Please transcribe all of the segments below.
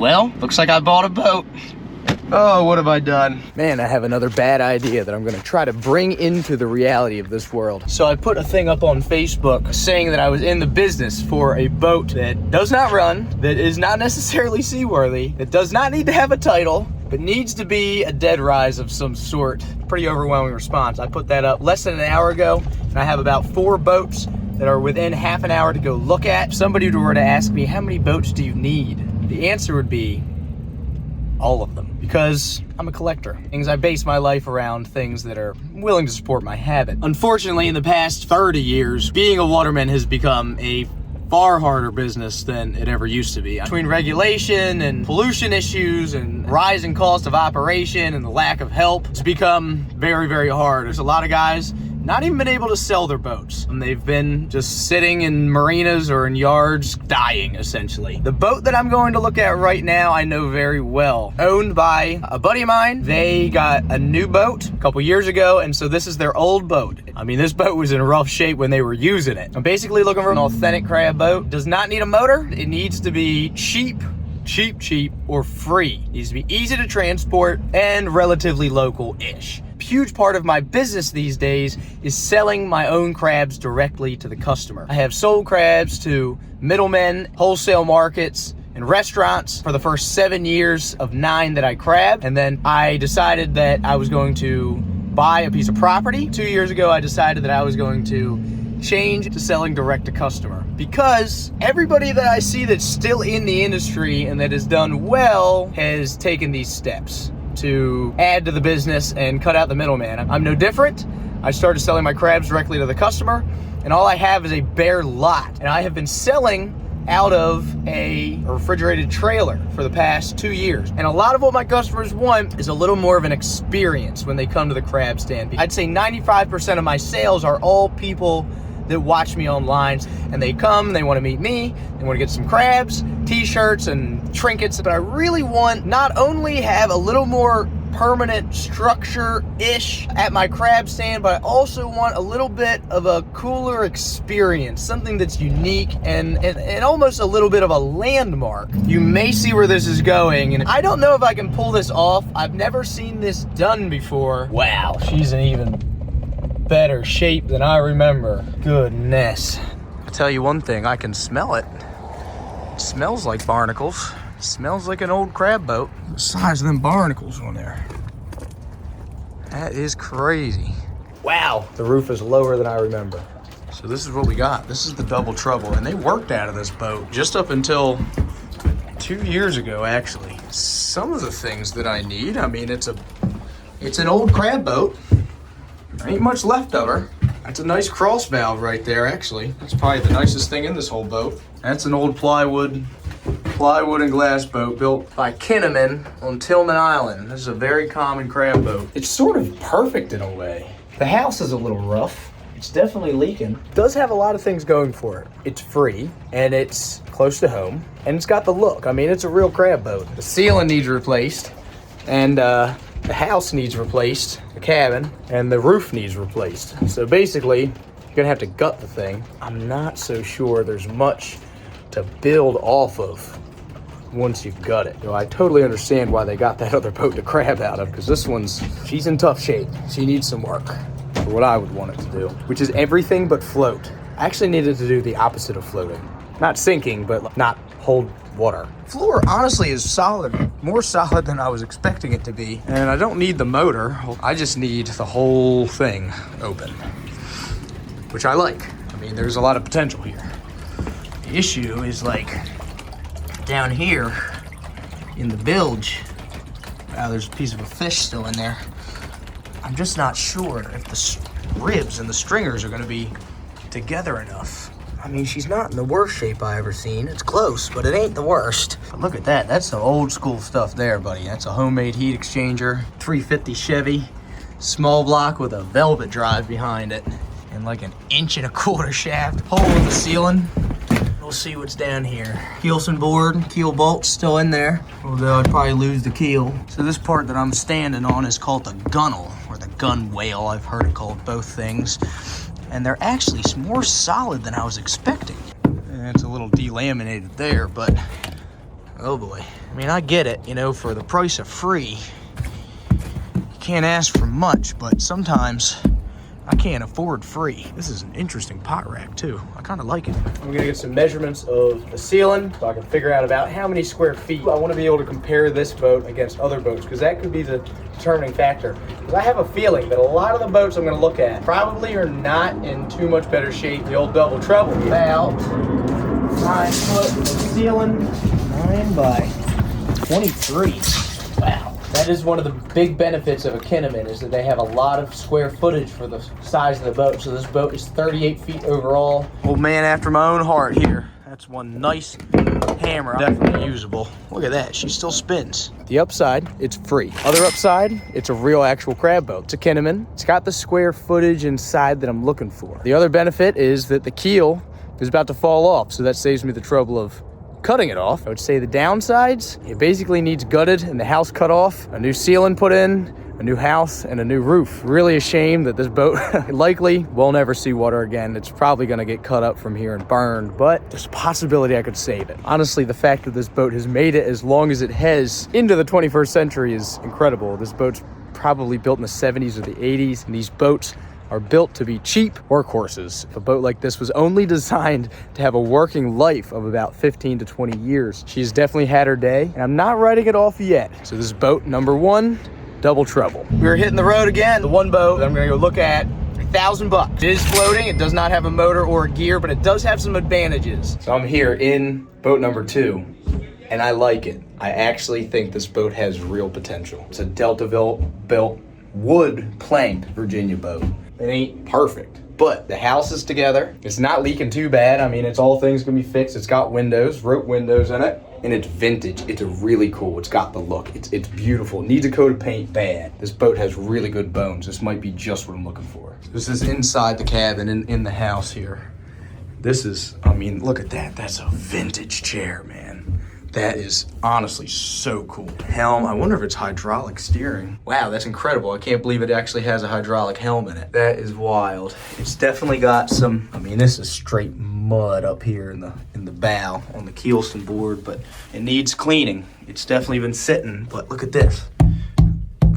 Well, looks like I bought a boat. Oh, what have I done? Man, I have another bad idea that I'm gonna try to bring into the reality of this world. So I put a thing up on Facebook saying that I was in the business for a boat that does not run, that is not necessarily seaworthy, that does not need to have a title, but needs to be a dead rise of some sort. Pretty overwhelming response. I put that up less than an hour ago, and I have about 4 boats that are within half an hour to go look at. If somebody were to ask me, how many boats do you need? The answer would be all of them. Because I'm a collector. I base my life around things that are willing to support my habit. Unfortunately, in the past 30 years, being a waterman has become a far harder business than it ever used to be. Between regulation and pollution issues and rising cost of operation and the lack of help, it's become very, very hard. There's a lot of guys not even been able to sell their boats. They've been just sitting in marinas or in yards, dying, essentially. The boat that I'm going to look at right now, I know very well. Owned by a buddy of mine. They got a new boat a couple years ago, and so this is their old boat. I mean, this boat was in rough shape when they were using it. I'm basically looking for an authentic crab boat. Does not need a motor. It needs to be cheap, or free. It needs to be easy to transport and relatively local-ish. Huge part of my business these days is selling my own crabs directly to the customer. I have sold crabs to middlemen, wholesale markets, and restaurants for the first 7 years of 9 that I crabbed. And then I decided that I was going to buy a piece of property. 2 years ago, I decided that I was going to change to selling direct to customer, because everybody that I see that's still in the industry and that has done well has taken these steps to add to the business and cut out the middleman. I'm no different. I started selling my crabs directly to the customer, and all I have is a bare lot. And I have been selling out of a refrigerated trailer for the past 2 years. And a lot of what my customers want is a little more of an experience when they come to the crab stand. I'd say 95% of my sales are all people that watch me online, and they come, they want to meet me, they want to get some crabs, t-shirts and trinkets. But I really want not only have a little more permanent structure-ish at my crab stand, but I also want a little bit of a cooler experience, something that's unique and almost a little bit of a landmark. You may see where this is going, and I don't know if I can pull this off. I've never seen this done before. Wow, she's in even better shape than I remember. Goodness. I'll tell you one thing, I can smell it. It smells like barnacles. It smells like an old crab boat. The size of them barnacles on there. That is crazy. Wow, the roof is lower than I remember. So this is what we got. This is the Double Trouble, and they worked out of this boat just up until 2 years ago, actually. Some of the things that I need, I mean, it's an old crab boat. There ain't much left of her. That's a nice cross valve right there, actually. That's probably the nicest thing in this whole boat. That's an old plywood and glass boat built by Kinnaman on Tillman Island. This is a very common crab boat. It's sort of perfect in a way. The house is a little rough. It's definitely leaking. It does have a lot of things going for it. It's free, and it's close to home, and it's got the look. I mean, it's a real crab boat. The ceiling needs replaced, and the house needs replaced, the cabin, and the roof needs replaced. So basically, you're gonna have to gut the thing. I'm not so sure there's much to build off of once you've gut it. So I totally understand why they got that other boat to crab out of, because this she's in tough shape. She needs some work for what I would want it to do, which is everything but float. I actually needed to do the opposite of floating. Not sinking, but not hold water. Floor honestly is solid, more solid than I was expecting it to be. And I don't need the motor, I just need the whole thing open, which I like. I mean, there's a lot of potential here. The issue is like down here in the bilge. Wow, there's a piece of a fish still in there. I'm just not sure if the ribs and the stringers are gonna be together enough. I mean, she's not in the worst shape I ever seen. It's close, but it ain't the worst. But look at that. That's some old school stuff there, buddy. That's a homemade heat exchanger, 350 Chevy, small block with a velvet drive behind it, and like an 1.25 inch shaft. Hole in the ceiling. We'll see what's down here. Keelson board, keel bolts still in there, although I'd probably lose the keel. So this part that I'm standing on is called the gunnel, or the gun whale. I've heard it called both things. And they're actually more solid than I was expecting. And it's a little delaminated there, but oh boy. I mean, I get it, you know, for the price of free, you can't ask for much, but sometimes I can't afford free. This is an interesting pot rack too. I kind of like it. I'm gonna get some measurements of the ceiling so I can figure out about how many square feet. I wanna be able to compare this boat against other boats because that could be the determining factor. Because I have a feeling that a lot of the boats I'm gonna look at probably are not in too much better shape. The old double trouble. About 9 foot ceiling, 9 by 23. Wow. That is one of the big benefits of a Kinnaman is that they have a lot of square footage for the size of the boat. So this boat is 38 feet overall. Old man after my own heart here. That's one nice hammer. Definitely usable. Look at that, she still spins. The upside, it's free. Other upside, it's a real actual crab boat. It's a Kinnaman. It's got the square footage inside that I'm looking for. The other benefit is that the keel is about to fall off. So that saves me the trouble of cutting it off. I would say the downsides, it basically needs gutted and the house cut off, a new ceiling put in, a new house, and a new roof. Really a shame that this boat likely will never see water again. It's probably gonna get cut up from here and burned, but there's a possibility I could save it. Honestly, the fact that this boat has made it as long as it has into the 21st century is incredible. This boat's probably built in the 70s or the 80s, and these boats are built to be cheap workhorses. If a boat like this was only designed to have a working life of about 15 to 20 years, she's definitely had her day, and I'm not writing it off yet. So this is boat number 1, Double Trouble. We're hitting the road again. The one boat that I'm gonna go look at, $1,000. It is floating, it does not have a motor or a gear, but it does have some advantages. So I'm here in boat number 2, and I like it. I actually think this boat has real potential. It's a Deltaville-built wood planked Virginia boat. It ain't perfect, but the house is together. It's not leaking too bad. I mean, it's all things can be fixed. It's got windows, rope windows in it, and it's vintage. It's really cool. It's got the look. It's beautiful. Needs a coat of paint bad. This boat has really good bones. This might be just what I'm looking for. This is inside the cabin in the house here. This is, I mean, look at that. That's a vintage chair, man. That is honestly so cool. Helm, I wonder if it's hydraulic steering. Wow, that's incredible. I can't believe it actually has a hydraulic helm in it. That is wild. It's definitely got some, I mean, this is straight mud up here in the bow on the keelson board, but it needs cleaning. It's definitely been sitting, but look at this.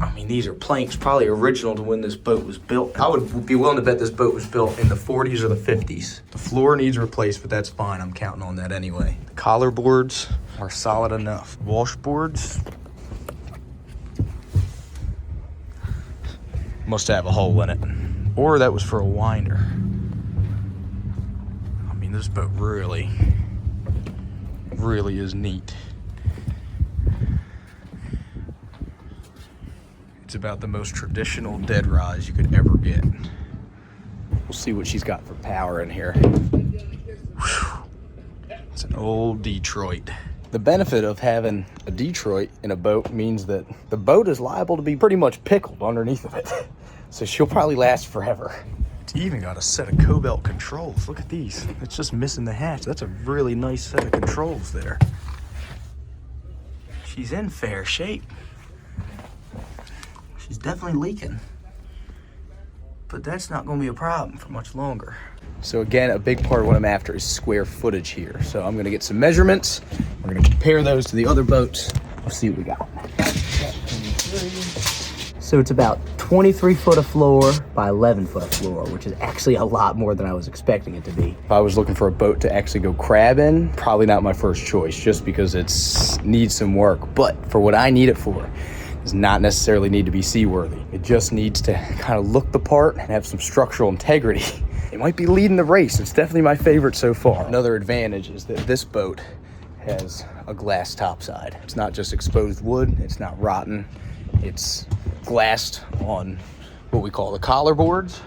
I mean, these are planks, probably original to when this boat was built. I would be willing to bet this boat was built in the 40s or the 50s. The floor needs replaced, but that's fine. I'm counting on that anyway. The collar boards are solid enough. Washboards must have a hole in it, or that was for a winder. I mean, this boat really is neat. It's about the most traditional dead rise you could ever get. We'll see what she's got for power in here. Whew. It's an old Detroit. The benefit of having a Detroit in a boat means that the boat is liable to be pretty much pickled underneath of it. So she'll probably last forever. It's even got a set of Cobalt controls. Look at these. It's just missing the hatch. That's a really nice set of controls there. She's in fair shape. She's definitely leaking, but that's not going to be a problem for much longer. So again, a big part of what I'm after is square footage here. So I'm going to get some measurements. We're going to compare those to the other boats. We'll see what we got. So it's about 23 foot of floor by 11 foot of floor, which is actually a lot more than I was expecting it to be. If I was looking for a boat to actually go crab in, probably not my first choice, just because it needs some work. But for what I need it for, does not necessarily need to be seaworthy. It just needs to kind of look the part and have some structural integrity. It might be leading the race. It's definitely my favorite so far. Another advantage is that this boat has a glass topside. It's not just exposed wood. It's not rotten. It's glassed on what we call the collar boards,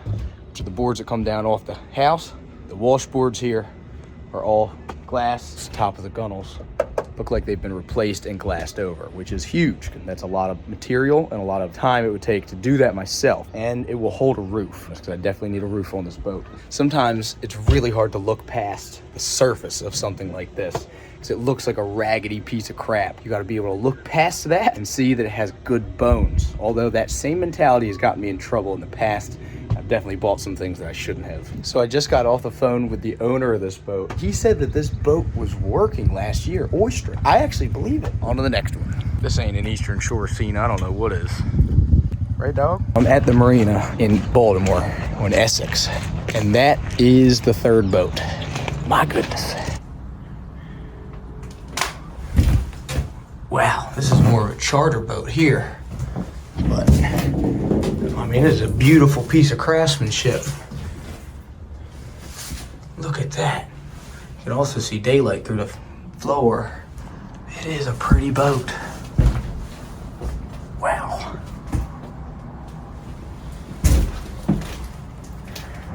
which are the boards that come down off the house. The washboards here are all glass. Top of the gunnels look like they've been replaced and glassed over, which is huge. That's a lot of material and a lot of time it would take to do that myself. And it will hold a roof, because I definitely need a roof on this boat. Sometimes it's really hard to look past the surface of something like this, because it looks like a raggedy piece of crap. You gotta be able to look past that and see that it has good bones. Although that same mentality has gotten me in trouble in the past. I've definitely bought some things that I shouldn't have. So I just got off the phone with the owner of this boat. He said that this boat was working last year, oystering. I actually believe it. On to the next one. This ain't an Eastern Shore scene. I don't know what is. Right, dog? I'm at the marina in Baltimore, on Essex, and that is the third boat. My goodness. Wow, this is more of a charter boat here. But, I mean, it's a beautiful piece of craftsmanship. Look at that. You can also see daylight through the floor. It is a pretty boat. Wow.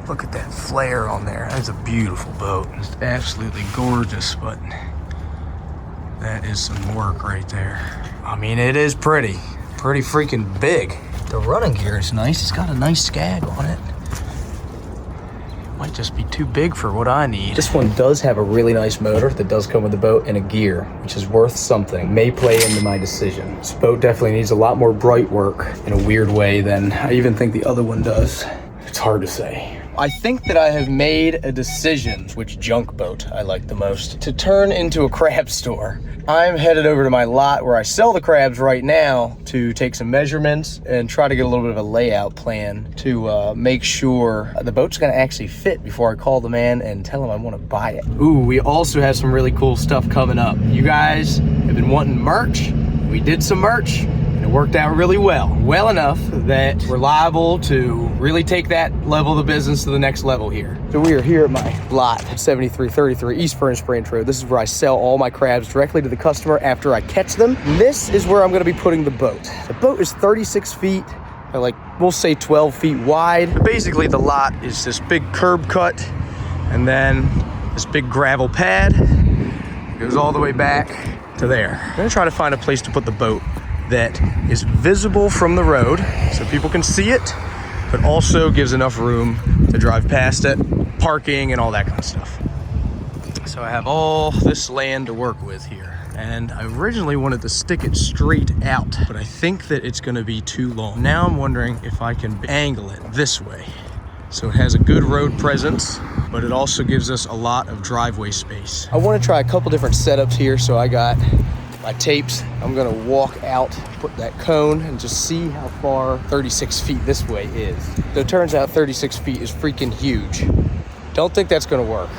Look at that flare on there. That's a beautiful boat. It's absolutely gorgeous, but that is some work right there. I mean, it is pretty freaking big. The running gear is nice. It's got a nice scag on it. Might just be too big for what I need. This one does have a really nice motor that does come with the boat and a gear, which is worth something. May play into my decision. This boat definitely needs a lot more bright work in a weird way than I even think the other one does. It's hard to say. I think that I have made a decision which junk boat I like the most to turn into a crab store. I'm headed over to my lot where I sell the crabs right now to take some measurements and try to get a little bit of a layout plan to make sure the boat's gonna actually fit before I call the man and tell him I wanna buy it. Ooh, we also have some really cool stuff coming up. You guys have been wanting merch. We did some merch. It worked out really well. Well enough that we're liable to really take that level of the business to the next level here. So we are here at my lot, 7333 East Furnace Branch Road. This is where I sell all my crabs directly to the customer after I catch them. This is where I'm gonna be putting the boat. The boat is 36 feet, like we'll say 12 feet wide. But basically the lot is this big curb cut and then this big gravel pad. It goes all the way back to there. I'm gonna try to find a place to put the boat that is visible from the road so people can see it, but also gives enough room to drive past it, parking and all that kind of stuff. So I have all this land to work with here, and I originally wanted to stick it straight out, but I think that it's gonna be too long. Now I'm wondering if I can angle it this way so it has a good road presence, but it also gives us a lot of driveway space. I want to try a couple different setups here. So I got my tapes. I'm gonna walk out, put that cone, and just see how far 36 feet this way is. So it turns out 36 feet is freaking huge. Don't think that's gonna work.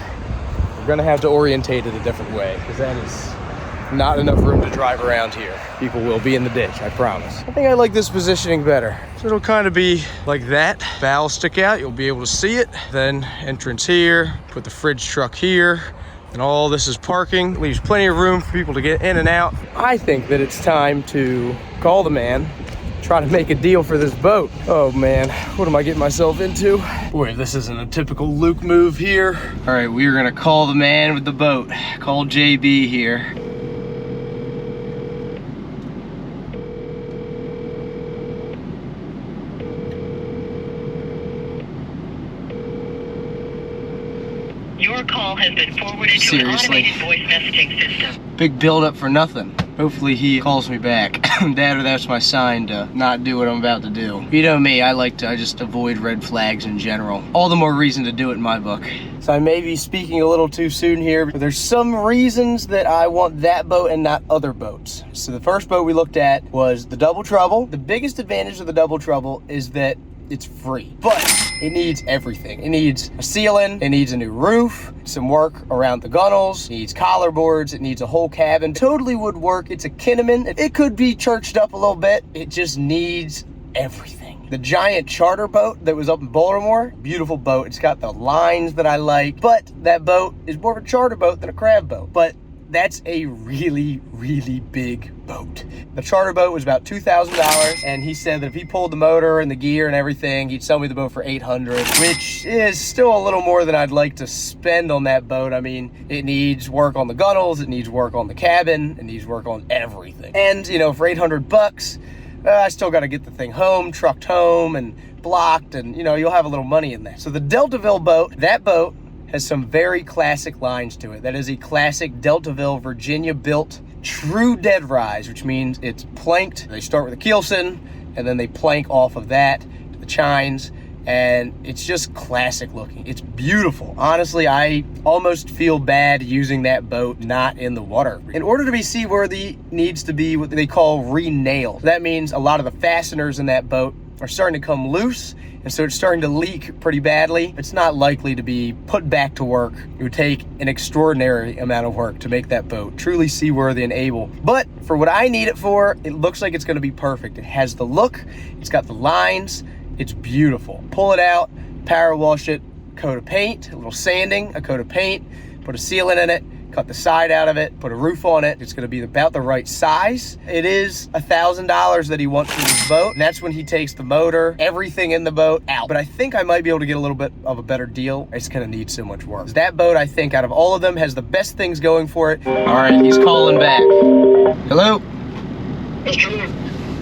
We're gonna have to orientate it a different way, because that is not enough room to drive around here. People will be in the ditch, I promise. I think I like this positioning better. So it'll kind of be like that. Bow stick out, you'll be able to see it. Then entrance here, put the fridge truck here, and all this is parking. Leaves plenty of room for people to get in and out. I think that it's time to call the man, try to make a deal for this boat. Oh man, what am I getting myself into? Boy, if this isn't a typical Luke move here. All right, we are gonna call the man with the boat. Call JB here. Your call has been forwarded to an automated voice messaging system. Big build up for nothing. Hopefully he calls me back. Dad, that's my sign to not do what I'm about to do. You know me, I just avoid red flags in general. All the more reason to do it in my book. So I may be speaking a little too soon here, but there's some reasons that I want that boat and not other boats. So the first boat we looked at was the Double Trouble. The biggest advantage of the Double Trouble is that it's free, but it needs everything. It needs a ceiling, it needs a new roof, some work around the gunnels, it needs collar boards, it needs a whole cabin. Totally would work. It's a Kinnaman. It could be churched up a little bit. It just needs everything. The giant charter boat that was up in Baltimore, beautiful boat. It's got the lines that I like, but that boat is more of a charter boat than a crab boat. But that's a really, really big boat. The charter boat was about $2,000, and he said that if he pulled the motor and the gear and everything, he'd sell me the boat for $800, which is still a little more than I'd like to spend on that boat. I mean, it needs work on the gunnels, it needs work on the cabin, it needs work on everything. And, you know, for $800, I still got to get the thing home, trucked home, and blocked, and, you know, you'll have a little money in there. So the Deltaville boat, that boat has some very classic lines to it. That is a classic Deltaville, Virginia built true dead rise, which means it's planked. They start with a keelson and then they plank off of that to the chines, and it's just classic looking. It's beautiful. Honestly, I almost feel bad using that boat not in the water. In order to be seaworthy, it needs to be what they call re-nailed. That means a lot of the fasteners in that boat are starting to come loose, and so it's starting to leak pretty badly. It's not likely to be put back to work. It would take an extraordinary amount of work to make that boat truly seaworthy and able. But for what I need it for, it looks like it's gonna be perfect. It has the look, it's got the lines, it's beautiful. Pull it out, power wash it, coat of paint, a little sanding, a coat of paint, put a sealant in it, cut the side out of it, put a roof on it. It's gonna be about the right size. It is $1,000 that he wants for this boat, and that's when he takes the motor, everything in the boat out. But I think I might be able to get a little bit of a better deal. It's gonna need so much work. That boat, I think, out of all of them, has the best things going for it. All right, he's calling back. Hello? Mr. Luke.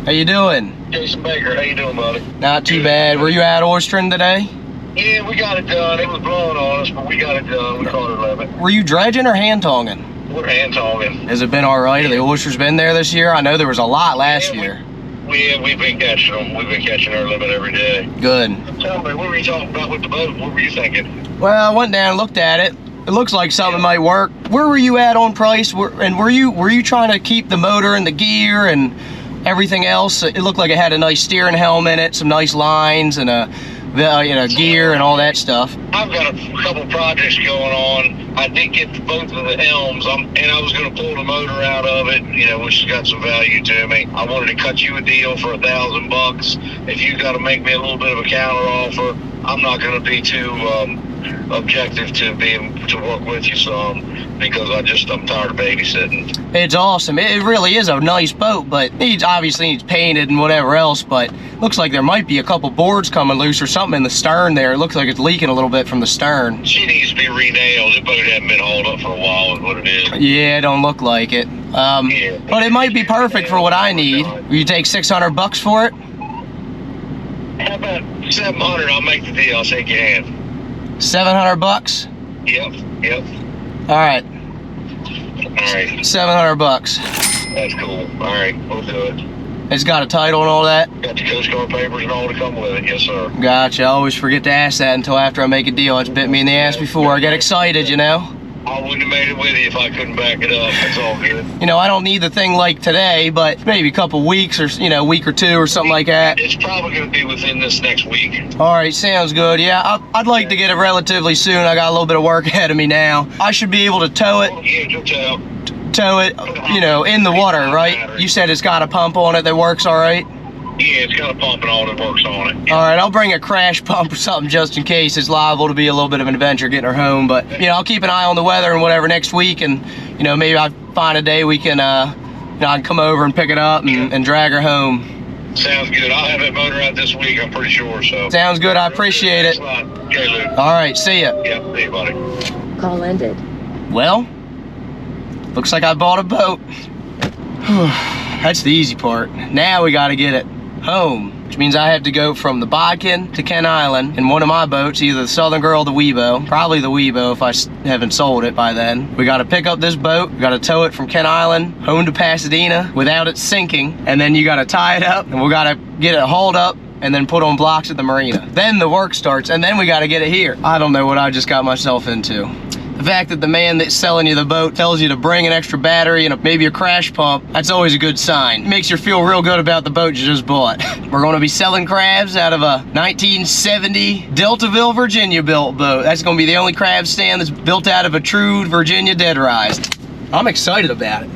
How you doing? Jason Baker, how you doing, buddy? Not too bad. Were you out oystering today? Yeah, we got it done. It was blowing on us, but we got it done. We caught our limit. Were you dredging or hand tonging? We're hand tonging. Has it been all right? Have the oysters been there this year? I know there was a lot last year. We've been catching them. We've been catching our limit every day. Good. Tell me, what were you talking about with the boat? What were you thinking? Well, I went down and looked at it. It looks like something might work. Where were you at on price? And were you trying to keep the motor and the gear and everything else? It looked like it had a nice steering helm in it, some nice lines, and gear and all that stuff. I've got a couple projects going on. I did get both of the helms, and I was going to pull the motor out of it, which has got some value to me. I wanted to cut you a deal for $1,000. If you got to make me a little bit of a counter offer, I'm not going to be too objective to work with you some, because I'm tired of babysitting. It's awesome. It really is a nice boat, but obviously needs painted and whatever else, but looks like there might be a couple boards coming loose or something in the stern there. It looks like it's leaking a little bit from the stern. She needs to be re-nailed. The boat hasn't been hauled up for a while is what it is. Yeah, it don't look like it. But it might be perfect for what I need. Will you take $600 for it? How about $700? I'll make the deal. I'll shake your hand. $700? Yep. All right. All right. $700. That's cool. All right, we'll do it. It's got a title and all that? Got the Coast Guard papers and all to come with it, yes, sir. Gotcha. I always forget to ask that until after I make a deal. It's bit me in the ass before. I get excited, I wouldn't have made it with you if I couldn't back it up. It's all good. I don't need the thing like today, but maybe a couple weeks or, week or two or something like that. It's probably going to be within this next week. All right, sounds good. Yeah, I'd like to get it relatively soon. I got a little bit of work ahead of me now. I should be able to tow it. Yeah, you'll tow. Tow it, in the water, right? You said it's got a pump on it that works all right? Yeah, it's got a pump and all that works on it. Yeah. All right, I'll bring a crash pump or something just in case. It's liable to be a little bit of an adventure getting her home. But, I'll keep an eye on the weather and whatever next week. And, maybe I find a day we can, I can come over and pick it up and drag her home. Sounds good. I'll have that motor out this week, I'm pretty sure. So. Sounds good. I appreciate it. Okay, Luke. All right, see ya. Yeah, see you, buddy. Call ended. Well, looks like I bought a boat. That's the easy part. Now we got to get it home, which means I have to go from the Bodkin to Kent Island in one of my boats, either the Southern Girl or the Weebo. Probably the Weebo if I haven't sold it by then. We got to pick up this boat, we got to tow it from Kent Island home to Pasadena without it sinking, and then you got to tie it up, and we got to get it hauled up and then put on blocks at the marina. Then the work starts, and then we got to get it here. I don't know what I just got myself into. The fact that the man that's selling you the boat tells you to bring an extra battery and maybe a crash pump, that's always a good sign. It makes you feel real good about the boat you just bought. We're gonna be selling crabs out of a 1970 Deltaville, Virginia built boat. That's gonna be the only crab stand that's built out of a true Virginia dead rise. I'm excited about it.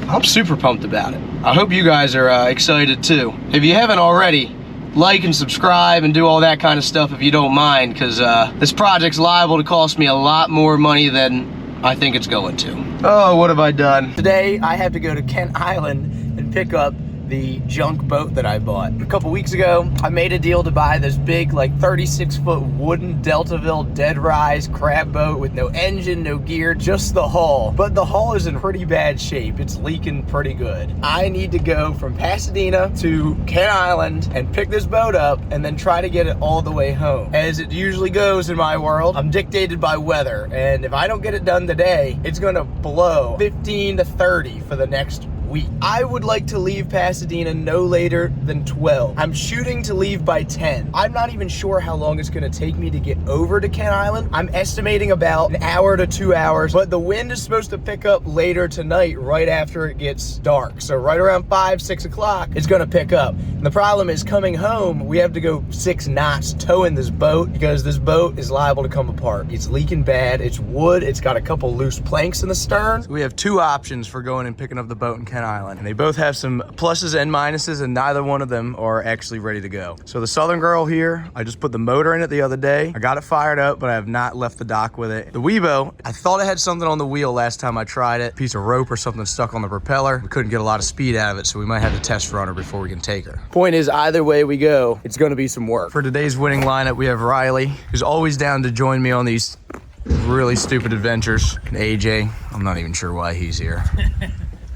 I'm super pumped about it. I hope you guys are excited too. If you haven't already, like and subscribe and do all that kind of stuff if you don't mind, because this project's liable to cost me a lot more money than I think it's going to. Oh, what have I done? Today I have to go to Kent Island and pick up the junk boat that I bought. A couple weeks ago, I made a deal to buy this big, like 36-foot wooden Deltaville dead rise crab boat with no engine, no gear, just the hull. But the hull is in pretty bad shape. It's leaking pretty good. I need to go from Pasadena to Kent Island and pick this boat up and then try to get it all the way home. As it usually goes in my world, I'm dictated by weather. And if I don't get it done today, it's gonna blow 15 to 30 for the next week. I would like to leave Pasadena no later than 12. I'm shooting to leave by 10. I'm not even sure how long it's gonna take me to get over to Kent Island. I'm estimating about an hour to 2 hours, but the wind is supposed to pick up later tonight, right after it gets dark. So right around 5, 6 o'clock, it's gonna pick up. And the problem is coming home, we have to go 6 knots towing this boat because this boat is liable to come apart. It's leaking bad, it's wood, it's got a couple loose planks in the stern. So we have 2 options for going and picking up the boat in Kent Island. And they both have some pluses and minuses, and neither one of them are actually ready to go. So the Southern Girl here, I just put the motor in it the other day. I got it fired up, but I have not left the dock with it. The Weibo, I thought it had something on the wheel last time I tried it. A piece of rope or something stuck on the propeller. We couldn't get a lot of speed out of it, so we might have to test run her before we can take her. Point is, either way we go, it's gonna be some work. For today's winning lineup, we have Riley, who's always down to join me on these really stupid adventures. And AJ, I'm not even sure why he's here.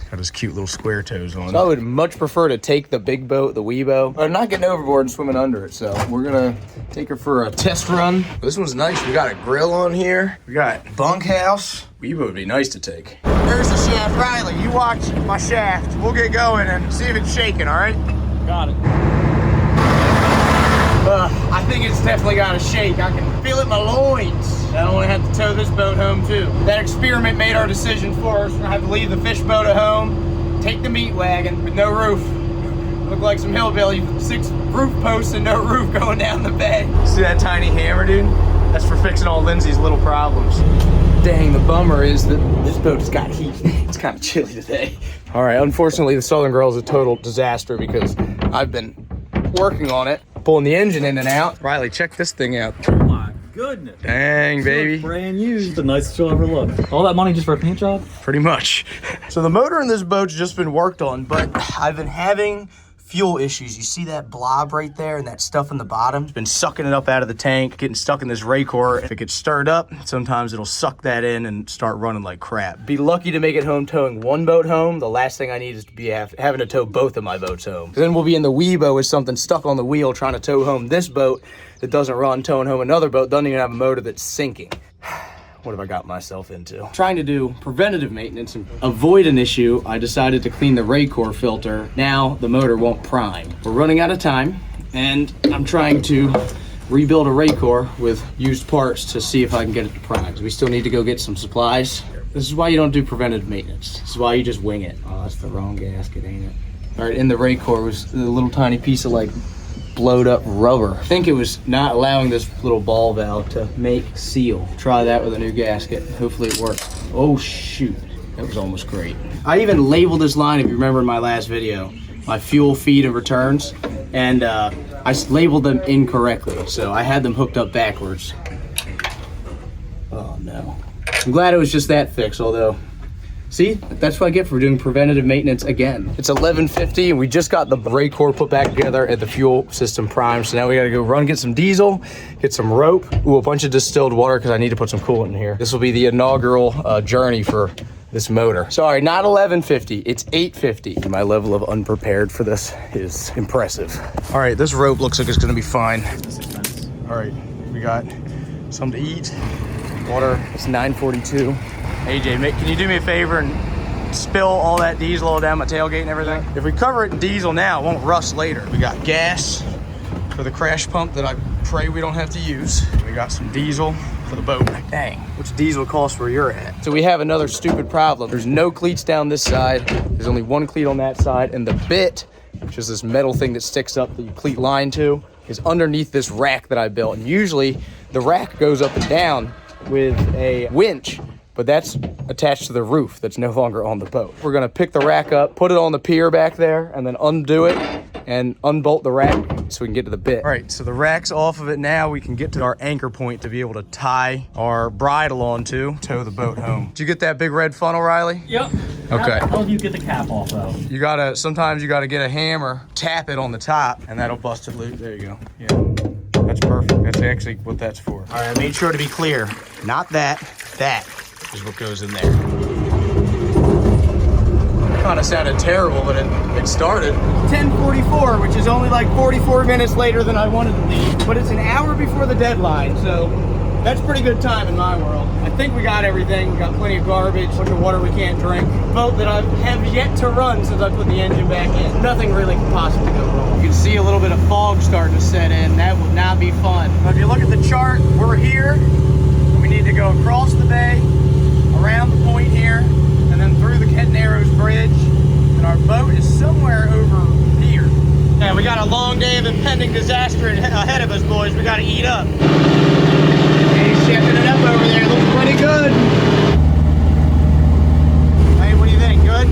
Got his cute little square toes on. So I would much prefer to take the big boat, the Weibo, but I'm not getting overboard and swimming under it. So we're gonna take her for a test run. This one's nice. We got a grill on here. We got bunkhouse. Weibo would be nice to take. There's the shaft. Riley, you watch my shaft. We'll get going and see if it's shaking, all right? Got it. I think it's definitely got a shake. I can feel it in my loins. I don't want to have to tow this boat home too. That experiment made our decision for us. I have to leave the fish boat at home, take the meat wagon with no roof. Look like some hillbilly, 6 roof posts and no roof going down the bay. See that tiny hammer, dude? That's for fixing all Lindsay's little problems. Dang, the bummer is that this boat has got heat. It's kind of chilly today. All right, unfortunately, the Southern Girl is a total disaster because I've been working on it, pulling the engine in and out. Riley, check this thing out. Oh my goodness. Dang, baby. Brand new. It's the nicest you'll ever look. All that money just for a paint job? Pretty much. So the motor in this boat's just been worked on, but I've been having fuel issues. You see that blob right there and that stuff in the bottom? It's been sucking it up out of the tank, getting stuck in this Raycor. If it gets stirred up, sometimes it'll suck that in and start running like crap. Be lucky to make it home towing one boat home. The last thing I need is to be having to tow both of my boats home. Then we'll be in the Weibo with something stuck on the wheel trying to tow home this boat that doesn't run, towing home another boat, doesn't even have a motor that's sinking. What have I got myself into? Trying to do preventative maintenance and avoid an issue, I decided to clean the Raycor filter. Now the motor won't prime. We're running out of time, and I'm trying to rebuild a Raycor with used parts to see if I can get it to prime. We still need to go get some supplies. This is why you don't do preventative maintenance. This is why you just wing it. Oh, that's the wrong gasket, ain't it? All right, in the Raycor was a little tiny piece of like blowed up rubber. I think it was not allowing this little ball valve to make seal. Try that with a new gasket. Hopefully it works. Oh shoot, that was almost great. I even labeled this line, if you remember in my last video, my fuel, feed, and returns, and I labeled them incorrectly, so I had them hooked up backwards. Oh no. I'm glad it was just that fix, although see, that's what I get for doing preventative maintenance again. It's 11:50 and we just got the Raycor put back together and the fuel system primed. So now we gotta go run, get some diesel, get some rope, ooh, a bunch of distilled water because I need to put some coolant in here. This will be the inaugural journey for this motor. Sorry, not 11:50, it's 8:50. My level of unprepared for this is impressive. All right, this rope looks like it's gonna be fine. All right, we got something to eat, water. It's 9:42. AJ, can you do me a favor and spill all that diesel all down my tailgate and everything? If we cover it in diesel now, it won't rust later. We got gas for the crash pump that I pray we don't have to use. We got some diesel for the boat. Dang, what's diesel cost where you're at? So we have another stupid problem. There's no cleats down this side. There's only one cleat on that side, and the bit, which is this metal thing that sticks up that you cleat line to, is underneath this rack that I built. And usually the rack goes up and down with a winch, but that's attached to the roof that's no longer on the boat. We're gonna pick the rack up, put it on the pier back there, and then undo it and unbolt the rack so we can get to the bit. All right, so the rack's off of it now. We can get to our anchor point to be able to tie our bridle onto, tow the boat home. Did you get that big red funnel, Riley? Yep. Okay. How do you get the cap off though? Sometimes you gotta get a hammer, tap it on the top, and that'll bust it loose. There you go. Yeah, that's perfect. That's actually what that's for. All right, I made sure to be clear. Not that, that is what goes in there. Kind of sounded terrible, but it started. 10:44, which is only like 44 minutes later than I wanted to leave, but it's an hour before the deadline, so That's pretty good time in my world. I think we got everything. We got plenty of garbage, a bunch of water we can't drink. Boat that I have yet to run since I put the engine back in. Nothing really could possibly go wrong. You can see a little bit of fog starting to set in. That would not be fun. But if you look at the chart, we're here. We need to go across the bay, around the point here, and then through the Kent Narrows Bridge. And our boat is somewhere over here. Yeah, we got a long day of impending disaster ahead of us, boys. We gotta eat up. He's shipping it up over there. Looks pretty good. Hey, what do you think? Good?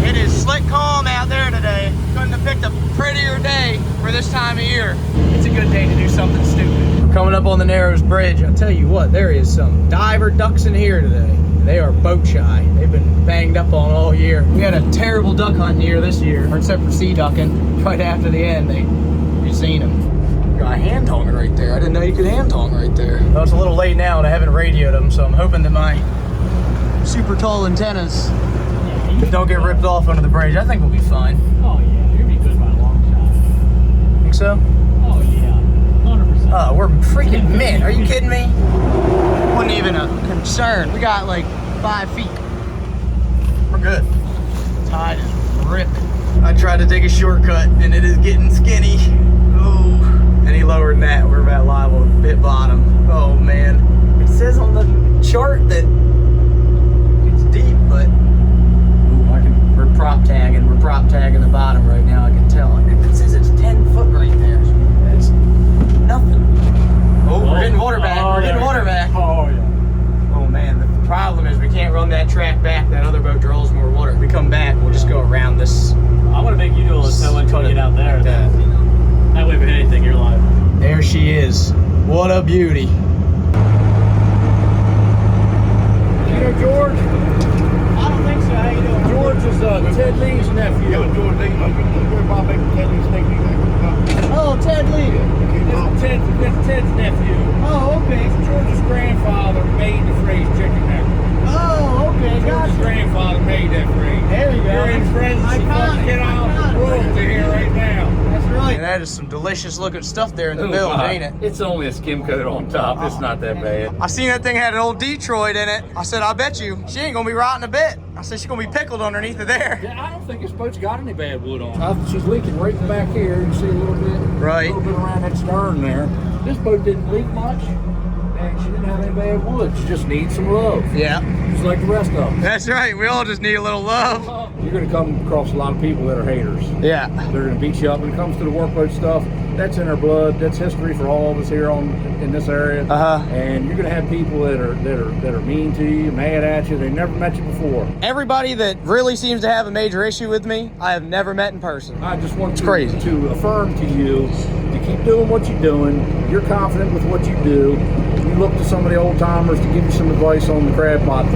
It is slick calm out there today. Couldn't have picked a prettier day for this time of year. It's a good day to do something stupid. Coming up on the Narrows Bridge, I'll tell you what, there is some diver ducks in here today. They are boat shy. They've been banged up on all year. We had a terrible duck hunt year this year, except for sea ducking. Right after the end, you seen them. Got a hand tong right there. I didn't know you could hand tong right there. Well, it's a little late now and I haven't radioed them, so I'm hoping that my super tall antennas don't get ripped off under the bridge. I think we'll be fine. Oh yeah, you'll be good by a long shot. Think so? Oh yeah, 100%. Oh, we're freaking mint. Are you kidding me? Wasn't even a concern. We got like 5 feet. We're good. Tide is ripping. I tried to take a shortcut and it is getting skinny. Oh, any lower than that, we're about liable to hit bottom. Oh man. It says on the chart that it's deep, but we're prop tagging. We're prop tagging the bottom right now, I can tell. It says it's 10 foot right there. That's nothing. Oh, we're getting water back. We're getting water back. Oh yeah. Oh man, the problem is we can't run that track back. That other boat draws more water. If we come back, we'll just go around this. I want to make you do a tow until we get out there. Like that. That way if we hit anything, you're live. There she is. What a beauty. You know George? I don't think so. How you doing? George is Ted Lee's nephew. Yo, George, Ted Lee's nephew. Oh, Ted Lee. It's Ted's nephew. Oh, okay. George's grandfather made the phrase chicken neck. Oh, okay. George's grandfather made that phrase. There you go. You're in presence of get out royalty here right now. That's right. And that is some delicious looking stuff there in the middle, ain't it? It's only a skim coat on top. It's not that bad. I seen that thing had an old Detroit in it. I said, I bet you she ain't gonna be rotting a bit. I said, she's gonna be pickled underneath of there. Yeah, I don't think this boat's got any bad wood on it. She's leaking right back here. You see a little bit, Right. a little bit around that stern there. This boat didn't leak much, and she didn't have any bad wood. She just needs some love. Yeah. Just like the rest of them. That's right. We all just need a little love. You're going to come across a lot of people that are haters. Yeah. They're going to beat you up. When it comes to the workboat stuff, that's in our blood. That's history for all of us here in this area. And you're going to have people that are mean to you, mad at you. They never met you before. Everybody that really seems to have a major issue with me, I have never met in person. I just want crazy. to affirm to you to keep doing what you're doing. You're confident with what you do. You look to some of the old timers to give you some advice on the crab pot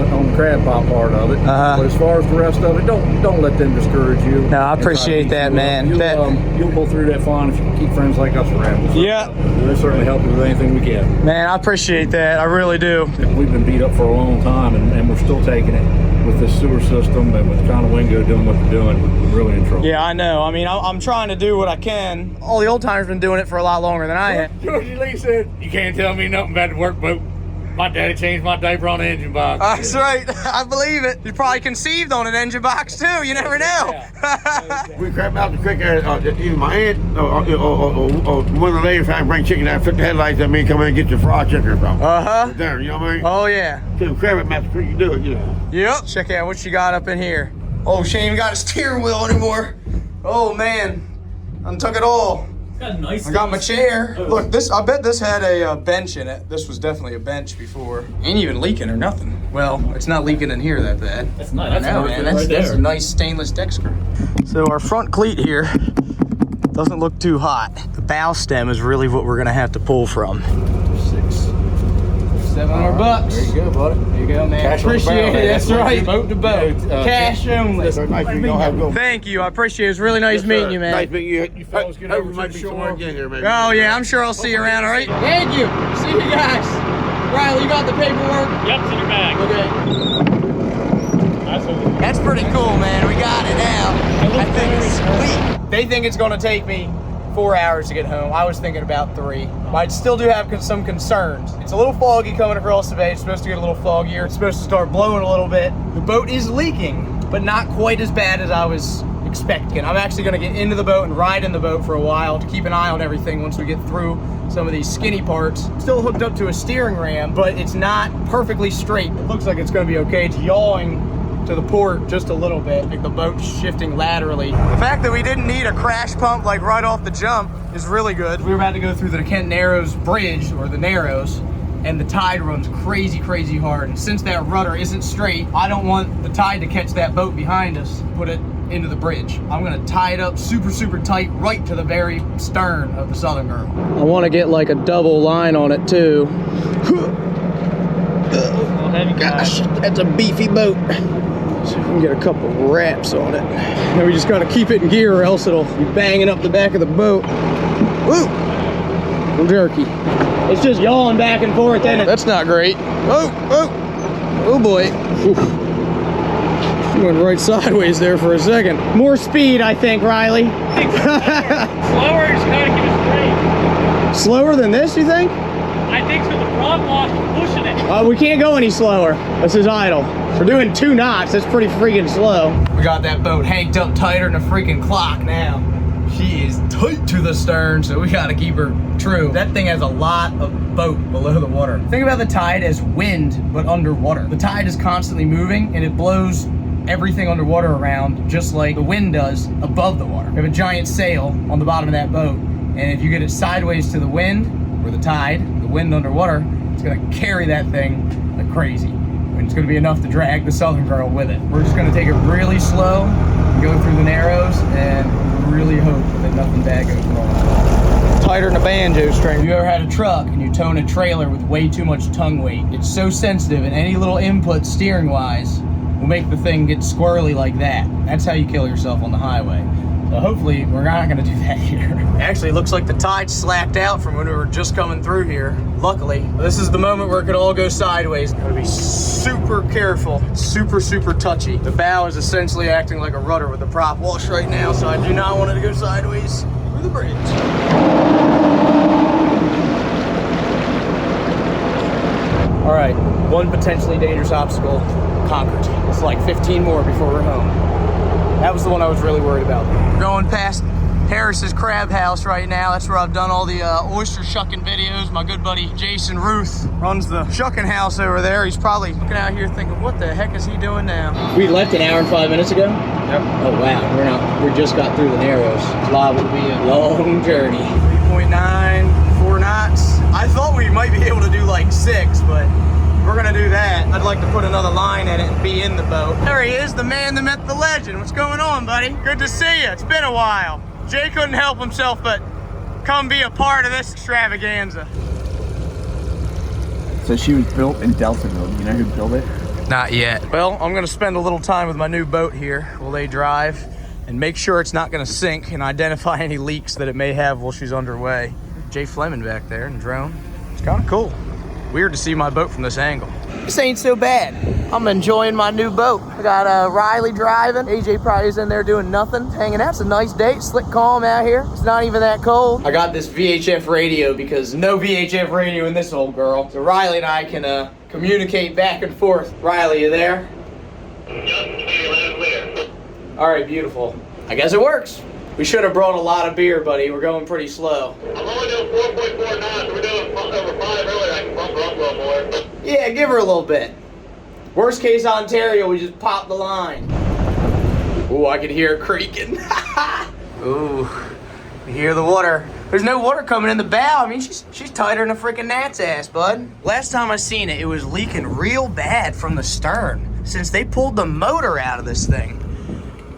part of it. But as far as the rest of it, don't let them discourage you. No, I appreciate that, man. You'll go through that fine if you keep friends like us around. Yeah. We'll certainly help you with anything we can. Man, I appreciate that. I really do. We've been beat up for a long time, and we're still taking it with this sewer system and with China Wingo doing what they're doing. We're really in trouble. Yeah, I know. I mean, I'm trying to do what I can. All the old timers been doing it for a lot longer than I have. George Lee said, "You can't tell me nothing about the workboat. My daddy changed my diaper on the engine box." That's right. I believe it. You probably conceived on an engine box too. You never know. We crap out the creek there. Either my aunt or one of the ladies trying to bring chicken down, flip the headlights at me, come in and get your fried chicken or something. There, you know what I mean? Oh yeah. Crab at Master Creek, you do it, you know. Yep. Check out what you got up in here. Oh, she ain't even got a steering wheel anymore. Oh man, I took it all. Got nice. I got my chair. Look, this. I bet this had a bench in it. This was definitely a bench before. Ain't even leaking or nothing. Well, it's not leaking in here that bad. That's nice. I know, man. That's a nice stainless deck screw. So our front cleat here doesn't look too hot. The bow stem is really what we're gonna have to pull from. $700. There you go, buddy. There you go, man. Cash on the Appreciate barrel, it. man. That's right. Boat to boat. Cash only. Nice meeting you. Thank you. I appreciate it. It's really nice meeting you, man. Nice meeting you. You fellas get over to might the be shore. somewhere again here, maybe. Oh, yeah. I'm sure I'll see you around, all right? Thank you. See you guys. Riley, you got the paperwork? Yep, it's in your bag. Okay. That's pretty cool, man. We got it now. That thing is sweet. They think it's going to take me 4 hours to get home. I was thinking about 3. But I still do have some concerns. It's a little foggy coming across the bay. It's supposed to get a little foggier. It's supposed to start blowing a little bit. The boat is leaking, but not quite as bad as I was expecting. I'm actually gonna get into the boat and ride in the boat for a while to keep an eye on everything once we get through some of these skinny parts. Still hooked up to a steering ram, but it's not perfectly straight. It looks like it's gonna be okay. It's yawing to the port just a little bit, like the boat's shifting laterally. The fact that we didn't need a crash pump like right off the jump is really good. We were about to go through the Kent Narrows Bridge, or the Narrows, and the tide runs crazy, crazy hard. And since that rudder isn't straight, I don't want the tide to catch that boat behind us, put it into the bridge. I'm gonna tie it up super, super tight right to the very stern of the Southern Girl. I wanna get like a double line on it too. Gosh, that's a beefy boat. So we can get a couple wraps on it. Now we just gotta keep it in gear or else it'll be banging up the back of the boat. Woo! A little jerky. It's just yawing back and forth, ain't it? That's not great. Oh, oh, oh boy. Oof. She went right sideways there for a second. More speed, I think, Riley. Slower, just gotta keep it straight. Slower than this, you think? I think so. The front wash is pushing it. We can't go any slower. This is idle. We're doing 2 knots. That's pretty freaking slow. We got that boat hanked up tighter than a freaking clock now. She is tight to the stern, so we gotta keep her true. That thing has a lot of boat below the water. Think about the tide as wind, but underwater. The tide is constantly moving, and it blows everything underwater around, just like the wind does above the water. You have a giant sail on the bottom of that boat, and if you get it sideways to the wind, or the tide, the wind underwater, it's gonna carry that thing like crazy. And it's gonna be enough to drag the Southern Girl with it. We're just gonna take it really slow, go through the Narrows, and really hope that nothing bad goes wrong. Tighter than a banjo string. If you ever had a truck and you towing a trailer with way too much tongue weight, it's so sensitive, and any little input steering wise will make the thing get squirrely like that. That's how you kill yourself on the highway. So hopefully we're not gonna do that here. Actually, it looks like the tide slacked out from when we were just coming through here. Luckily, this is the moment where it could all go sideways. Gotta be super careful, super, super touchy. The bow is essentially acting like a rudder with the prop wash right now, so I do not want it to go sideways through the bridge. All right, one potentially dangerous obstacle conquered. It's like 15 more before we're home. That was the one I was really worried about. We're going past Harris's Crab House right now. That's where I've done all the oyster shucking videos. My good buddy Jason Ruth runs the shucking house over there. He's probably looking out here thinking, what the heck is he doing now? We left an hour and 5 minutes ago? Yep. Oh wow, we just got through the Narrows. It's liable to be a long journey. 3.9, 4 knots. I thought we might be able to do like 6, but we're gonna do that. I'd like to put another line in it and be in the boat. There he is, the man, the myth, the legend. What's going on, buddy? Good to see you. It's been a while. Jay couldn't help himself but come be a part of this extravaganza. So she was built in Deltaville. You know who built it? Not yet. Well, I'm gonna spend a little time with my new boat here while they drive and make sure it's not gonna sink and identify any leaks that it may have while she's underway. Jay Fleming back there in the drone. It's kind of cool. Weird to see my boat from this angle. This ain't so bad. I'm enjoying my new boat. I got Riley driving. AJ probably is in there doing nothing, hanging out. It's a nice day, slick calm out here. It's not even that cold. I got this VHF radio because no VHF radio in this old girl. So Riley and I can communicate back and forth. Riley, you there? All right, beautiful. I guess it works. We should have brought a lot of beer, buddy. We're going pretty slow. I'm only doing 4.4 knots. We're doing over 5 earlier. I can bump her up a little more. Yeah, give her a little bit. Worst case Ontario, we just pop the line. Ooh, I can hear it creaking. Ooh, you hear the water. There's no water coming in the bow. I mean, she's tighter than a freaking gnat's ass, bud. Last time I seen it, it was leaking real bad from the stern. Since they pulled the motor out of this thing,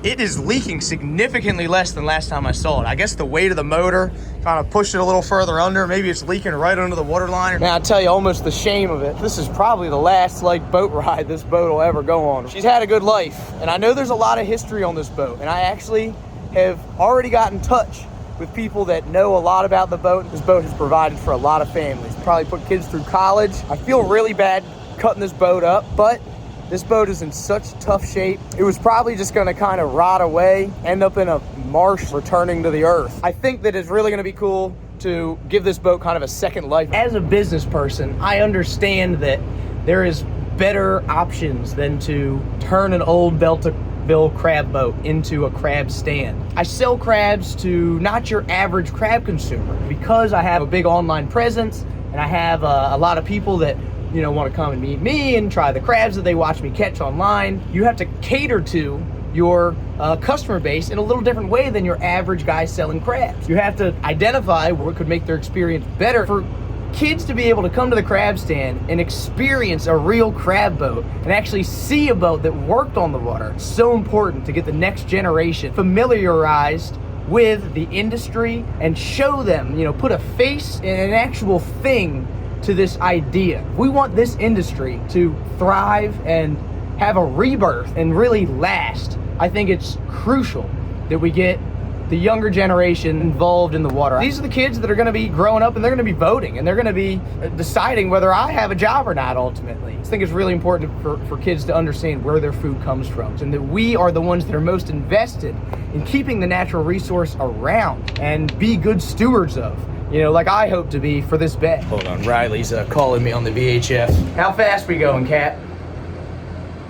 it is leaking significantly less than last time I saw it. I guess the weight of the motor kind of pushed it a little further under. Maybe it's leaking right under the water line. Man, I tell you, almost the shame of it. This is probably the last boat ride this boat will ever go on. She's had a good life, and I know there's a lot of history on this boat, and I actually have already got in touch with people that know a lot about the boat. This boat has provided for a lot of families. Probably put kids through college. I feel really bad cutting this boat up, but This boat is in such tough shape. It was probably just gonna kind of rot away, end up in a marsh returning to the earth. I think that it's really gonna be cool to give this boat kind of a second life. As a business person, I understand that there is better options than to turn an old Belterville crab boat into a crab stand. I sell crabs to not your average crab consumer because I have a big online presence and I have a lot of people that want to come and meet me and try the crabs that they watch me catch online. You have to cater to your customer base in a little different way than your average guy selling crabs. You have to identify what could make their experience better. For kids to be able to come to the crab stand and experience a real crab boat and actually see a boat that worked on the water, it's so important to get the next generation familiarized with the industry and show them, put a face and an actual thing to this idea. We want this industry to thrive and have a rebirth and really last. I think it's crucial that we get the younger generation involved in the water. These are the kids that are gonna be growing up and they're gonna be voting and they're gonna be deciding whether I have a job or not ultimately. I think it's really important for kids to understand where their food comes from and that we are the ones that are most invested in keeping the natural resource around and be good stewards of. Like I hope to be for this bet. Hold on, Riley's calling me on the VHF. How fast we going, Cat?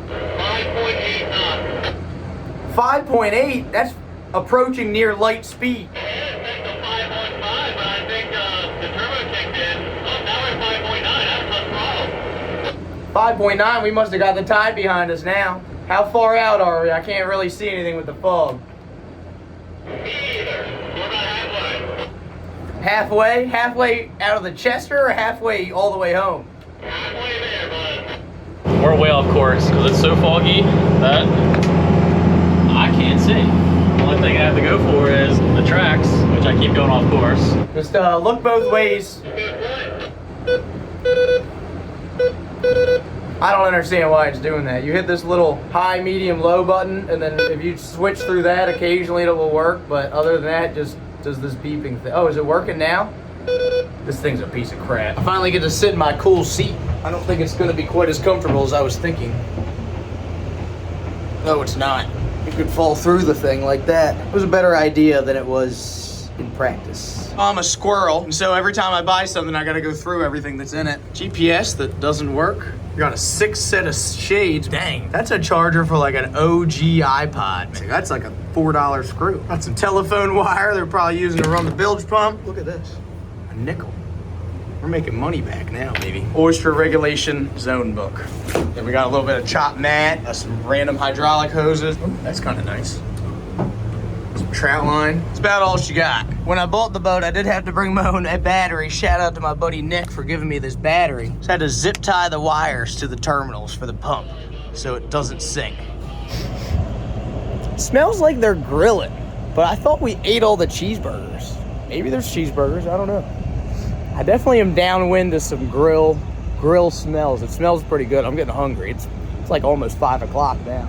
5.8 knots. 5.8? That's approaching near light speed. Yeah, it's a 5.15, but I think the turbo kicked in. Oh, now we're 5.9. That's what's wrong. 5.9, we must have got the tide behind us now. How far out are we? I can't really see anything with the fog. Me either. We're about halfway. Halfway? Halfway out of the Chester or halfway all the way home? Halfway there, bud. We're way off course because it's so foggy that I can't see. The only thing I have to go for is the tracks, which I keep going off course. Just look both ways. I don't understand why it's doing that. You hit this little high, medium, low button, and then if you switch through that, occasionally it will work, but other than that, just does this beeping thing. Oh, is it working now? This thing's a piece of crap. I finally get to sit in my cool seat. I don't think it's gonna be quite as comfortable as I was thinking. No, it's not. You could fall through the thing like that. It was a better idea than it was in practice. I'm a squirrel, and so every time I buy something, I gotta go through everything that's in it. GPS that doesn't work. You got a 6 set of shades. Dang, that's a charger for like an OG iPod. That's like a $4 screw. Got some telephone wire they're probably using to run the bilge pump. Look at this, a nickel. We're making money back now, baby. Oyster regulation zone book. Then we got a little bit of chopped mat, some random hydraulic hoses. Ooh, that's kind of nice. Some trout line. That's about all she got. When I bought the boat, I did have to bring my own battery. Shout out to my buddy Nick for giving me this battery. Just had to zip tie the wires to the terminals for the pump so it doesn't sink. It smells like they're grilling, but I thought we ate all the cheeseburgers. Maybe there's cheeseburgers, I don't know. I definitely am downwind to some grill smells. It smells pretty good. I'm getting hungry. It's like almost 5 o'clock now.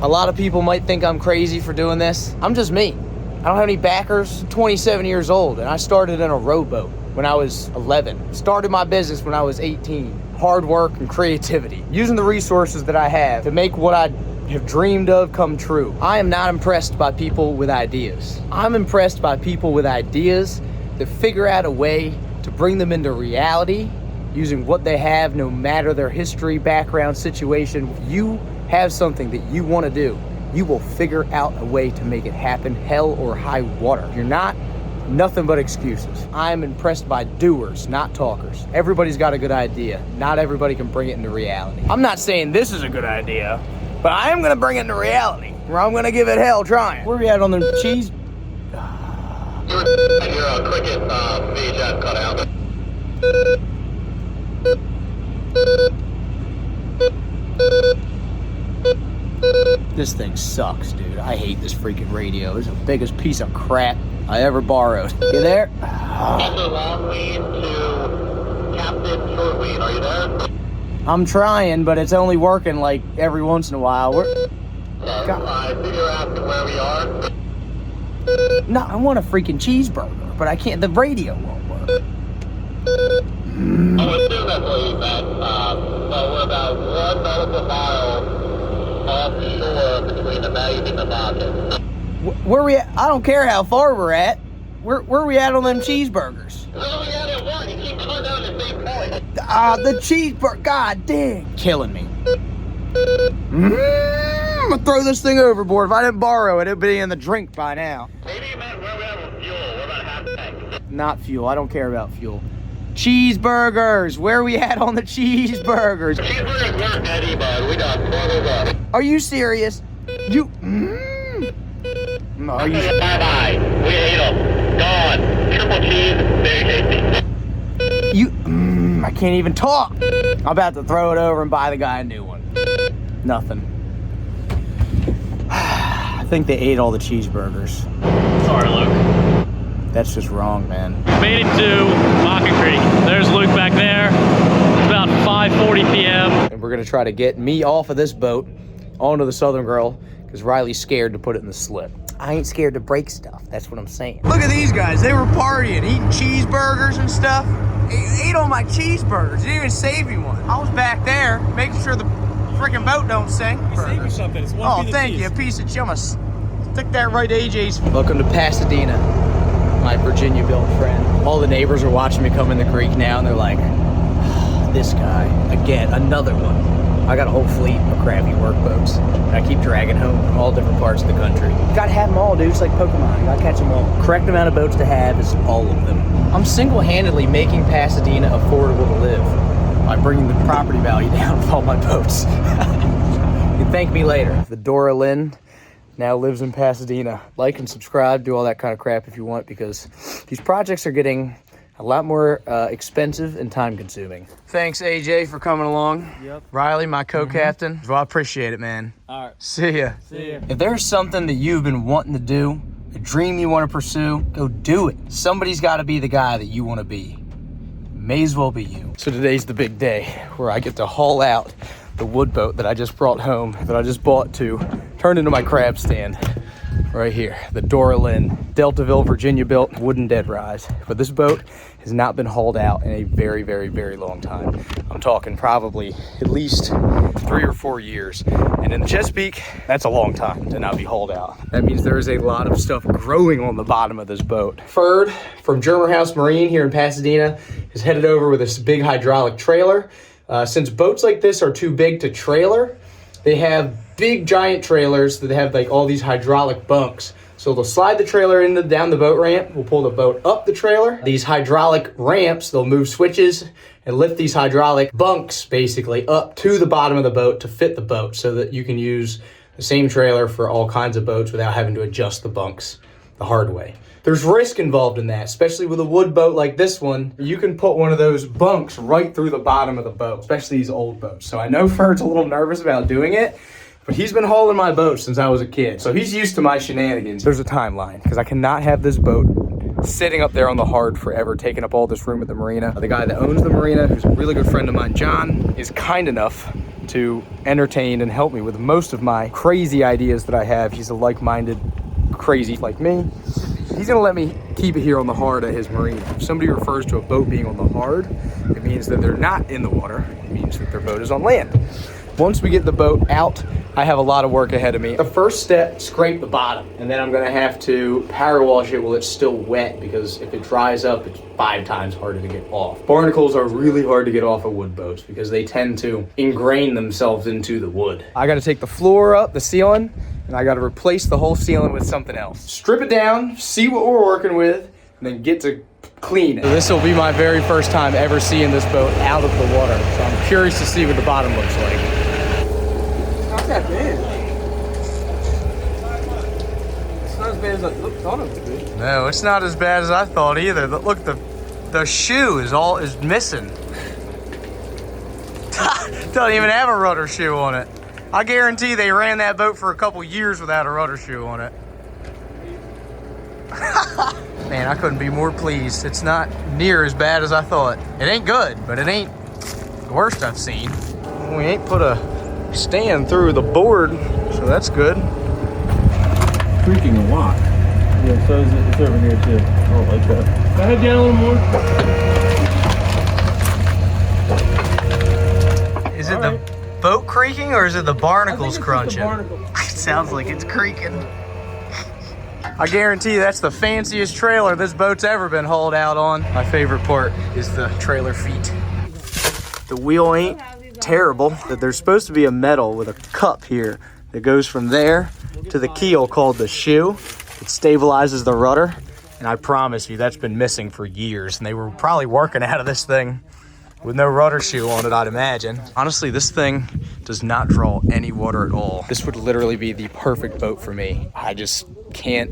A lot of people might think I'm crazy for doing this. I'm just me. I don't have any backers. I'm 27 years old, and I started in a rowboat when I was 11. Started my business when I was 18. Hard work and creativity. Using the resources that I have to make what I have dreamed of come true. I am not impressed by people with ideas. I'm impressed by people with ideas that figure out a way to bring them into reality using what they have, no matter their history, background, situation. If you have something that you want to do, you will figure out a way to make it happen, hell or high water. If you're not, nothing but excuses. I'm impressed by doers, not talkers. Everybody's got a good idea. Not everybody can bring it into reality. I'm not saying this is a good idea, but I am gonna bring it into reality, or I'm gonna give it hell trying. Where are we at on the cheese? Your cricket VHF cut out. This thing sucks, dude. I hate this freaking radio. It's the biggest piece of crap I ever borrowed. You there? That's a long lead to captain short lead. Are you there? I'm trying, but it's only working like every once in a while. I think you're asking where we are. No, I want a freaking cheeseburger, but I can't. The radio won't work. I would assume that's where he's at. we're about 1 nautical mile offshore between the Maine and the Market. Where we at? I don't care how far we're at. Where we at on them cheeseburgers? Where are we at at work? You keep coming down the same point. The cheeseburger. God dang. Killing me. I'm gonna throw this thing overboard. If I didn't borrow it, it'd be in the drink by now. Maybe you meant where we have a fuel. We're about half tank. Not fuel. I don't care about fuel. Cheeseburgers. Where are we at on the cheeseburgers? Cheeseburgers weren't any, bud. We got quarters up. Are you serious? You. Are you? Bye-bye. We ate them. Gone. Triple cheese. Very tasty. You. I can't even talk. I'm about to throw it over and buy the guy a new one. Nothing. I think they ate all the cheeseburgers. Sorry, Luke. That's just wrong, man. Made it to Mocking Creek. There's Luke back there. It's about 5:40 p.m. And we're gonna try to get me off of this boat onto the Southern Girl because Riley's scared to put it in the slip. I ain't scared to break stuff. That's what I'm saying. Look at these guys. They were partying, eating cheeseburgers and stuff. They ate all my cheeseburgers. They didn't even save me one. I was back there making sure the freaking boat don't sink. You saved me something. It's one piece of thank cheese. you. A piece of cheese. Stick that right to AJ's. Welcome to Pasadena, my Virginia-built friend. All the neighbors are watching me come in the creek now, and they're like, this guy, again, another one. I got a whole fleet of crappy work boats that I keep dragging home from all different parts of the country. You gotta have them all, dude. It's like Pokemon. You gotta catch them all. Correct amount of boats to have is all of them. I'm single-handedly making Pasadena affordable to live by bringing the property value down with all my boats. You can thank me later. The Dora Lynn now lives in Pasadena. Like and subscribe, do all that kind of crap if you want, because these projects are getting a lot more expensive and time-consuming. Thanks, AJ, for coming along. Yep. Riley, my co-captain. Well, I appreciate it, man. All right. See ya. See ya. If there's something that you've been wanting to do, a dream you want to pursue, go do it. Somebody's got to be the guy that you want to be. May as well be you. So today's the big day where I get to haul out the wood boat that I just brought home, that I just bought to turn into my crab stand. Right here, the Dora Lynn, Deltaville, Virginia built wooden dead rise. But this boat has not been hauled out in a very, very, very long time. I'm talking probably at least 3 or 4 years. And in the Chesapeake, that's a long time to not be hauled out. That means there is a lot of stuff growing on the bottom of this boat. Ferd from Germer House Marine here in Pasadena is headed over with this big hydraulic trailer. Since boats like this are too big to trailer, they have big giant trailers that have like all these hydraulic bunks. So they'll slide the trailer down the boat ramp. We'll pull the boat up the trailer. These hydraulic ramps, they'll move switches and lift these hydraulic bunks basically up to the bottom of the boat to fit the boat so that you can use the same trailer for all kinds of boats without having to adjust the bunks the hard way. There's risk involved in that, especially with a wood boat like this one. You can put one of those bunks right through the bottom of the boat, especially these old boats. So I know Ferd's a little nervous about doing it, but he's been hauling my boat since I was a kid. So he's used to my shenanigans. There's a timeline, because I cannot have this boat sitting up there on the hard forever, taking up all this room at the marina. The guy that owns the marina, who's a really good friend of mine, John, is kind enough to entertain and help me with most of my crazy ideas that I have. He's a like-minded crazy like me. He's gonna let me keep it here on the hard at his marina. If somebody refers to a boat being on the hard, it means that they're not in the water. It means that their boat is on land. Once we get the boat out, I have a lot of work ahead of me. The first step, scrape the bottom, and then I'm gonna have to power wash it while it's still wet, because if it dries up, it's 5 times harder to get off. Barnacles are really hard to get off of wood boats because they tend to ingrain themselves into the wood. I gotta take the floor up, the ceiling, and I gotta replace the whole ceiling with something else. Strip it down, see what we're working with, and then get to clean it. So this will be my very first time ever seeing this boat out of the water, so I'm curious to see what the bottom looks like. Not that bad. It's not as bad as I thought it would be. No, it's not as bad as I thought either. Look, the shoe is missing. Doesn't even have a rudder shoe on it. I guarantee they ran that boat for a couple years without a rudder shoe on it. Man, I couldn't be more pleased. It's not near as bad as I thought. It ain't good, but it ain't the worst I've seen. We ain't put a stand through the board, so that's good. Creaking a lot. Yeah, so it's over here too. I don't like that. Go ahead down a little more. Is the boat creaking or is it the barnacles crunching? It sounds like it's creaking. I guarantee you that's the fanciest trailer this boat's ever been hauled out on. My favorite part is the trailer feet. The wheel ain't terrible. There's supposed to be a metal with a cup here that goes from there to the keel called the shoe. It stabilizes the rudder, and I promise you that's been missing for years, and they were probably working out of this thing with no rudder shoe on it, I'd imagine. Honestly, this thing does not draw any water at all. This would literally be the perfect boat for me. I just can't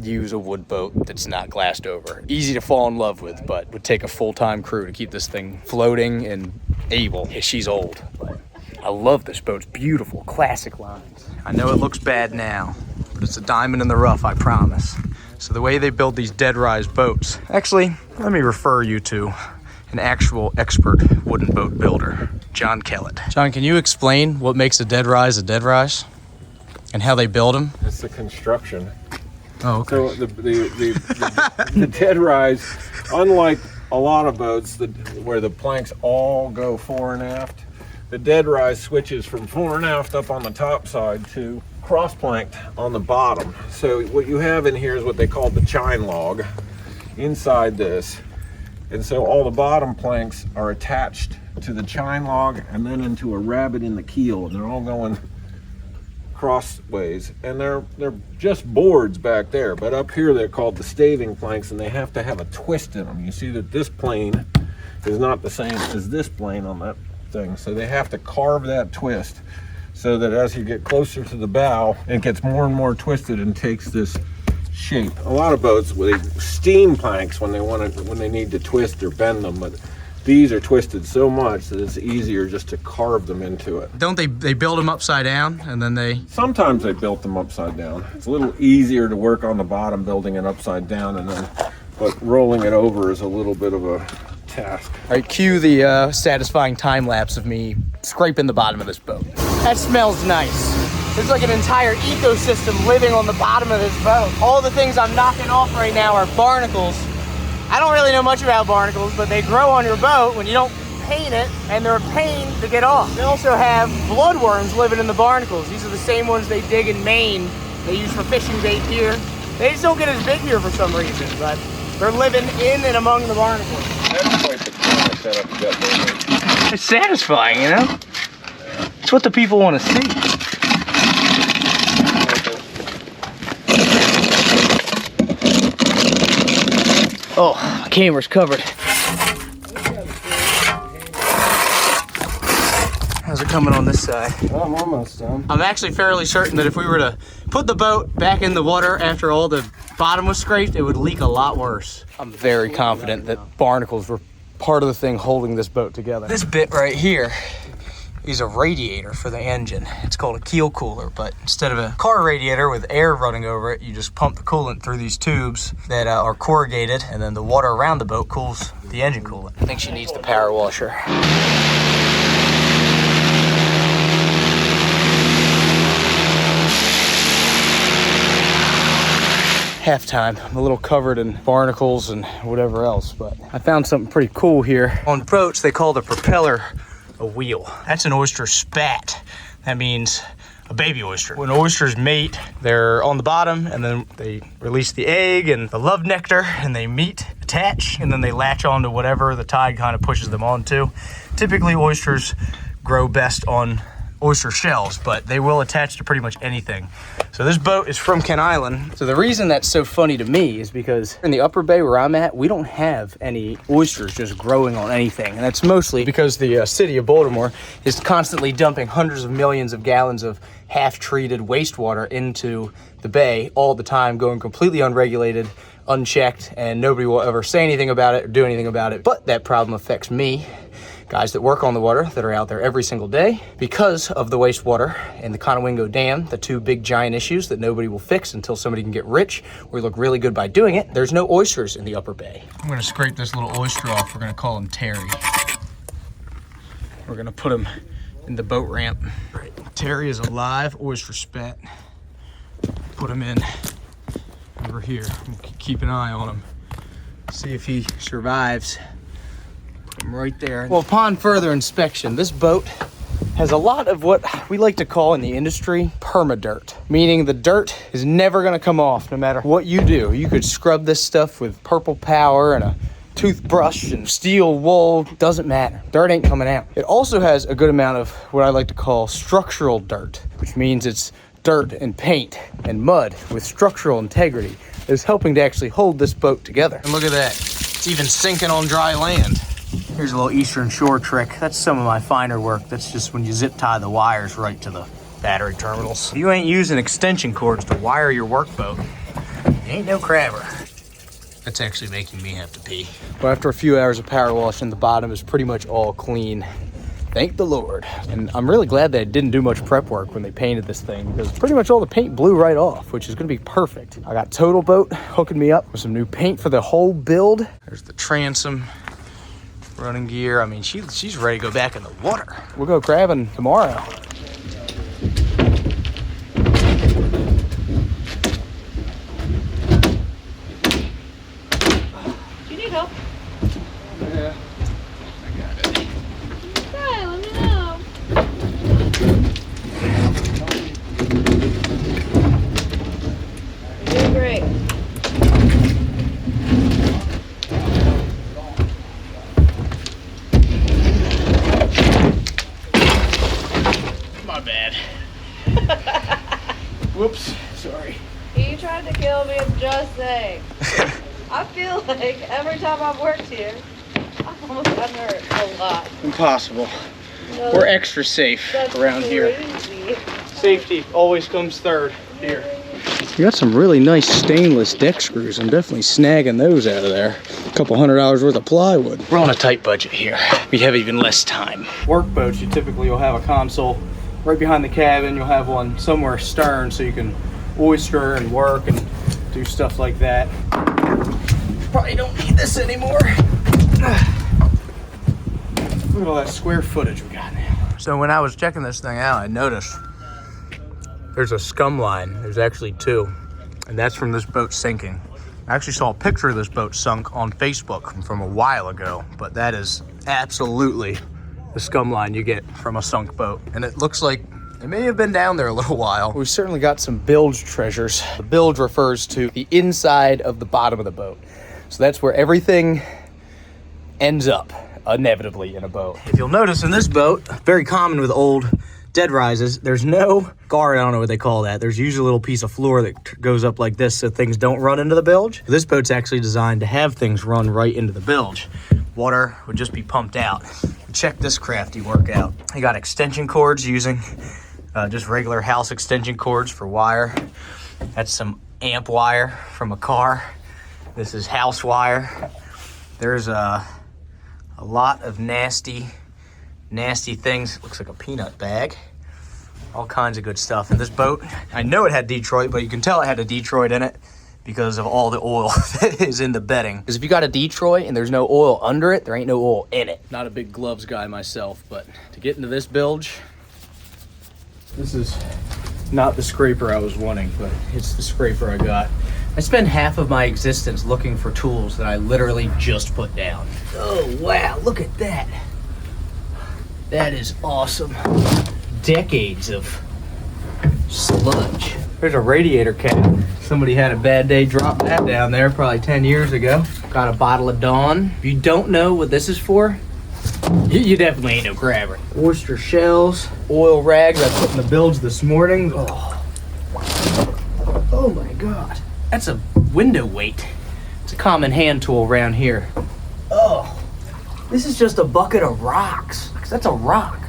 use a wood boat that's not glassed over. Easy to fall in love with, but would take a full-time crew to keep this thing floating and able. Yeah, she's old, but I love this boat. It's beautiful, classic lines. I know it looks bad now, but it's a diamond in the rough, I promise. So the way they build these dead rise boats, actually, let me refer you to an actual expert wooden boat builder, John Kellett. John, can you explain what makes a dead rise and how they build them? It's the construction. Oh, okay. So the dead rise, unlike a lot of boats where the planks all go fore and aft, the dead rise switches from fore and aft up on the top side to cross planked on the bottom. So what you have in here is what they call the chine log inside this. And so all the bottom planks are attached to the chine log and then into a rabbet in the keel, and they're all going crossways, and they're just boards back there, but up here they're called the staving planks, and they have to have a twist in them. You see that this plane is not the same as this plane on that thing, so they have to carve that twist so that as you get closer to the bow, it gets more and more twisted and takes this shape. A lot of boats, they steam planks when they need to twist or bend them, but these are twisted so much that it's easier just to carve them into it. Don't they build them upside down and then they... Sometimes they built them upside down. It's a little easier to work on the bottom building it upside down, but rolling it over is a little bit of a task. All right, cue the satisfying time lapse of me scraping the bottom of this boat. That smells nice. There's like an entire ecosystem living on the bottom of this boat. All the things I'm knocking off right now are barnacles. I don't really know much about barnacles, but they grow on your boat when you don't paint it, and they're a pain to get off. They also have bloodworms living in the barnacles. These are the same ones they dig in Maine. They use for fishing bait here. They just don't get as big here for some reason, but they're living in and among the barnacles. That's quite the camera setup you got there. It's satisfying, you know? It's what the people want to see. Oh, my camera's covered. How's it coming on this side? I'm almost done. I'm actually fairly certain that if we were to put the boat back in the water after all the bottom was scraped, it would leak a lot worse. I'm very confident that barnacles were part of the thing holding this boat together. This bit right here is a radiator for the engine. It's called a keel cooler, but instead of a car radiator with air running over it, you just pump the coolant through these tubes that are corrugated, and then the water around the boat cools the engine coolant. I think she needs the power washer. Halftime. I'm a little covered in barnacles and whatever else, but I found something pretty cool here. On boats, they call the propeller a wheel. That's an oyster spat. That means a baby oyster. When oysters mate, they're on the bottom, and then they release the egg and the love nectar, and they meet, attach, and then they latch onto whatever the tide kind of pushes them onto. Typically, oysters grow best on oyster shells, but they will attach to pretty much anything. So this boat is from Ken Island. So the reason that's so funny to me is because in the upper bay where I'm at, we don't have any oysters just growing on anything. And that's mostly because the city of Baltimore is constantly dumping hundreds of millions of gallons of half-treated wastewater into the bay all the time, going completely unregulated, unchecked, and nobody will ever say anything about it or do anything about it. But that problem affects me, guys that work on the water, that are out there every single day, because of the wastewater and the Conowingo Dam, the two big giant issues that nobody will fix until somebody can get rich or look really good by doing it. There's no oysters in the upper bay. I'm gonna scrape this little oyster off. We're gonna call him Terry. We're gonna put him in the boat ramp. Right. Terry is a live oyster spat. Put him in over here. We'll keep an eye on him. See if he survives. Right there. Well, upon further inspection, this boat has a lot of what we like to call in the industry perma-dirt, meaning the dirt is never gonna come off no matter what you do. You could scrub this stuff with Purple Power and a toothbrush and steel wool, doesn't matter. Dirt ain't coming out. It also has a good amount of what I like to call structural dirt, which means it's dirt and paint and mud with structural integrity. It's helping to actually hold this boat together. And look at that, it's even sinking on dry land. Here's a little Eastern Shore trick. That's some of my finer work. That's just when you zip tie the wires right to the battery terminals. If you ain't using extension cords to wire your workboat, you ain't no crabber. That's actually making me have to pee. Well, after a few hours of power washing, the bottom is pretty much all clean. Thank the Lord. And I'm really glad they didn't do much prep work when they painted this thing, because pretty much all the paint blew right off, which is gonna be perfect. I got Total Boat hooking me up with some new paint for the whole build. There's the transom, running gear. I mean, she's ready to go back in the water. We'll go crabbing tomorrow. Do you need help? Yeah, I got it. Okay, let me know. You're doing great. My bad. Whoops, sorry. He tried to kill me, I'm just saying. I feel like every time I've worked here, I've almost gotten hurt a lot. Impossible. No, We're extra safe that's around here. crazy. Safety always comes third here. We got some really nice stainless deck screws. I'm definitely snagging those out of there. A couple $100 worth of plywood. We're on a tight budget here. We have even less time. Workboats, you typically will have a console right behind the cabin. You'll have one somewhere stern so you can oyster and work and do stuff like that. Probably don't need this anymore. Look at all that square footage we got now. So when I was checking this thing out, I noticed there's a scum line. There's actually two, and that's from this boat sinking. I actually saw a picture of this boat sunk on Facebook from a while ago, but that is absolutely the scum line you get from a sunk boat. And it looks like it may have been down there a little while. We've certainly got some bilge treasures. The bilge refers to the inside of the bottom of the boat. So that's where everything ends up, inevitably, in a boat. If you'll notice in this boat, very common with old dead rises, there's no guard. I don't know what they call that. There's usually a little piece of floor that goes up like this so things don't run into the bilge. This boat's actually designed to have things run right into the bilge. Water would just be pumped out. Check this crafty work out. I got extension cords using just regular house extension cords for wire. That's some amp wire from a car. This is house wire. There's a lot of nasty things. Looks like a peanut bag. All kinds of good stuff. And this boat, I know it had Detroit, but you can tell it had a Detroit in it because of all the oil that is in the bedding. Because if you got a Detroit and there's no oil under it, there ain't no oil in it. Not a big gloves guy myself, but to get into this bilge, this is not the scraper I was wanting, but it's the scraper I got. I spend half of my existence looking for tools that I literally just put down. Oh, wow, look at that. That is awesome. Decades of sludge. There's a radiator cap. Somebody had a bad day, dropped that down there probably 10 years ago. Got a bottle of Dawn. If you don't know what this is for, you definitely ain't no crabber. Oyster shells, oil rags I put in the bilge this morning. Oh my God. That's a window weight. It's a common hand tool around here. Oh, this is just a bucket of rocks. That's a rock.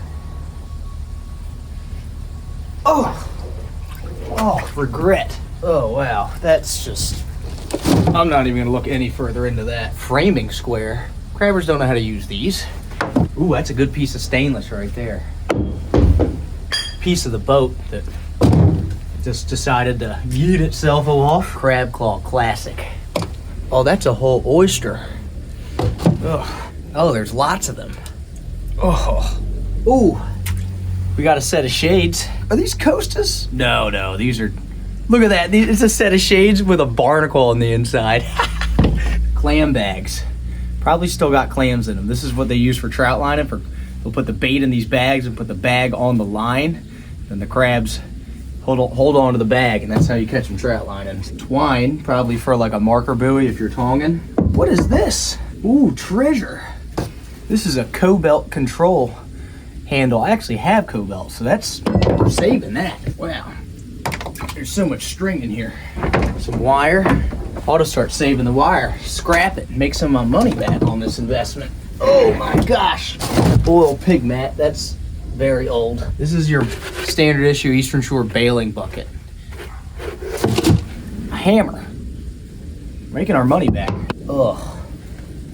Oh, regret. Oh, wow. That's just, I'm not even gonna look any further into that. Framing square. Crabbers don't know how to use these. Ooh, that's a good piece of stainless right there. Piece of the boat that just decided to yeet itself off. Crab claw classic. Oh, that's a whole oyster. Oh, there's lots of them. Oh, ooh, we got a set of shades. Are these Costas? No, these are, look at that. It's a set of shades with a barnacle on the inside. Clam bags. Probably still got clams in them. This is what they use for trout lining for We'll put the bait in these bags and put the bag on the line. Then the crabs hold on to the bag, and that's how you catch them trout lining. Twine, probably for like a marker buoy if you're tonging. What is this? Ooh, treasure. This is a cobelt control handle. I actually have cobelt, so we're saving that. Wow. There's so much string in here. Some wire. Ought to start saving the wire. Scrap it, make some of my money back on this investment. Oh my gosh. Oil pig mat, that's very old. This is your standard issue Eastern Shore bailing bucket. A hammer. Making our money back. Ugh.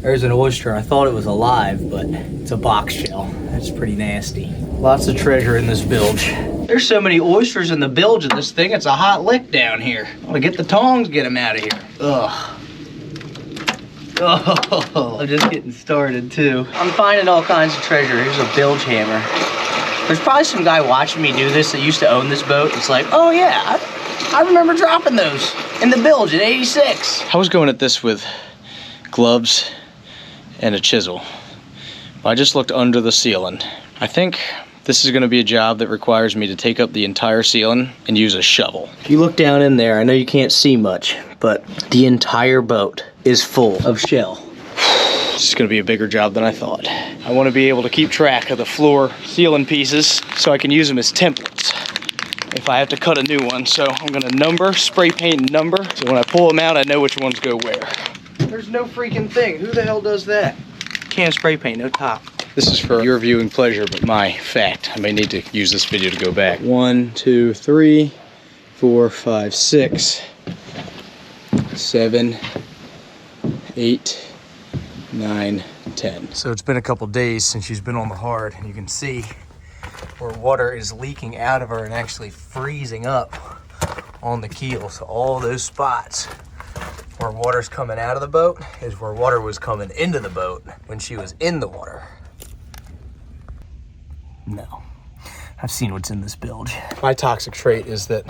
There's an oyster. I thought it was alive, but it's a box shell. That's pretty nasty. Lots of treasure in this bilge. There's so many oysters in the bilge of this thing, it's a hot lick down here. I want to get the tongs, get them out of here. Ugh. Oh, I'm just getting started too. I'm finding all kinds of treasure. Here's a bilge hammer. There's probably some guy watching me do this that used to own this boat. It's like, oh yeah, I remember dropping those in the bilge in '86. I was going at this with gloves and a chisel. I just looked under the ceiling. I think this is gonna be a job that requires me to take up the entire ceiling and use a shovel. If you look down in there, I know you can't see much, but the entire boat is full of shell. This is gonna be a bigger job than I thought. I wanna be able to keep track of the floor ceiling pieces so I can use them as templates if I have to cut a new one. So I'm gonna spray paint number, so when I pull them out, I know which ones go where. There's no freaking thing. Who the hell does that? Can spray paint, no top. This is for your viewing pleasure, but my fact. I may need to use this video to go back. 1, 2, 3, 4, 5, 6, 7, 8, 9, 10. So it's been a couple days since she's been on the hard, and you can see where water is leaking out of her and actually freezing up on the keel. So all those spots where water's coming out of the boat is where water was coming into the boat when she was in the water. No, I've seen what's in this bilge. My toxic trait is that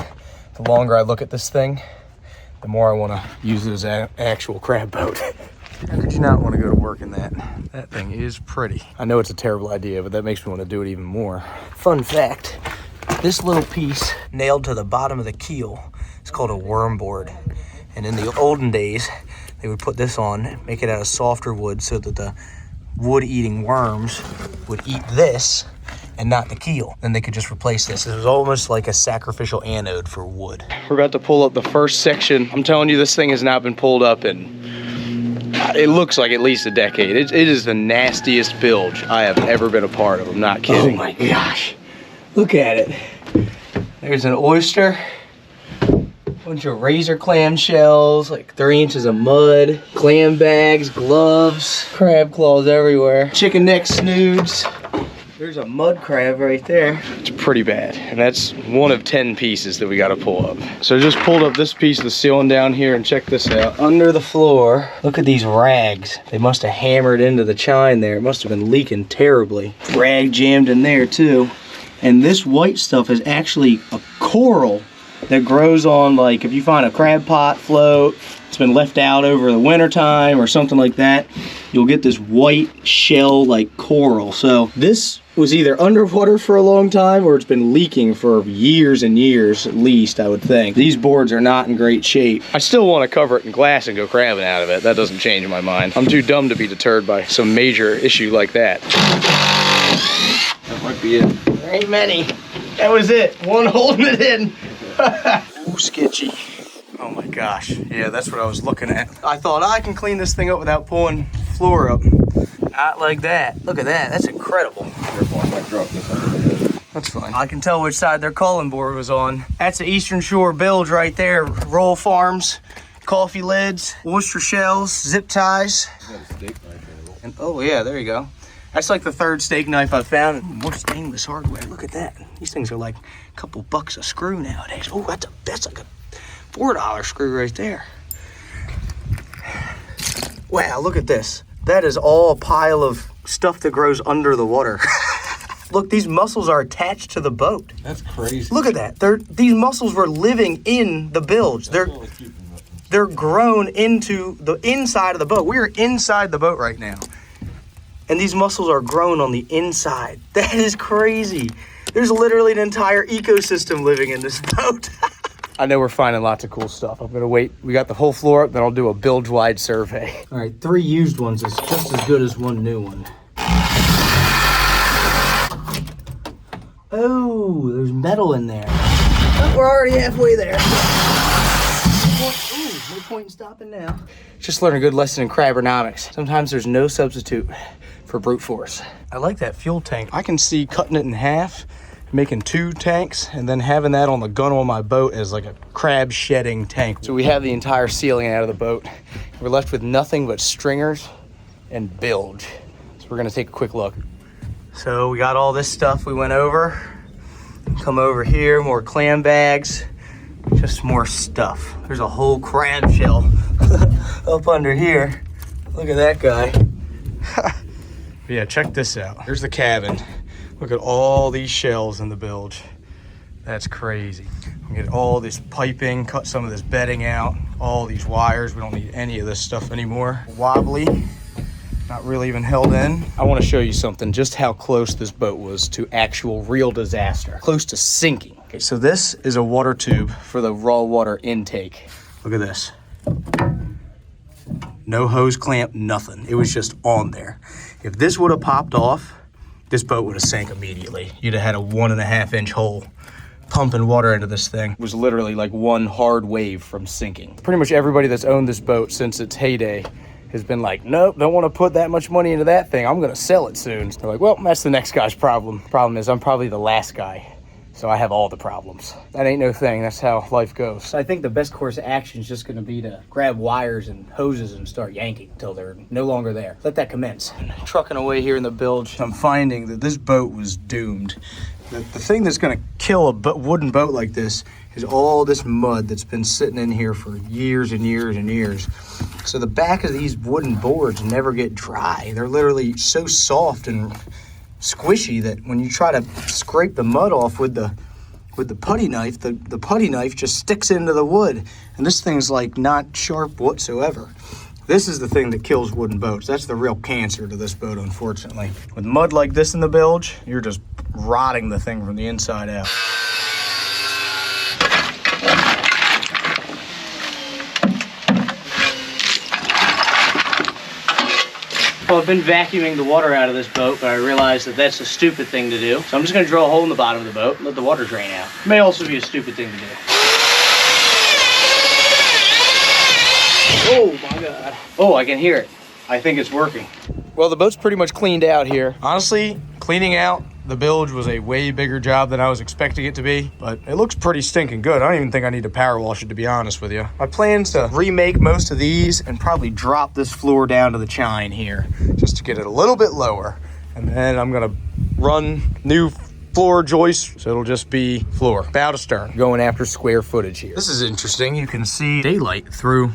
the longer I look at this thing, the more I want to use it as an actual crab boat. How could you not want to go to work in that? That thing is pretty. I know it's a terrible idea, but that makes me want to do it even more. Fun fact, this little piece nailed to the bottom of the keel is called a worm board. And in the olden days, they would put this on, make it out of softer wood so that the wood-eating worms would eat this and not the keel. Then they could just replace this. It was almost like a sacrificial anode for wood. We're about to pull up the first section. I'm telling you, this thing has not been pulled up in, it looks like at least a decade. It is the nastiest bilge I have ever been a part of. I'm not kidding. Oh my gosh. Look at it. There's an oyster. Bunch of razor clam shells, like 3 inches of mud, clam bags, gloves, crab claws everywhere, chicken neck snoods. There's a mud crab right there. It's pretty bad, and that's one of 10 pieces that we gotta pull up. So I just pulled up this piece of the ceiling down here, and check this out. Under the floor, look at these rags. They must have hammered into the chine there. It must have been leaking terribly. Rag jammed in there too. And this white stuff is actually a coral that grows on, like, if you find a crab pot float, it's been left out over the winter time or something like that, you'll get this white shell like coral. So this was either underwater for a long time or it's been leaking for years and years at least, I would think. These boards are not in great shape. I still want to cover it in glass and go crabbing out of it. That doesn't change my mind. I'm too dumb to be deterred by some major issue like that. That might be it. There ain't many. That was it. One holding it in. Ooh, sketchy. Oh my gosh. Yeah, that's what I was looking at. I thought I can clean this thing up without pulling floor up. Not like that. Look at that. That's incredible. That's fine. I can tell which side their culling board was on. That's the Eastern Shore bilge right there. Roll farms, coffee lids, oyster shells, zip ties. And oh yeah, there you go. That's like the 3rd steak knife I've found. More stainless hardware. Look at that. These things are like a couple bucks a screw nowadays. Oh, that's like a $4 screw right there. Wow, look at this. That is all a pile of stuff that grows under the water. Look, these mussels are attached to the boat. That's crazy. Look at that. These mussels were living in the bilge. They're grown into the inside of the boat. We're inside the boat right now. and these mussels are grown on the inside. That is crazy. There's literally an entire ecosystem living in this boat. I know we're finding lots of cool stuff. I'm gonna wait. We got the whole floor up, then I'll do a bilge-wide survey. All right, 3 used ones is just as good as 1 new one. Oh, there's metal in there. Oh, we're already halfway there. Ooh, no point in stopping now. Just learned a good lesson in crabbernomics. Sometimes there's no substitute for brute force. I like that fuel tank. I can see cutting it in half, making 2 tanks, and then having that on the gun on my boat as like a crab shedding tank. So we have the entire ceiling out of the boat. We're left with nothing but stringers and bilge. So we're gonna take a quick look. So we got all this stuff we went over. Come over here, more clam bags, just more stuff. There's a whole crab shell up under here. Look at that guy. Yeah, check this out. Here's the cabin. Look at all these shells in the bilge. That's crazy. We get all this piping, cut some of this bedding out, all these wires. We don't need any of this stuff anymore. Wobbly, not really even held in. I want to show you something, just how close this boat was to actual real disaster. Close to sinking. Okay, so this is a water tube for the raw water intake. Look at this. No hose clamp, nothing. It was just on there. If this would have popped off, this boat would have sank immediately. You'd have had a 1.5-inch hole pumping water into this thing. It was literally like one hard wave from sinking. Pretty much everybody that's owned this boat since its heyday has been like, nope, don't want to put that much money into that thing. I'm gonna sell it soon. They're like, well, that's the next guy's problem. Problem is I'm probably the last guy, so I have all the problems. That ain't no thing, that's how life goes. I think the best course of action is just gonna be to grab wires and hoses and start yanking until they're no longer there. Let that commence. Trucking away here in the bilge, I'm finding that this boat was doomed. The thing that's gonna kill a wooden boat like this is all this mud that's been sitting in here for years and years and years. So the back of these wooden boards never get dry. They're literally so soft and squishy that when you try to scrape the mud off with the putty knife, the putty knife just sticks into the wood. And this thing's like not sharp whatsoever. This is the thing that kills wooden boats. That's the real cancer to this boat, unfortunately. With mud like this in the bilge, you're just rotting the thing from the inside out. Well, I've been vacuuming the water out of this boat, but I realized that that's a stupid thing to do. So I'm just gonna drill a hole in the bottom of the boat and let the water drain out. It may also be a stupid thing to do. Oh my God. Oh, I can hear it. I think it's working. Well, the boat's pretty much cleaned out here. Honestly, cleaning out the bilge was a way bigger job than I was expecting it to be, but it looks pretty stinking good. I don't even think I need to power wash it, to be honest with you. My plan's to remake most of these and probably drop this floor down to the chine here just to get it a little bit lower. And then I'm gonna run new floor joists, so it'll just be floor, bow to stern, going after square footage here. This is interesting. You can see daylight through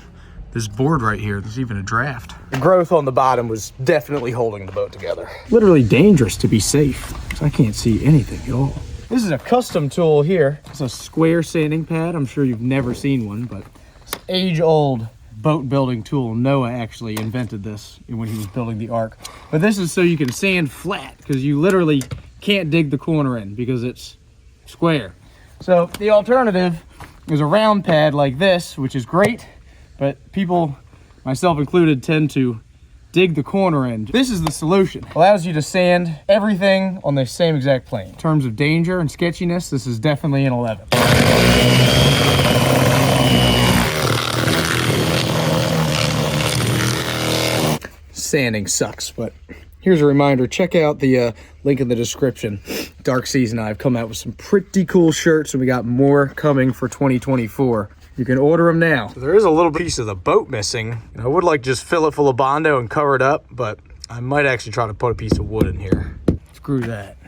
this board right here. There's even a draft. The growth on the bottom was definitely holding the boat together. Literally dangerous to be safe, because I can't see anything at all. This is a custom tool here. It's a square sanding pad. I'm sure you've never seen one, but it's an age-old boat building tool. Noah actually invented this when he was building the Ark. But this is so you can sand flat, because you literally can't dig the corner in because it's square. So the alternative is a round pad like this, which is great, but people, myself included, tend to dig the corner in. This is the solution. Allows you to sand everything on the same exact plane. In terms of danger and sketchiness, this is definitely an 11. Sanding sucks, but here's a reminder. Check out the link in the description. Dark Season, I've come out with some pretty cool shirts, and we got more coming for 2024. You can order them now. So there is a little piece of the boat missing. And I would like to just fill it full of Bondo and cover it up, but I might actually try to put a piece of wood in here. Screw that.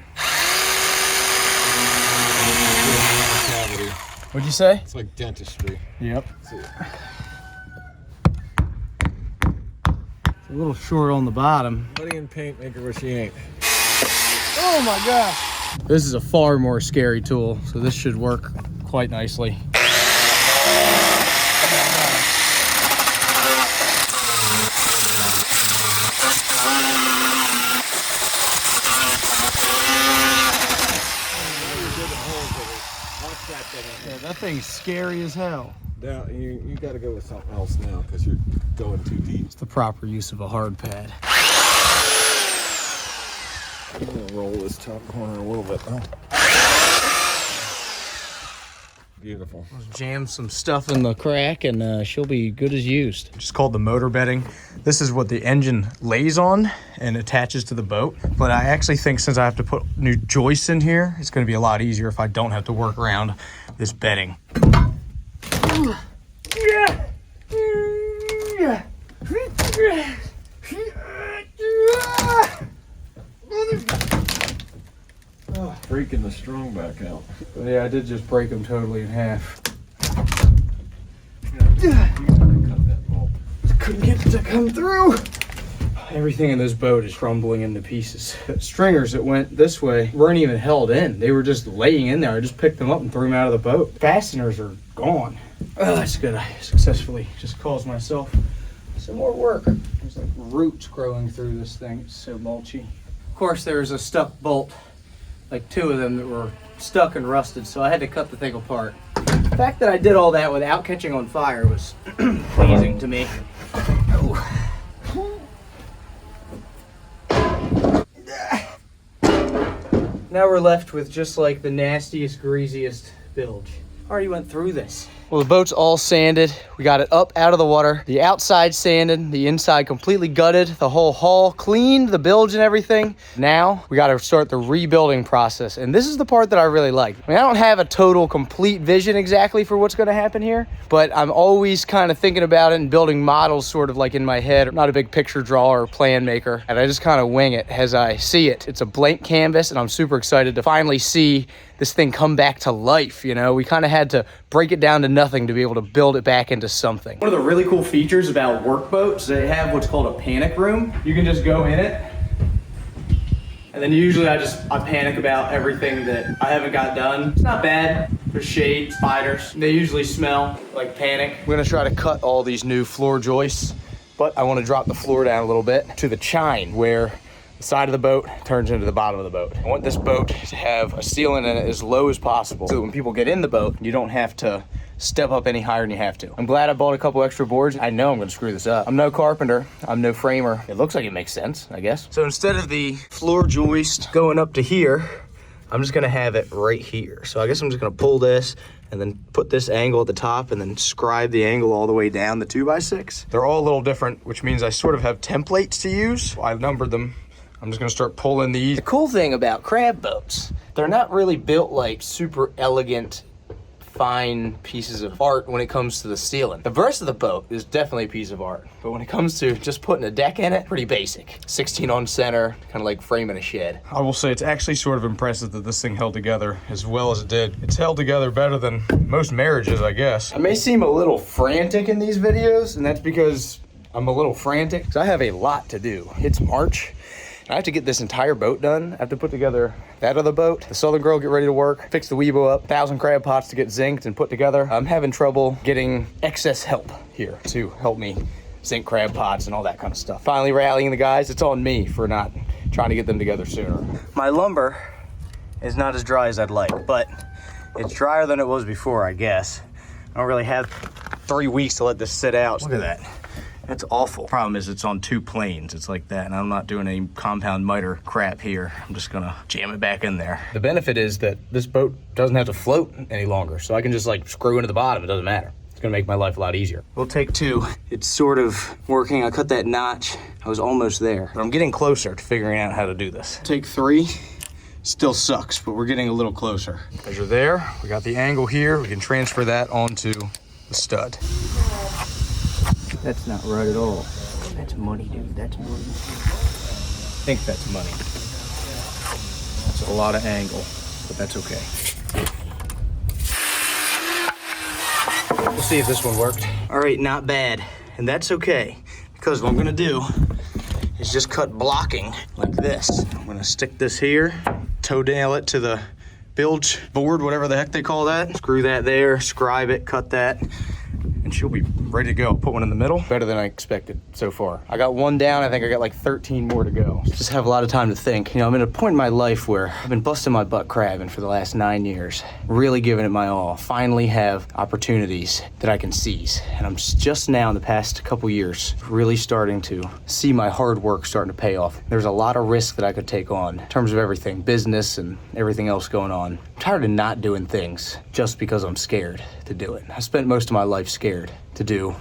What'd you say? It's like dentistry. Yep. It's a little short on the bottom. Money in paint, make her where she ain't. Oh my gosh. This is a far more scary tool, so this should work quite nicely. thing's scary as hell. Now, you got to go with something else now because you're going too deep. It's the proper use of a hard pad. I'm gonna roll this top corner a little bit though. Beautiful. Jam some stuff in the crack and she'll be good as used. It's called the motor bedding. This is what the engine lays on and attaches to the boat. But I actually think since I have to put new joists in here, it's gonna be a lot easier if I don't have to work around this bedding. Breaking the strong back out. Yeah, I did just break them totally in half. You gotta cut that bolt. Couldn't get it to come through. Everything in this boat is crumbling into pieces. The stringers that went this way weren't even held in. They were just laying in there. I just picked them up and threw them out of the boat. Fasteners are gone. Oh, that's good. I successfully just caused myself some more work. There's like roots growing through this thing. It's so mulchy. Of course, there's a stuck bolt, like 2 of them that were stuck and rusted, so I had to cut the thing apart. The fact that I did all that without catching on fire was pleasing to me. Oh. Now we're left with just like the nastiest, greasiest bilge. Already went through this. Well, the boat's all sanded. We got it up out of the water. The outside sanded, the inside completely gutted, the whole hull cleaned, the bilge and everything. Now we got to start the rebuilding process. And this is the part that I really like. I mean, I don't have a total complete vision exactly for what's going to happen here, but I'm always kind of thinking about it and building models sort of like in my head. I'm not a big picture drawer or plan maker, and I just kind of wing it as I see it. It's a blank canvas, and I'm super excited to finally see this thing come back to life. You know, we kind of had to break it down to nothing to be able to build it back into something. One of the really cool features about work boats, they have what's called a panic room. You can just go in it, and then usually I panic about everything that I haven't got done. It's not bad. There's shade, spiders. They usually smell like panic. We're gonna try to cut all these new floor joists, but I want to drop the floor down a little bit to the chine where the side of the boat turns into the bottom of the boat. I want this boat to have a ceiling in it as low as possible so that when people get in the boat, you don't have to step up any higher than you have to. I'm glad I bought a couple extra boards. I know I'm gonna screw this up. I'm no carpenter, I'm no framer. It looks like it makes sense, I guess. So instead of the floor joist going up to here, I'm just gonna have it right here. So I guess I'm just gonna pull this and then put this angle at the top and then scribe the angle all the way down the 2x6. They're all a little different, which means I sort of have templates to use. I've numbered them. I'm just gonna start pulling these. The cool thing about crab boats, they're not really built like super elegant, fine pieces of art when it comes to the ceiling. The rest of the boat is definitely a piece of art, but when it comes to just putting a deck in it, pretty basic. 16 on center, kind of like framing a shed. I will say it's actually sort of impressive that this thing held together as well as it did. It's held together better than most marriages, I guess. I may seem a little frantic in these videos, and that's because I'm a little frantic, because I have a lot to do. It's March. I have to get this entire boat done. I have to put together that other boat, the Southern Girl, get ready to work, fix the Weebo up, 1,000 crab pots to get zinced and put together. I'm having trouble getting excess help here to help me zinc crab pots and all that kind of stuff. Finally rallying the guys. It's on me for not trying to get them together sooner. My lumber is not as dry as I'd like, but it's drier than it was before, I guess. I don't really have 3 weeks to let this sit out. Look at that. That's awful. Problem is it's on 2 planes. It's like that, and I'm not doing any compound miter crap here. I'm just gonna jam it back in there. The benefit is that this boat doesn't have to float any longer, so I can just like screw into the bottom. It doesn't matter. It's gonna make my life a lot easier. We'll take 2. It's sort of working. I cut that notch. I was almost there, but I'm getting closer to figuring out how to do this. Take 3. Still sucks, but we're getting a little closer. Measure there. We got the angle here. We can transfer that onto the stud. That's not right at all. That's money, dude. That's money. I think that's money. That's a lot of angle, but that's okay. We'll see if this one worked. All right, not bad. And that's okay, because what I'm gonna do is just cut blocking like this. I'm gonna stick this here, toe nail it to the bilge board, whatever the heck they call that. Screw that there, scribe it, cut that. and she'll be ready to go. Put one in the middle. Better than I expected so far. I got one down. I think I got like 13 more to go. Just have a lot of time to think. You know, I'm at a point in my life where I've been busting my butt crabbing for the last 9 years, really giving it my all. Finally have opportunities that I can seize. And I'm just now in the past couple years really starting to see my hard work starting to pay off. There's a lot of risk that I could take on in terms of everything, business and everything else going on. I'm tired of not doing things just because I'm scared to do it. I spent most of my life scared to do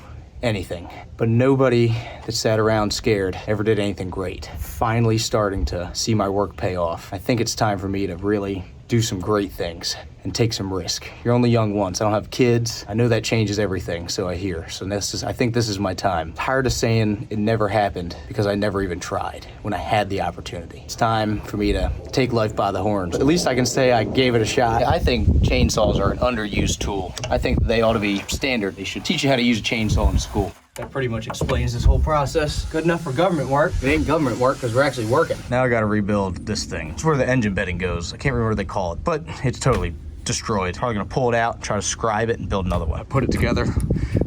anything, but nobody that sat around scared ever did anything great. Finally starting to see my work pay off. I think it's time for me to really do some great things and take some risk. You're only young once. I don't have kids. I know that changes everything, so I hear. So I think this is my time. Tired of saying it never happened because I never even tried when I had the opportunity. It's time for me to take life by the horns. At least I can say I gave it a shot. I think chainsaws are an underused tool. I think they ought to be standard. They should teach you how to use a chainsaw in school. That pretty much explains this whole process. Good enough for government work. It ain't government work because we're actually working. Now I gotta rebuild this thing. It's where the engine bedding goes. I can't remember what they call it, but it's totally destroyed. Probably gonna pull it out, try to scribe it, and build another one. I put it together